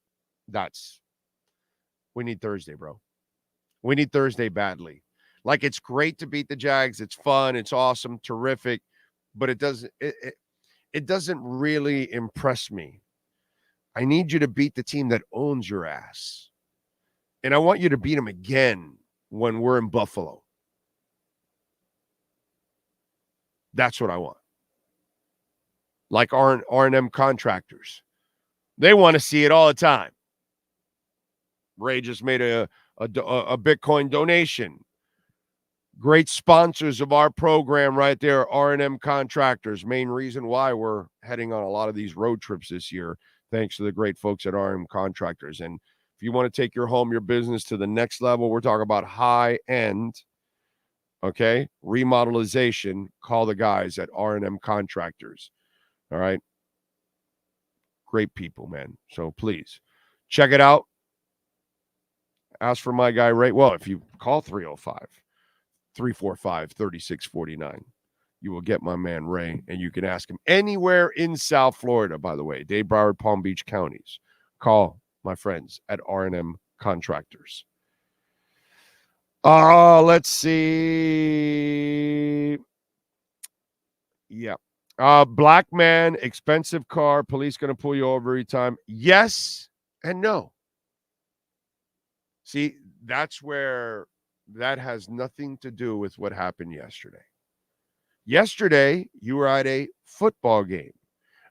S14: We need Thursday, bro. We need Thursday badly. Like, it's great to beat the Jags. It's fun. It's awesome. Terrific. but it doesn't really impress me. I need you to beat the team that owns your ass. And I want you to beat them again when we're in Buffalo. That's what I want. Like R&M contractors. They want to see it all the time. Ray just made a Bitcoin donation. Great sponsors of our program right there, R&M Contractors. Main reason why we're heading on a lot of these road trips this year, thanks to the great folks at R&M Contractors. And if you want to take your home, your business to the next level, we're talking about high-end, okay, remodelization, call the guys at R&M Contractors. All right? Great people, man. So please, check it out. Ask for my guy, Ray. Well, if you call 305-345-3649, you will get my man Ray, and you can ask him anywhere in South Florida, by the way, Dade, Broward, Palm Beach counties. Call my friends at R&M Contractors. Let's see. Yeah. Black man, expensive car, police going to pull you over every time. Yes and no. See, that's where that has nothing to do with what happened yesterday. Yesterday, you were at a football game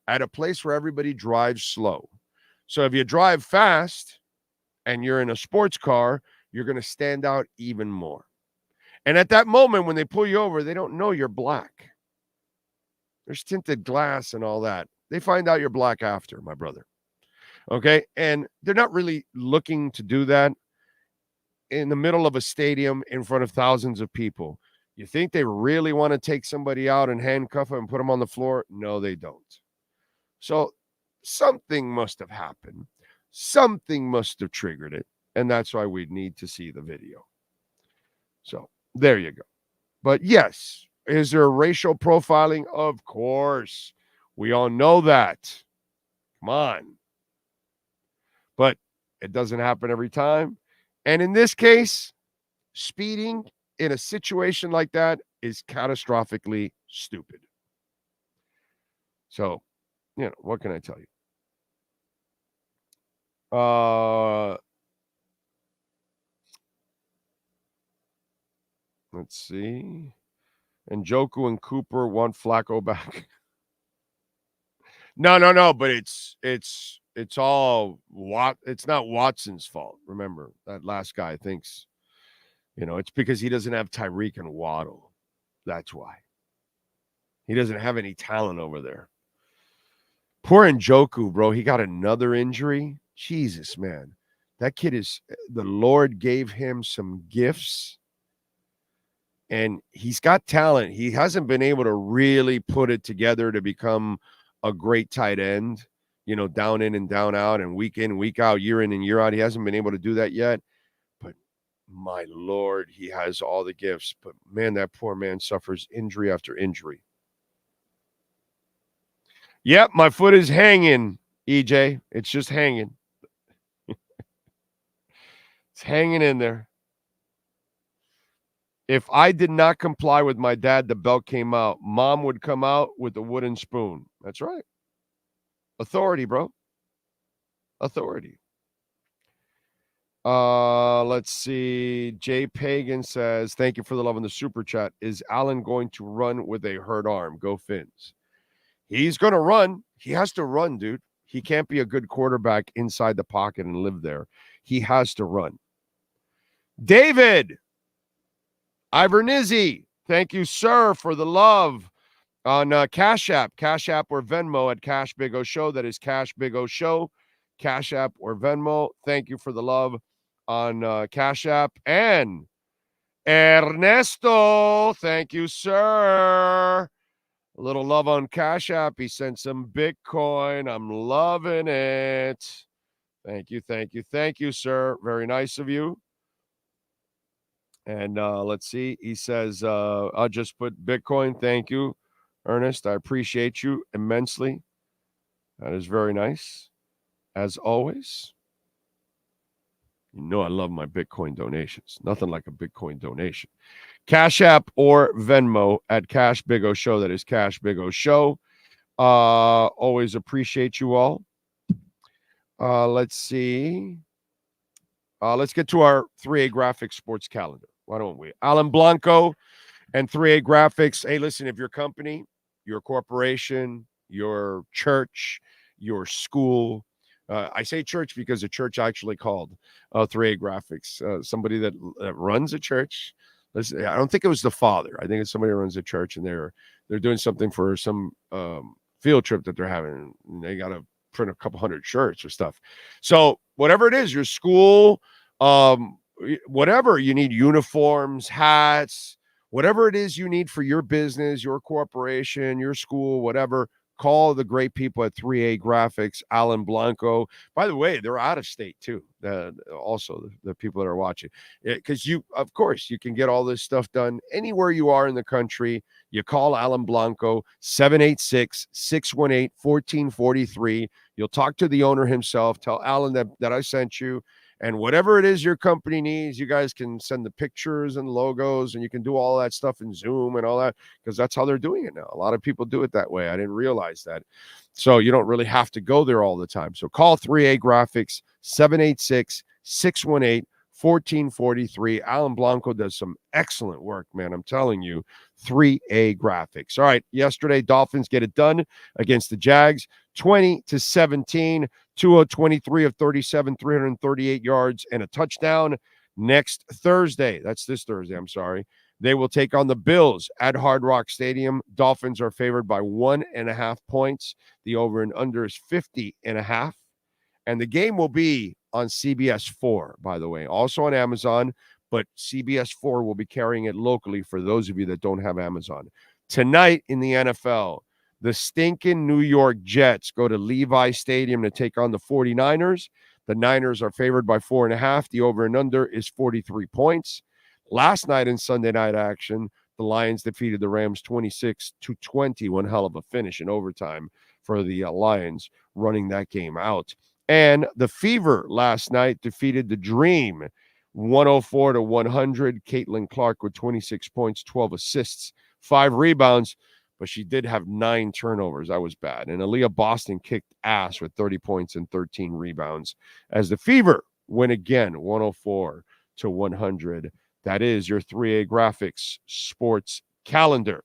S14: at a place where everybody drives slow. So if you drive fast and you're in a sports car, you're going to stand out even more. And at that moment, when they pull you over, they don't know you're black. There's tinted glass and all that. They find out you're black after, my brother. Okay? And they're not really looking to do that in the middle of a stadium in front of thousands of people. You think they really want to take somebody out and handcuff them and put them on the floor? No, they don't. So something must have happened. Something must have triggered it. And that's why we need to see the video. So there you go. But yes, is there racial profiling? Of course. We all know that. Come on. But it doesn't happen every time. And in this case, speeding in a situation like that is catastrophically stupid. So, what can I tell you? Let's see. And Njoku and Cooper want Flacco back. No, but it's all it's not Watson's fault. Remember, that last guy thinks, it's because he doesn't have Tyreek and Waddle. That's why. He doesn't have any talent over there. Poor Njoku, bro. He got another injury. Jesus, man. That kid the Lord gave him some gifts. And he's got talent. He hasn't been able to really put it together to become a great tight end, down in and down out and week in, week out, year in and year out. He hasn't been able to do that yet. But my Lord, he has all the gifts. But man, that poor man suffers injury after injury. Yep, my foot is hanging, EJ. It's just hanging. It's hanging in there. If I did not comply with my dad, the belt came out. Mom would come out with a wooden spoon. That's right. Authority, bro. Authority. Let's see. Jay Pagan says, thank you for the love in the super chat. Is Allen going to run with a hurt arm? Go Fins. He's going to run. He has to run, dude. He can't be a good quarterback inside the pocket and live there. He has to run. David Ivernizzi, thank you, sir, for the love on Cash App or Venmo at Cash Big O Show. That is Cash Big O Show, Cash App or Venmo. Thank you for the love on Cash App. And Ernesto, thank you, sir. A little love on Cash App. He sent some Bitcoin. I'm loving it. Thank you, sir. Very nice of you. And let's see. He says, I'll just put Bitcoin. Thank you, Ernest. I appreciate you immensely. That is very nice. As always. I love my Bitcoin donations. Nothing like a Bitcoin donation. Cash App or Venmo at Cash Big O Show. That is Cash Big O Show. Always appreciate you all. Let's see. Let's get to our 3A Graphics sports calendar. Why don't we? Alan Blanco and 3A Graphics. Hey, listen, if your company, your corporation, your church, your school, I say church because the church actually called 3A Graphics. Somebody that runs a church. Listen, I don't think it was the father. I think it's somebody who runs a church, and they're doing something for some field trip that they're having. And they got to print a couple hundred shirts or stuff. So whatever it is, your school, whatever you need, uniforms, hats, whatever it is you need for your business, your corporation, your school, whatever, call the great people at 3A Graphics, Alan Blanco. By the way, they're out of state too. Also, the people that are watching, because of course, you can get all this stuff done anywhere you are in the country. You call Alan Blanco, 786-618-1443. You'll talk to the owner himself. Tell Alan that I sent you. And whatever it is your company needs, you guys can send the pictures and logos, and you can do all that stuff in Zoom and all that, because that's how they're doing it now. A lot of people do it that way. I didn't realize that. So you don't really have to go there all the time. So call 3A Graphics, 786-618-1443. Alan Blanco does some excellent work, man. I'm telling you, 3A Graphics. All right, yesterday, Dolphins get it done against the Jags, 20-17. Tua 23 of 37, 338 yards and a touchdown. Next Thursday, that's this Thursday, I'm sorry, they will take on the Bills at Hard Rock Stadium. Dolphins are favored by 1.5 points. The over and under is 50.5. And the game will be on CBS 4, by the way, also on Amazon, but CBS 4 will be carrying it locally for those of you that don't have Amazon. Tonight in the NFL, the stinking New York Jets go to Levi Stadium to take on the 49ers. The Niners are favored by 4.5. The over and under is 43 points. Last night in Sunday night action, the Lions defeated the Rams 26-20. One hell of a finish in overtime for the Lions running that game out. And the Fever last night defeated the Dream 104-100. Caitlin Clark with 26 points, 12 assists, 5 rebounds. But she did have 9 turnovers. That was bad. And Aaliyah Boston kicked ass with 30 points and 13 rebounds as the Fever win again, 104-100. That is your 3A Graphics sports calendar.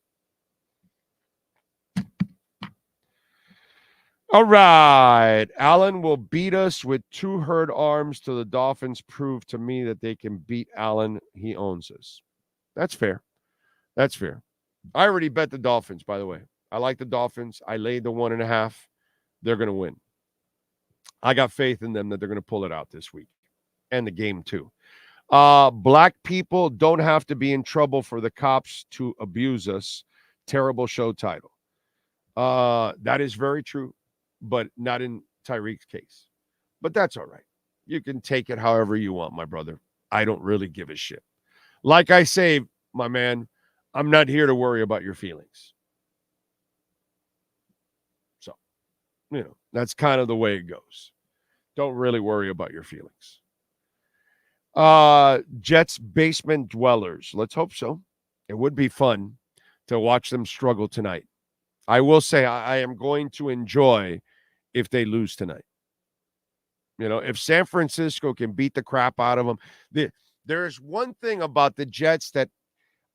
S14: All right. Allen will beat us with 2 hurt arms till the Dolphins prove to me that they can beat Allen. He owns us. That's fair. That's fair. I already bet the Dolphins, by the way. I like the Dolphins. I laid the 1.5. They're going to win. I got faith in them that they're going to pull it out this week and the game too. Black people don't have to be in trouble for the cops to abuse us. Terrible show title. That is very true, but not in Tyreek's case. But that's all right. You can take it however you want, my brother. I don't really give a shit. Like I say, my man, I'm not here to worry about your feelings. So, that's kind of the way it goes. Don't really worry about your feelings. Jets basement dwellers. Let's hope so. It would be fun to watch them struggle tonight. I will say I am going to enjoy if they lose tonight. If San Francisco can beat the crap out of them. There's one thing about the Jets that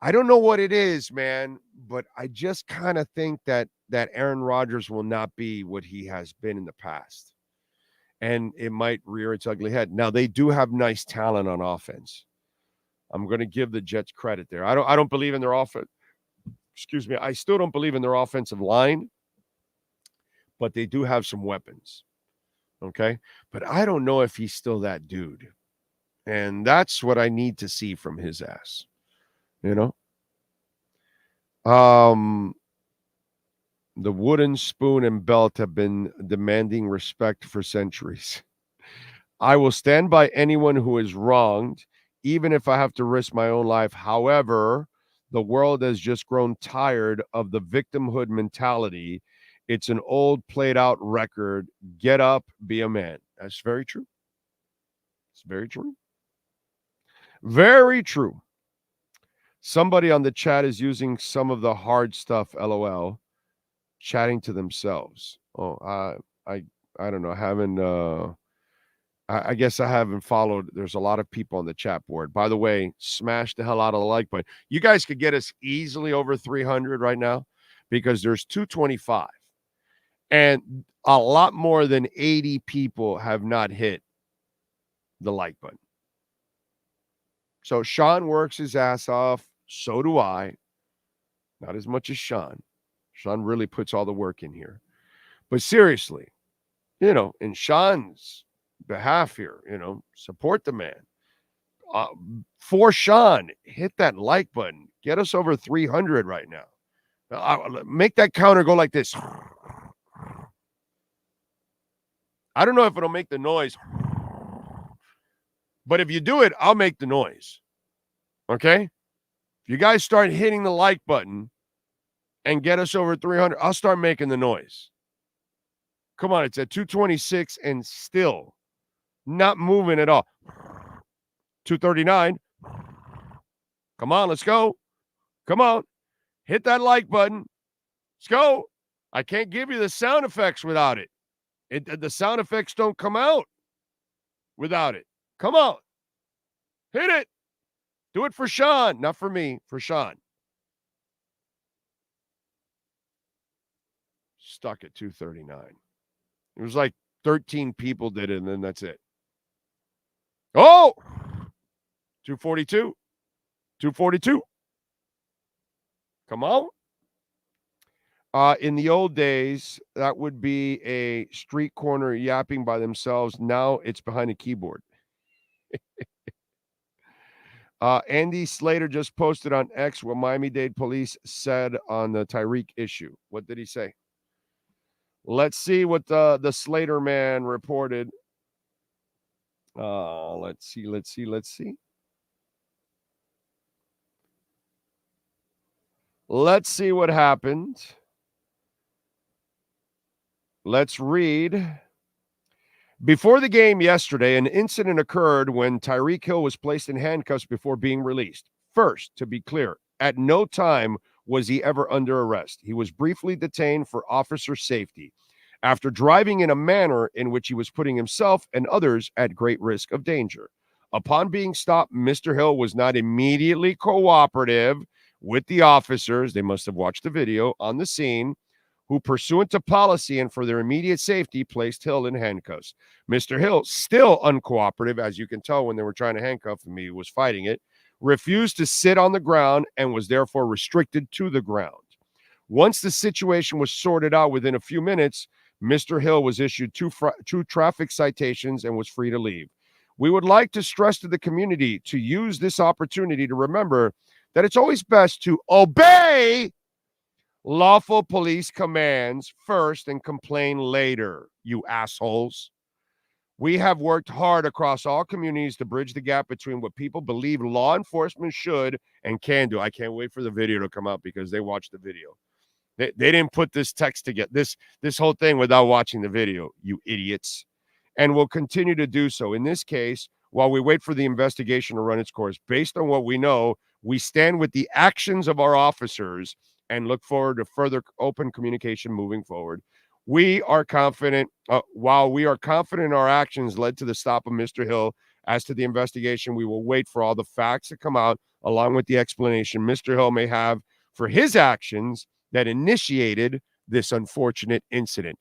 S14: I don't know what it is, man, but I just kind of think that Aaron Rodgers will not be what he has been in the past. And it might rear its ugly head. Now, they do have nice talent on offense. I'm going to give the Jets credit there. I don't believe in their offense. Excuse me. I still don't believe in their offensive line, but they do have some weapons. Okay? But I don't know if he's still that dude. And that's what I need to see from his ass. The wooden spoon and belt have been demanding respect for centuries. I will stand by anyone who is wronged, even if I have to risk my own life. However, the world has just grown tired of the victimhood mentality. It's an old, played-out record. Get up, be a man. That's very true. It's very true. Very true. Somebody on the chat is using some of the hard stuff, LOL, chatting to themselves. Oh, I don't know. I guess I haven't followed. There's a lot of people on the chat board. By the way, smash the hell out of the like button. You guys could get us easily over 300 right now because there's 225. And a lot more than 80 people have not hit the like button. So Sean works his ass off. So do I. Not as much as Sean. Sean really puts all the work in here. But seriously, in Sean's behalf here, support the man. For Sean, hit that like button. Get us over 300 right now. Make that counter go like this. I don't know if it'll make the noise, but if you do it, I'll make the noise. Okay? If you guys start hitting the like button and get us over 300, I'll start making the noise. Come on, it's at 226 and still not moving at all. 239. Come on, let's go. Come on. Hit that like button. Let's go. I can't give you the sound effects without it. The sound effects don't come out without it. Come on. Hit it. Do it for Sean. Not for me, for Sean. Stuck at 239. It was like 13 people did it, and then that's it. Oh! 242. 242. Come on. In the old days, that would be a street corner yapping by themselves. Now it's behind a keyboard. Andy Slater just posted on X what Miami-Dade police said on the Tyreek issue. What did he say? Let's see what the Slater man reported. Let's see. Let's see what happened. Let's read. Before the game yesterday, an incident occurred when Tyreek Hill was placed in handcuffs before being released. First, to be clear, at no time was he ever under arrest. He was briefly detained for officer safety after driving in a manner in which he was putting himself and others at great risk of danger. Upon being stopped, Mr. Hill was not immediately cooperative with the officers. They must have watched the video on the scene, who, pursuant to policy and for their immediate safety, placed Hill in handcuffs. Mr. Hill, still uncooperative, as you can tell when they were trying to handcuff him, he was fighting it, refused to sit on the ground and was therefore restricted to the ground. Once the situation was sorted out within a few minutes, Mr. Hill was issued two traffic citations and was free to leave. We would like to stress to the community to use this opportunity to remember that it's always best to obey lawful police commands first and complain later, you assholes. We have worked hard across all communities to bridge the gap between what people believe law enforcement should and can do. I can't wait for the video to come out because they watched the video. They didn't put this text together, this whole thing without watching the video, you idiots. And will continue to do so. In this case, while we wait for the investigation to run its course, based on what we know, we stand with the actions of our officers and look forward to further open communication moving forward. We are confident, while we are confident our actions led to the stop of Mr. Hill, as to the investigation, we will wait for all the facts to come out, along with the explanation Mr. Hill may have for his actions that initiated this unfortunate incident.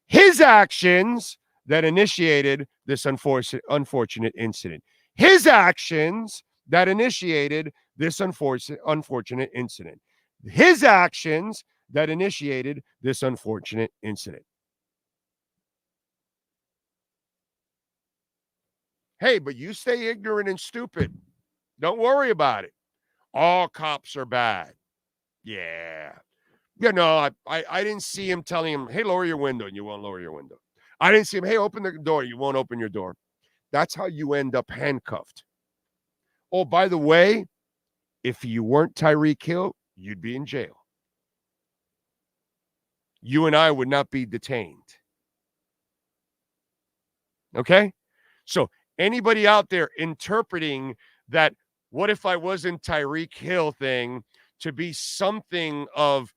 S14: His actions that initiated this unfortunate incident. His actions that initiated this unfortunate incident. His actions that initiated this unfortunate incident. Hey, but you stay ignorant and stupid. Don't worry about it. All cops are bad. Yeah. I didn't see him telling him, hey, lower your window, and you won't lower your window. I didn't see him, hey, open the door, you won't open your door. That's how you end up handcuffed. Oh, by the way, if you weren't Tyreek Hill, you'd be in jail. You and I would not be detained. Okay? So anybody out there interpreting that What if I wasn't Tyreek Hill thing to be something of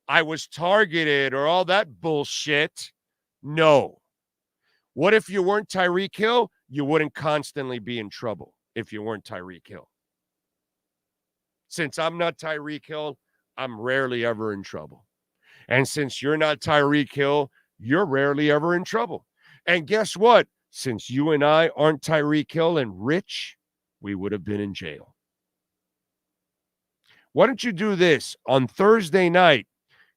S14: I was targeted or all that bullshit? No. What if you weren't Tyreek Hill? You wouldn't constantly be in trouble if you weren't Tyreek Hill. Since I'm not Tyreek Hill, I'm rarely ever in trouble. And since you're not Tyreek Hill, you're rarely ever in trouble. And guess what? Since you and I aren't Tyreek Hill and rich, we would have been in jail. Why don't you do this? On Thursday night,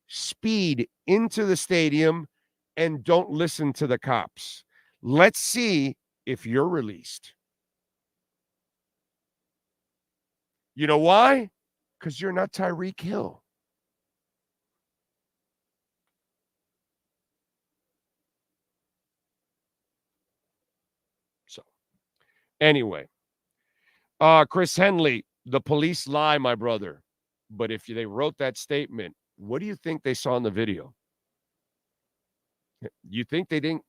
S14: speed into the stadium and don't listen to the cops. Let's see if you're released. You know why? Because you're not Tyreek Hill. So, anyway, Chris Henley, the police lie, my brother. But if they wrote that statement, what do you think they saw in the video? You think they didn't?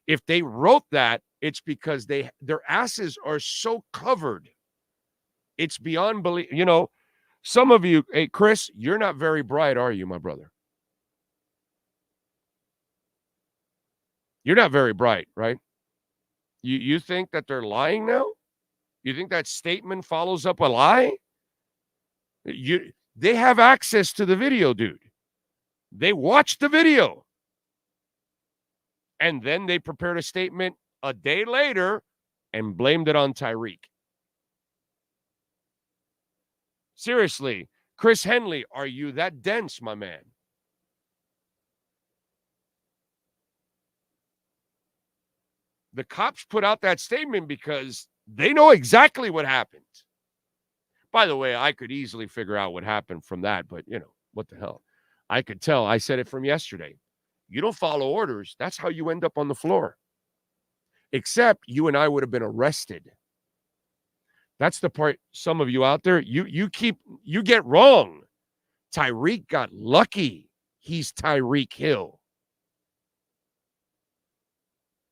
S14: If they wrote that, it's because their asses are so covered. It's beyond belief. You know, some of you, hey, Chris, you're not very bright, are you, my brother? You're not very bright, right? You think that they're lying now? You think that statement follows up a lie? They have access to the video, dude. They watched the video. And then they prepared a statement a day later and blamed it on Tyreek. Seriously, Chris Henley, are you that dense, my man? The cops put out that statement because they know exactly what happened. By the way, I could easily figure out what happened from that, but, you know, what the hell? I could tell. I said it from yesterday. You don't follow orders. That's how you end up on the floor. Except you and I would have been arrested. That's the part some of you out there, you get wrong. Tyreek got lucky. He's Tyreek Hill.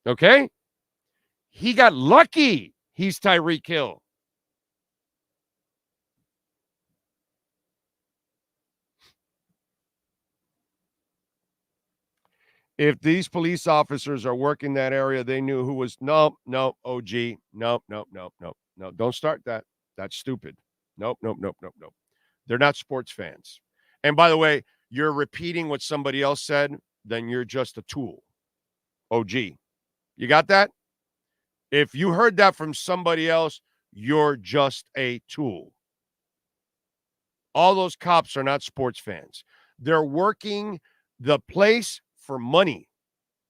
S14: Okay? He got lucky. He's Tyreek Hill. If these police officers are working that area, they knew who was, no, OG, no. Don't start that. That's stupid. Nope. They're not sports fans. And by the way, you're repeating what somebody else said, then you're just a tool. OG. You got that? If you heard that from somebody else, you're just a tool. All those cops are not sports fans. They're working the place for money.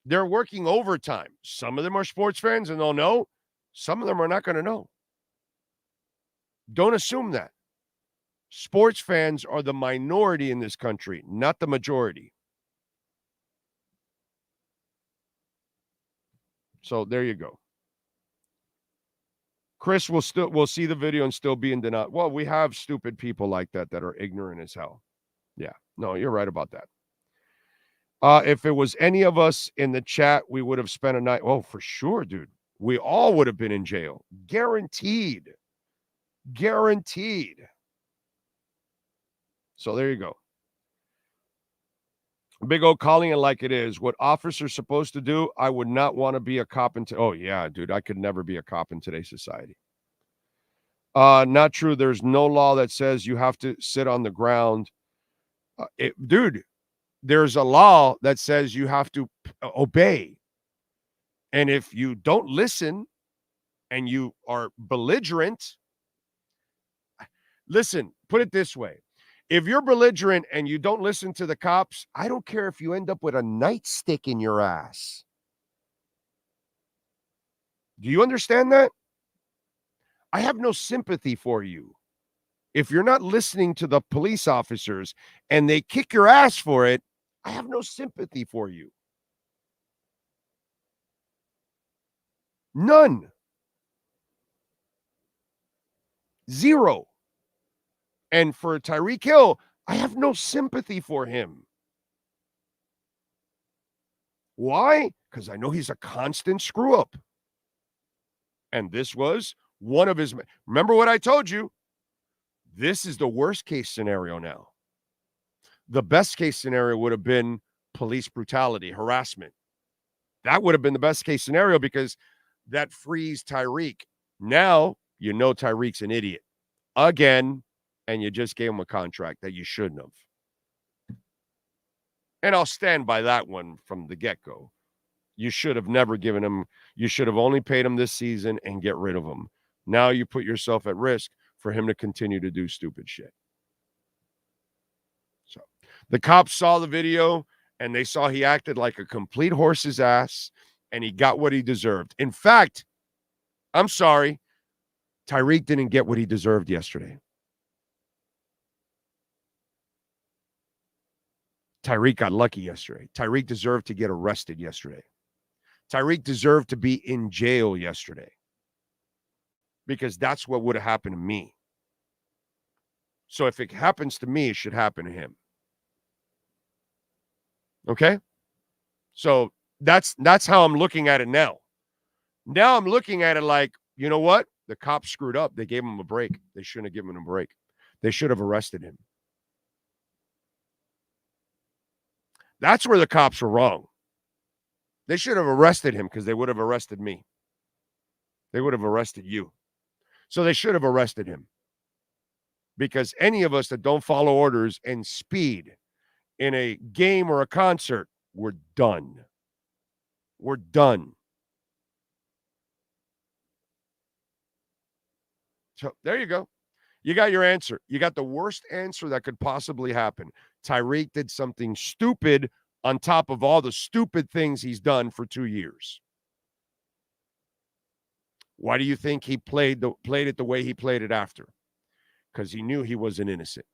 S14: They're working overtime. Some of them are sports fans and they'll know. Some of them are not going to know. Don't assume that. Sports fans are the minority in this country, not the majority. So there you go. Chris will see the video and still be in denial. Well, we have stupid people like that are ignorant as hell. Yeah. No, you're right about that. If it was any of us in the chat, we would have spent a night. Oh, for sure, dude. We all would have been in jail. Guaranteed. So there you go. Big O calling it like it is. What officers supposed to do, I would not want to be a cop in. Oh, yeah, dude. I could never be a cop in today's society. Not true. There's no law that says you have to sit on the ground. Dude, there's a law that says you have to obey. And if you don't listen and you are belligerent, listen, put it this way. If you're belligerent and you don't listen to the cops, I don't care if you end up with a nightstick in your ass. Do you understand that? I have no sympathy for you. If you're not listening to the police officers and they kick your ass for it, I have no sympathy for you. None. Zero. And for Tyreek Hill, I have no sympathy for him. Why? Because I know he's a constant screw up. And this was one of his. Remember what I told you? This is the worst case scenario now. The best case scenario would have been police brutality, harassment. That would have been the best case scenario because that frees Tyreek. Now you know Tyreek's an idiot again, and you just gave him a contract that you shouldn't have. And I'll stand by that one from the get-go. You should have never given him, you should have only paid him this season and get rid of him. Now you put yourself at risk for him to continue to do stupid shit. So the cops saw the video and they saw he acted like a complete horse's ass and he got what he deserved. In fact, I'm sorry, Tyreek didn't get what he deserved yesterday. Tyreek got lucky yesterday. Tyreek deserved to get arrested yesterday. Tyreek deserved to be in jail yesterday because that's what would have happened to me. So if it happens to me, it should happen to him. Okay? So that's how I'm looking at it now. Now I'm looking at it like, you know what? The cops screwed up. They gave him a break. They shouldn't have given him a break. They should have arrested him. That's where the cops were wrong. They should have arrested him because they would have arrested me. They would have arrested you. So they should have arrested him. Because any of us that don't follow orders and speed in a game or a concert, we're done. We're done. So there you go. You got your answer. You got the worst answer that could possibly happen. Tyreek did something stupid on top of all the stupid things he's done for 2 years. Why do you think he played it the way he played it after? Because he knew he wasn't innocent.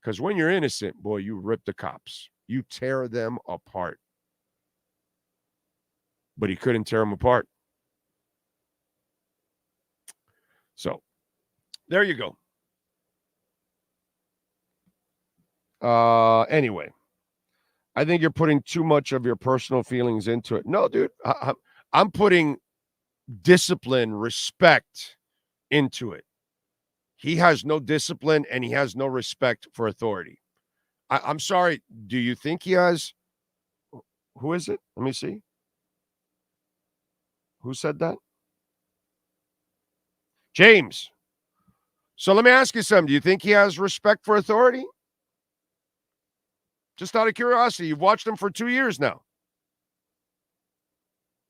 S14: Because when you're innocent, boy, you rip the cops. You tear them apart. But he couldn't tear them apart. So, there you go. Anyway, I think you're putting too much of your personal feelings into it. No, dude, I'm putting discipline, respect into it. He has no discipline and he has no respect for authority. I'm sorry. Do you think he has? Who is it? Let me see. Who said that? James. So let me ask you something. Do you think he has respect for authority? Just out of curiosity, you've watched him for 2 years now.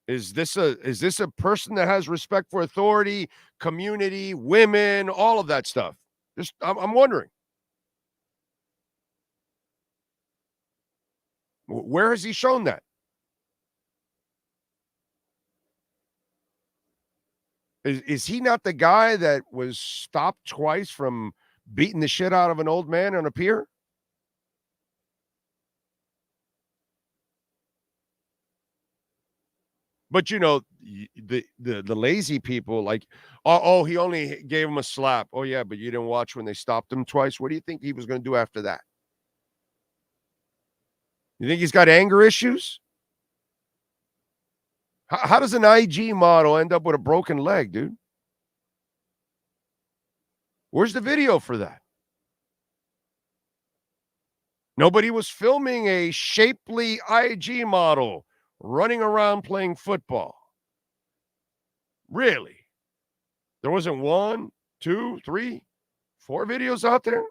S14: Is this a person that has respect for authority, community, women, all of that stuff? Just I'm wondering. Where has he shown that? Is he not the guy that was stopped twice from beating the shit out of an old man on a pier? But you know, the lazy people like, oh, he only gave him a slap. Oh yeah, but you didn't watch when they stopped him twice. What do you think he was going to do after that? You think he's got anger issues? How does an IG model end up with a broken leg, dude? Where's the video for that? Nobody was filming a shapely IG model running around playing football. Really? There wasn't 1, 2, 3, 4 videos out there?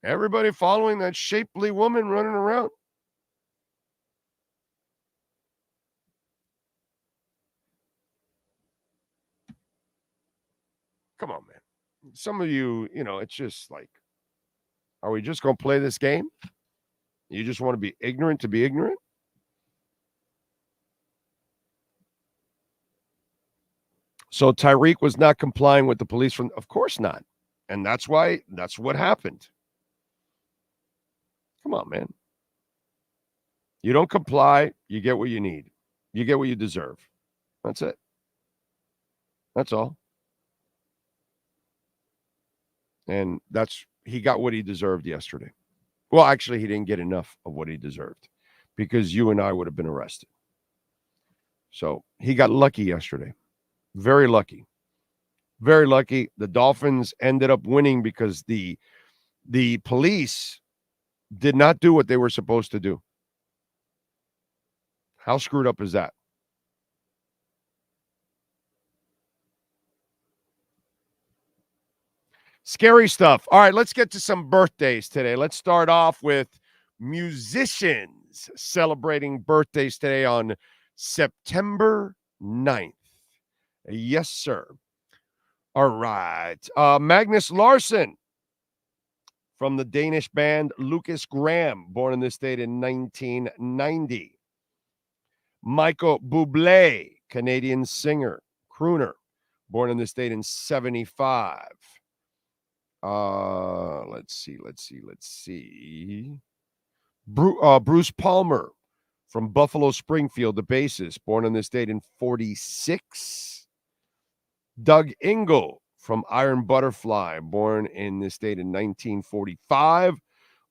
S14: Everybody following that shapely woman running around? Come on, man. Some of you, it's just like, are we just going to play this game? You just want to be ignorant to be ignorant? So Tyreek was not complying with the police of course not. And that's what happened. Come on, man. You don't comply, you get what you need. You get what you deserve. That's it. That's all. And he got what he deserved yesterday. Well, actually, he didn't get enough of what he deserved because you and I would have been arrested. So he got lucky yesterday. Very lucky. Very lucky. The Dolphins ended up winning because the police did not do what they were supposed to do. How screwed up is that? Scary stuff. All right, let's get to some birthdays today. Let's start off with musicians celebrating birthdays today on September 9th. Yes, sir. All right. Magnus Larsson from the Danish band Lucas Graham, born in this date in 1990. Michael Bublé, Canadian singer, crooner, born in this date in 75. Let's see. Bruce Palmer from Buffalo Springfield, the bassist, born on this date in 46. Doug Ingle from Iron Butterfly, born in this date in 1945.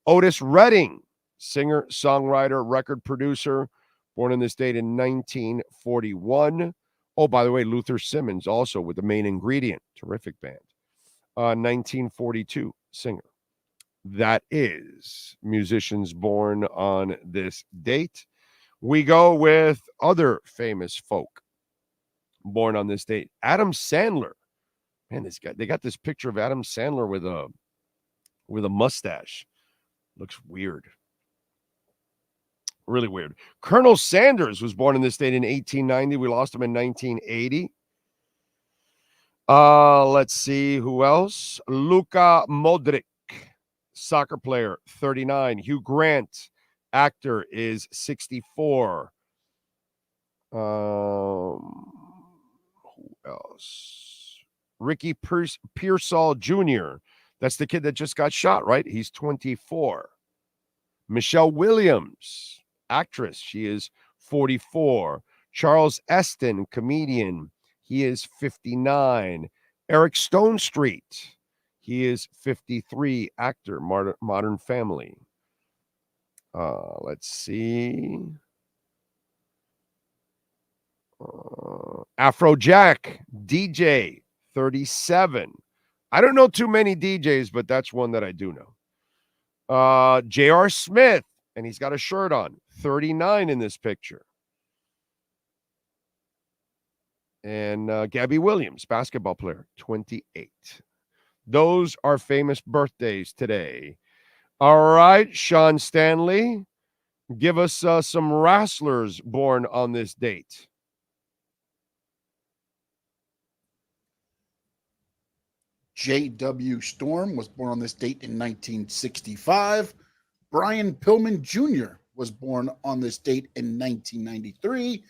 S14: Otis Redding, singer, songwriter, record producer, born on this date in 1941. Oh, by the way, Luther Simmons also with The Main Ingredient, terrific band. 1942 singer. That is musicians born on this date. We go with other famous folk born on this date. Adam Sandler. Man, this guy, they got this picture of Adam Sandler with a mustache. Looks weird. Really weird. Colonel Sanders was born in this date in 1890. We lost him in 1980. Let's see who else. Luka Modric, soccer player, 39. Hugh Grant, actor, is 64. Who else? Ricky Pearsall Jr. That's the kid that just got shot, right? He's 24. Michelle Williams, actress, she is 44. Charles Eston, comedian, he is 59. Eric Stonestreet, he is 53. Actor, Modern Family. Let's see. Afrojack, DJ, 37. I don't know too many DJs, but that's one that I do know. J.R. Smith, and he's got a shirt on, 39 in this picture. And Gabby Williams, basketball player, 28. Those are famous birthdays today. All right, Sean Stanley, give us some wrestlers born on this date.
S13: J.W. Storm was born on this date in 1965. Brian Pillman Jr. was born on this date in 1993,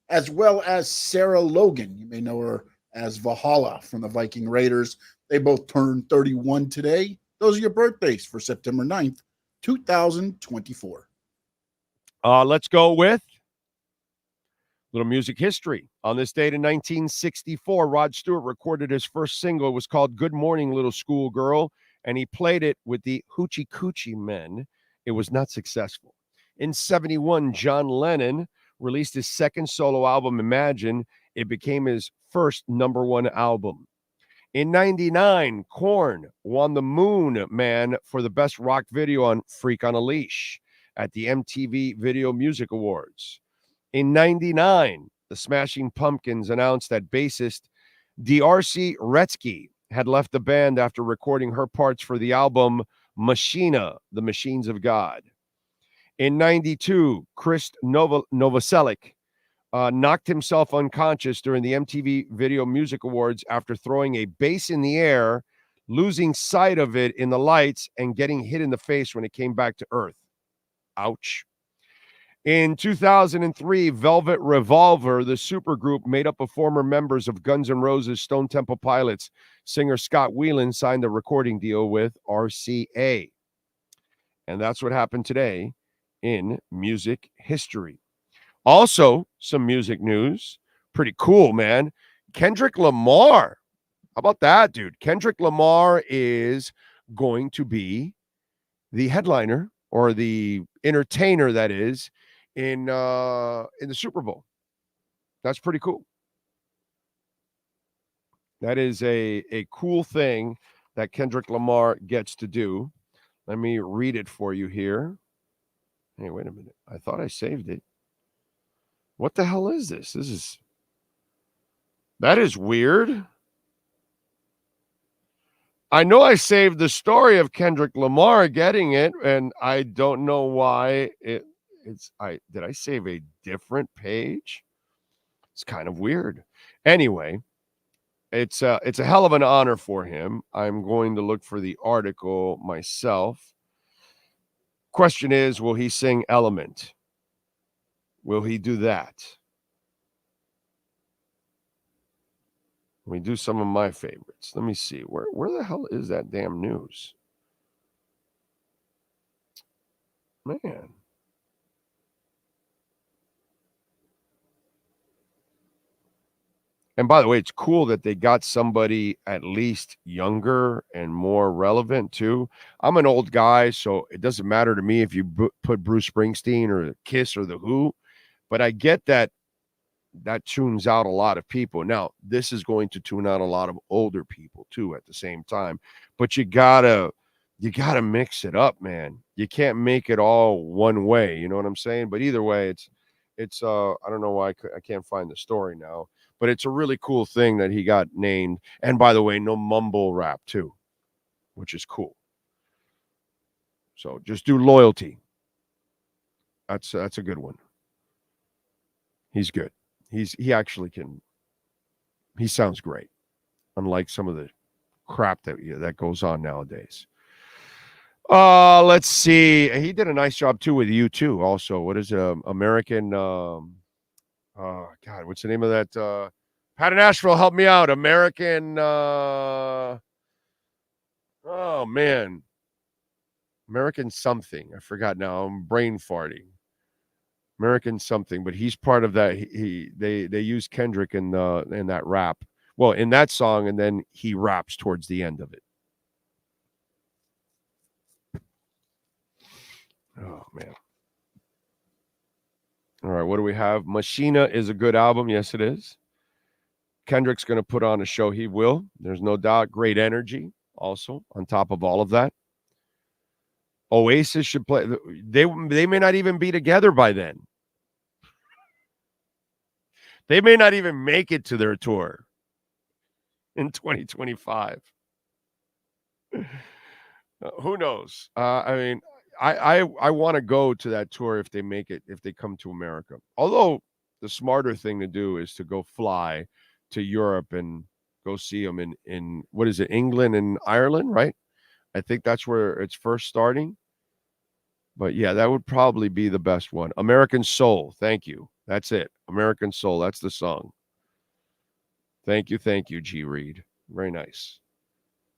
S13: as well as Sarah Logan. You may know her as Valhalla from the Viking Raiders. They both turned 31 today. Those are your birthdays for September 9th, 2024.
S14: Let's go with little music history. On this date in 1964, Rod Stewart recorded his first single. It was called Good Morning, Little Schoolgirl, and he played it with the Hoochie Coochie Men. It was not successful. In 71, John Lennon released his second solo album, Imagine. It became his first #1 album. In 99, Korn won the Moon Man for the best rock video on Freak on a Leash at the MTV Video Music Awards. In 99, the Smashing Pumpkins announced that bassist D'Arcy Retzky had left the band after recording her parts for the album Machina, The Machines of God. In 92, Chris Novoselic knocked himself unconscious during the MTV Video Music Awards after throwing a bass in the air, losing sight of it in the lights, and getting hit in the face when it came back to Earth. Ouch. In 2003, Velvet Revolver, the supergroup made up of former members of Guns N' Roses, Stone Temple Pilots, singer Scott Weiland signed a recording deal with RCA. And that's what happened today in music history. Also, some music news. Pretty cool, man. Kendrick Lamar. How about that, dude? Kendrick Lamar is going to be the headliner, or the entertainer, that is, in the Super Bowl. That's pretty cool. That is a cool thing that Kendrick Lamar gets to do. Let me read it for you here. Hey, wait a minute. I thought I saved it. What the hell is this? That is weird. I know I saved the story of Kendrick Lamar getting it, and I don't know why did I save a different page? It's kind of weird. Anyway, it's a hell of an honor for him. I'm going to look for the article myself. Question is, will he sing Element? Will he do that? Let me do some of my favorites. Let me see. Where the hell is that damn news? Man. And by the way, it's cool that they got somebody at least younger and more relevant too. I'm an old guy, so it doesn't matter to me if you put Bruce Springsteen or Kiss or The Who, but I get that tunes out a lot of people. Now, this is going to tune out a lot of older people too at the same time, but you gotta mix it up, man. You can't make it all one way. You know what I'm saying? But either way, it's I don't know why I can't find the story now, but it's a really cool thing that he got named. And by the way, no mumble rap too, which is cool. So just do Loyalty. That's a good one. He's good. He actually can. He sounds great, unlike some of the crap that goes on nowadays. Let's see. He did a nice job too with you too. Also, what is it? American? God, what's the name of that? Pat in Asheville, help me out. American. Oh man, American something. I forgot now. I'm brain farting. American something, but he's part of that. They use Kendrick in that rap. Well, in that song, and then he raps towards the end of it. Oh man. All right, what do we have? Machina is a good album. Yes, it is. Kendrick's going to put on a show. He will. There's no doubt. Great energy also on top of all of that. Oasis should play. They may not even be together by then. They may not even make it to their tour in 2025. Who knows? I mean, I want to go to that tour if they make it, if they come to America. Although the smarter thing to do is to go fly to Europe and go see them in what is it, England and Ireland, right? I think that's where it's first starting. But yeah, that would probably be the best one. American Soul. Thank you. That's it. American Soul. That's the song. Thank you, G. Reed. Very nice.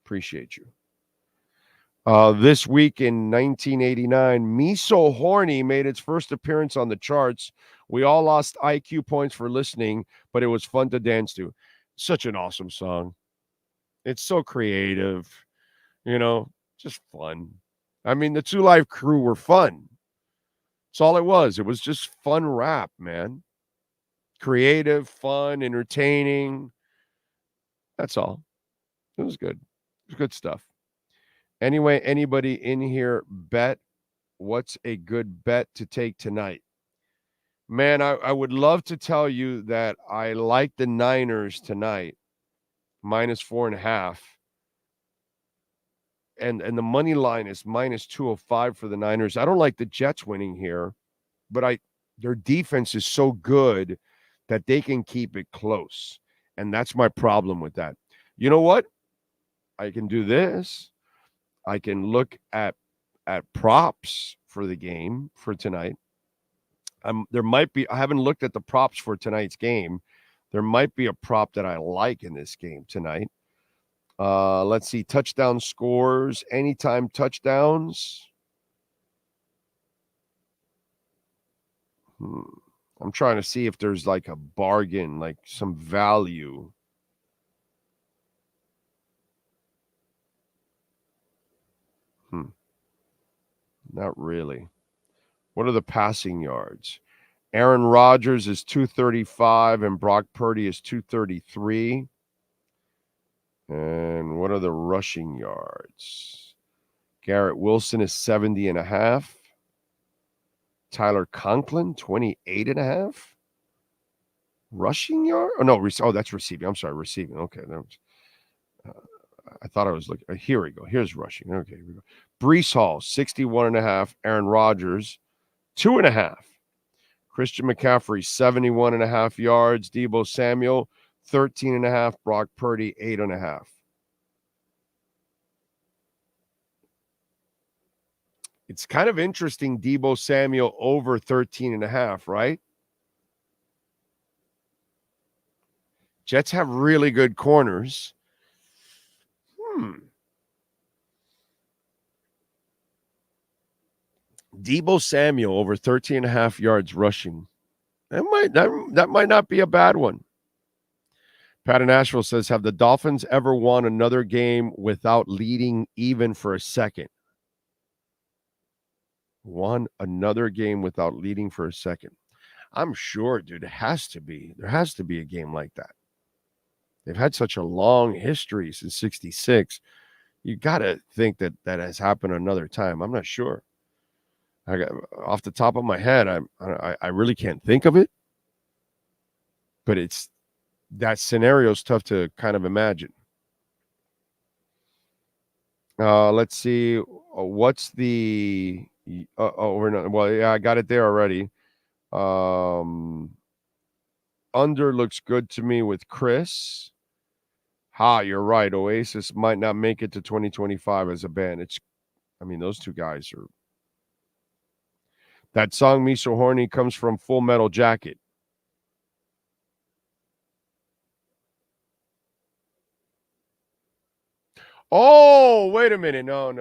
S14: Appreciate you. This week in 1989, Me So Horny made its first appearance on the charts. We all lost IQ points for listening, but it was fun to dance to. Such an awesome song. It's so creative, just fun. I mean, the Two Live Crew were fun. That's all it was. It was just fun rap, man. Creative, fun, entertaining. That's all. It was good. It was good stuff. Anyway, anybody in here bet? What's a good bet to take tonight? Man, I would love to tell you that I like the Niners tonight, -4.5. And the money line is -205 for the Niners. I don't like the Jets winning here, but their defense is so good that they can keep it close. And that's my problem with that. You know what? I can do this. I can look at props for the game for tonight. There might be, I haven't looked at the props for tonight's game. There might be a prop that I like in this game tonight. Let's see, touchdown scores, anytime touchdowns. I'm trying to see if there's like a bargain, like some value. Not really. What are the passing yards? Aaron Rodgers is 235 and Brock Purdy is 233. And what are the rushing yards? Garrett Wilson is 70.5. Tyler Conklin, 28.5. Rushing yard? Oh, no. That's receiving. I'm sorry, receiving. Okay. That was, I thought I was looking. Here we go. Here's rushing. Okay, here we go. Breece Hall, 61.5. Aaron Rodgers, 2.5. Christian McCaffrey, 71.5 yards. Deebo Samuel, 13.5. Brock Purdy, 8.5. It's kind of interesting, Deebo Samuel over 13.5, right? Jets have really good corners. Deebo Samuel over 13.5 yards rushing. That might not be a bad one. Pat in Nashville says, have the Dolphins ever won another game without leading even for a second? Won another game without leading for a second. I'm sure, dude, it has to be. There has to be a game like that. They've had such a long history since 66. You got to think that has happened another time. I'm not sure. I got off the top of my head, I really can't think of it. But that scenario is tough to kind of imagine. Let's see. What's the I got it there already. Under looks good to me with Chris. You're right. Oasis might not make it to 2025 as a band. Those two guys are. That song, Me So Horny, comes from Full Metal Jacket. Oh, wait a minute. No.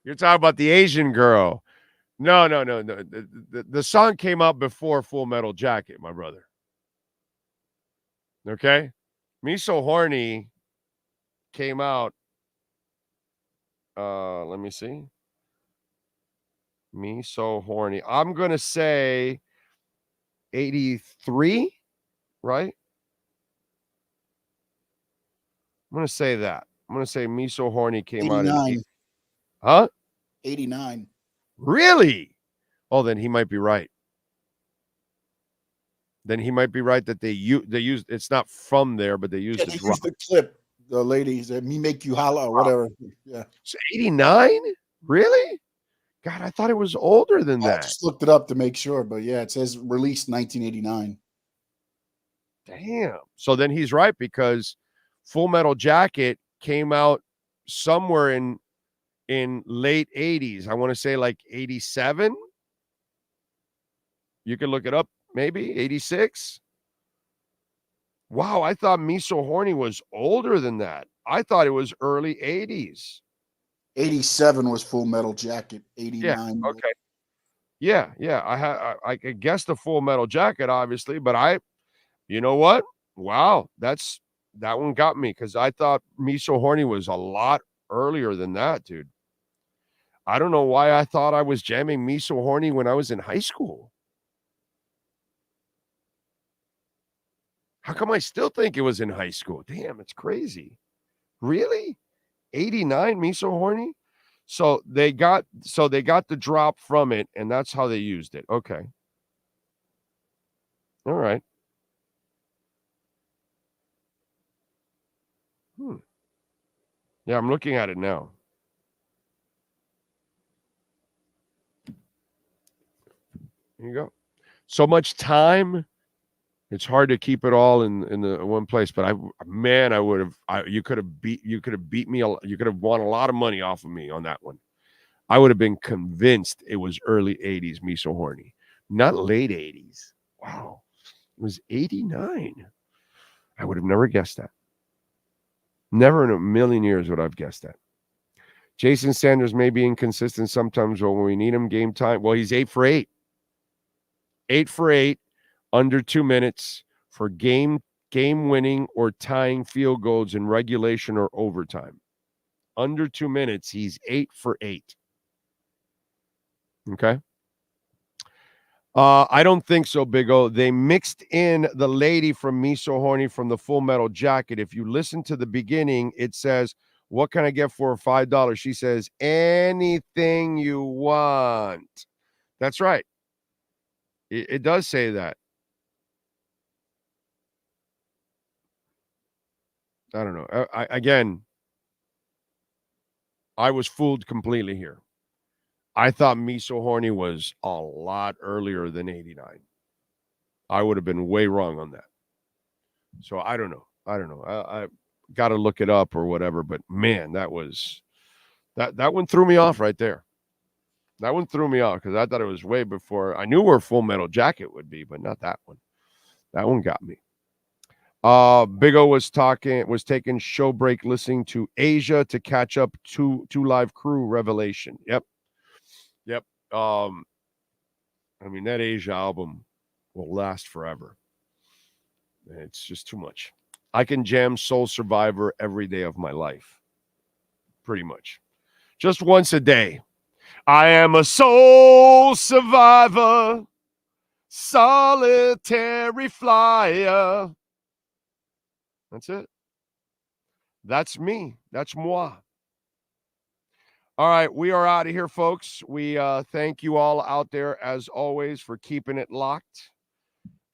S14: You're talking about the Asian girl. No. The song came out before Full Metal Jacket, my brother. Okay? Me So Horny came out. Let me see. Me So Horny. I'm going to say 83, right? I'm going to say that. I'm going to say Me So Horny came
S13: 89.
S14: out in 89. Huh?
S13: 89.
S14: Really? Oh, then he might be right. Then he might be right that they used it's not from there, but they used
S13: they used the clip. The lady said, "Me make you holla," or whatever. Yeah.
S14: So 89? Really? God, I thought it was older than that.
S13: I just looked it up to make sure, but yeah, it says released 1989.
S14: Damn. So then he's right, because Full Metal Jacket came out somewhere in late 80s. I want to say like 87. You can look it up, maybe 86. Wow, I thought Me So Horny was older than that. I thought it was early 80s.
S13: 87 was Full Metal Jacket. 89.
S14: Yeah, okay. Yeah. I could guess the Full Metal Jacket, obviously, but you know what? Wow, that one got me, because I thought Me So Horny was a lot earlier than that, dude. I don't know why I thought I was jamming Me So Horny when I was in high school. How come I still think it was in high school? Damn, it's crazy. Really? 89 Me So Horny? So they got the drop from it, and that's how they used it. Okay. All right. Yeah, I'm looking at it now. There you go. So much time. It's hard to keep it all in the one place, but I would have. You could have beat me. You could have won a lot of money off of me on that one. I would have been convinced it was early 80s. Me So Horny, not late 80s. Wow, it was 89. I would have never guessed that. Never in a million years would I've guessed that. Jason Sanders may be inconsistent sometimes when we need him game time. Well, he's 8 for 8. 8 for 8. Under 2 minutes for game-winning or tying field goals in regulation or overtime. Under 2 minutes, he's 8 for 8. Okay? I don't think so, Big O. They mixed in the lady from Me So Horny from the Full Metal Jacket. If you listen to the beginning, it says, what can I get for $5? She says, anything you want. That's right. It does say that. I don't know. I was fooled completely here. I thought Me So Horny was a lot earlier than 89. I would have been way wrong on that. So I don't know. I got to look it up or whatever. But man, that one threw me off right there. That one threw me off because I thought it was way before. I knew where Full Metal Jacket would be, but not that one. That one got me. Big O was taking show break listening to Asia to catch up to Live Crew Revelation. Yep. I mean, that Asia album will last forever. It's just too much. I can jam Soul Survivor every day of my life. Pretty much. Just once a day. I am a soul survivor, solitary flyer. That's it. That's me. That's moi. All right, we are out of here, folks. We thank you all out there, as always, for keeping it locked.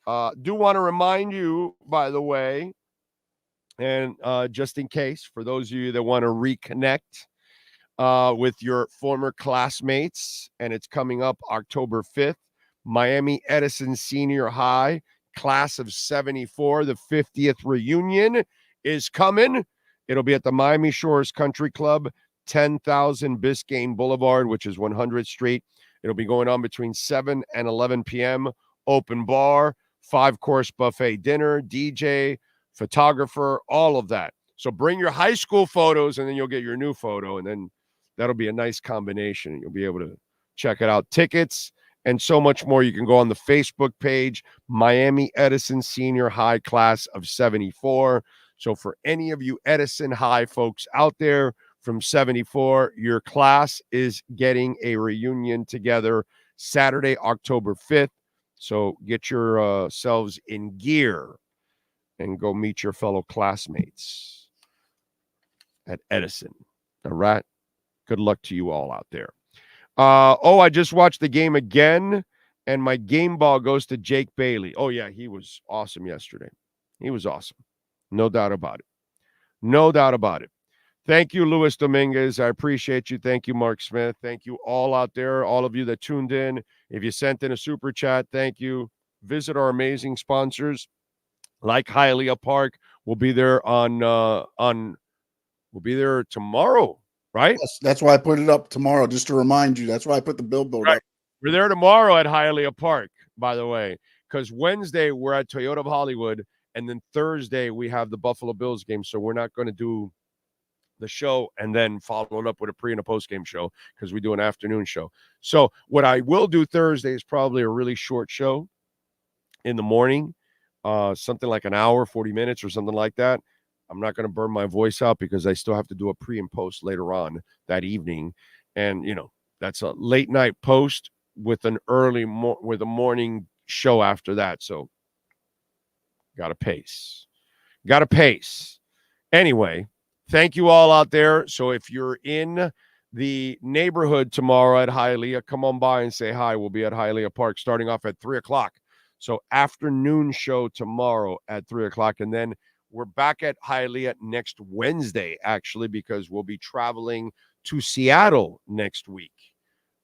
S14: Do want to remind you, by the way, and just in case, for those of you that want to reconnect with your former classmates, and it's coming up October 5th, Miami Edison Senior High, class of 74, the 50th reunion is coming. It'll be at the Miami Shores Country Club, 10,000 Biscayne Boulevard, which is 100th Street. It'll be going on between 7 and 11 p.m. Open bar, 5-course buffet dinner, DJ, photographer, all of that. So bring your high school photos, and then you'll get your new photo, and then that'll be a nice combination. You'll be able to check it out. Tickets and so much more. You can go on the Facebook page, Miami Edison Senior High Class of 74. So for any of you Edison High folks out there from 74, your class is getting a reunion together Saturday, October 5th. So get yourselves in gear and go meet your fellow classmates at Edison. All right. Good luck to you all out there. I just watched the game again, and my game ball goes to Jake Bailey. Oh, yeah, he was awesome yesterday. He was awesome. No doubt about it. No doubt about it. Thank you, Luis Dominguez. I appreciate you. Thank you, Mark Smith. Thank you all out there, all of you that tuned in. If you sent in a super chat, thank you. Visit our amazing sponsors like Hialeah Park. We'll be there we'll be there tomorrow, right?
S13: Yes, that's why I put it up tomorrow, just to remind you. That's why I put the billboard up.
S14: We're there tomorrow at Hialeah Park, by the way, because Wednesday we're at Toyota of Hollywood, and then Thursday we have the Buffalo Bills game, so we're not going to do the show and then follow it up with a pre and a post game show because we do an afternoon show. So what I will do Thursday is probably a really short show in the morning, something like an hour, 40 minutes or something like that. I'm not going to burn my voice out because I still have to do a pre and post later on that evening. And, that's a late night post with an with a morning show after that. So got to pace. Anyway, thank you all out there. So if you're in the neighborhood tomorrow at Hialeah, come on by and say hi. We'll be at Hialeah Park starting off at 3:00. So afternoon show tomorrow at 3:00. And then we're back at Hialeah next Wednesday, actually, because we'll be traveling to Seattle next week.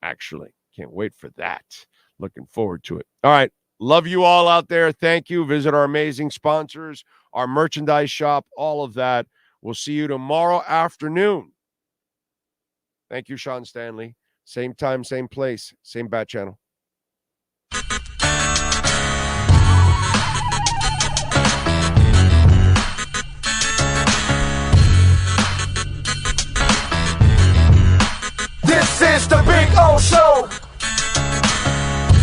S14: Actually, can't wait for that. Looking forward to it. All right. Love you all out there. Thank you. Visit our amazing sponsors, our merchandise shop, all of that. We'll see you tomorrow afternoon. Thank you, Sean Stanley. Same time, same place, same bat channel.
S1: This is the Big O Show.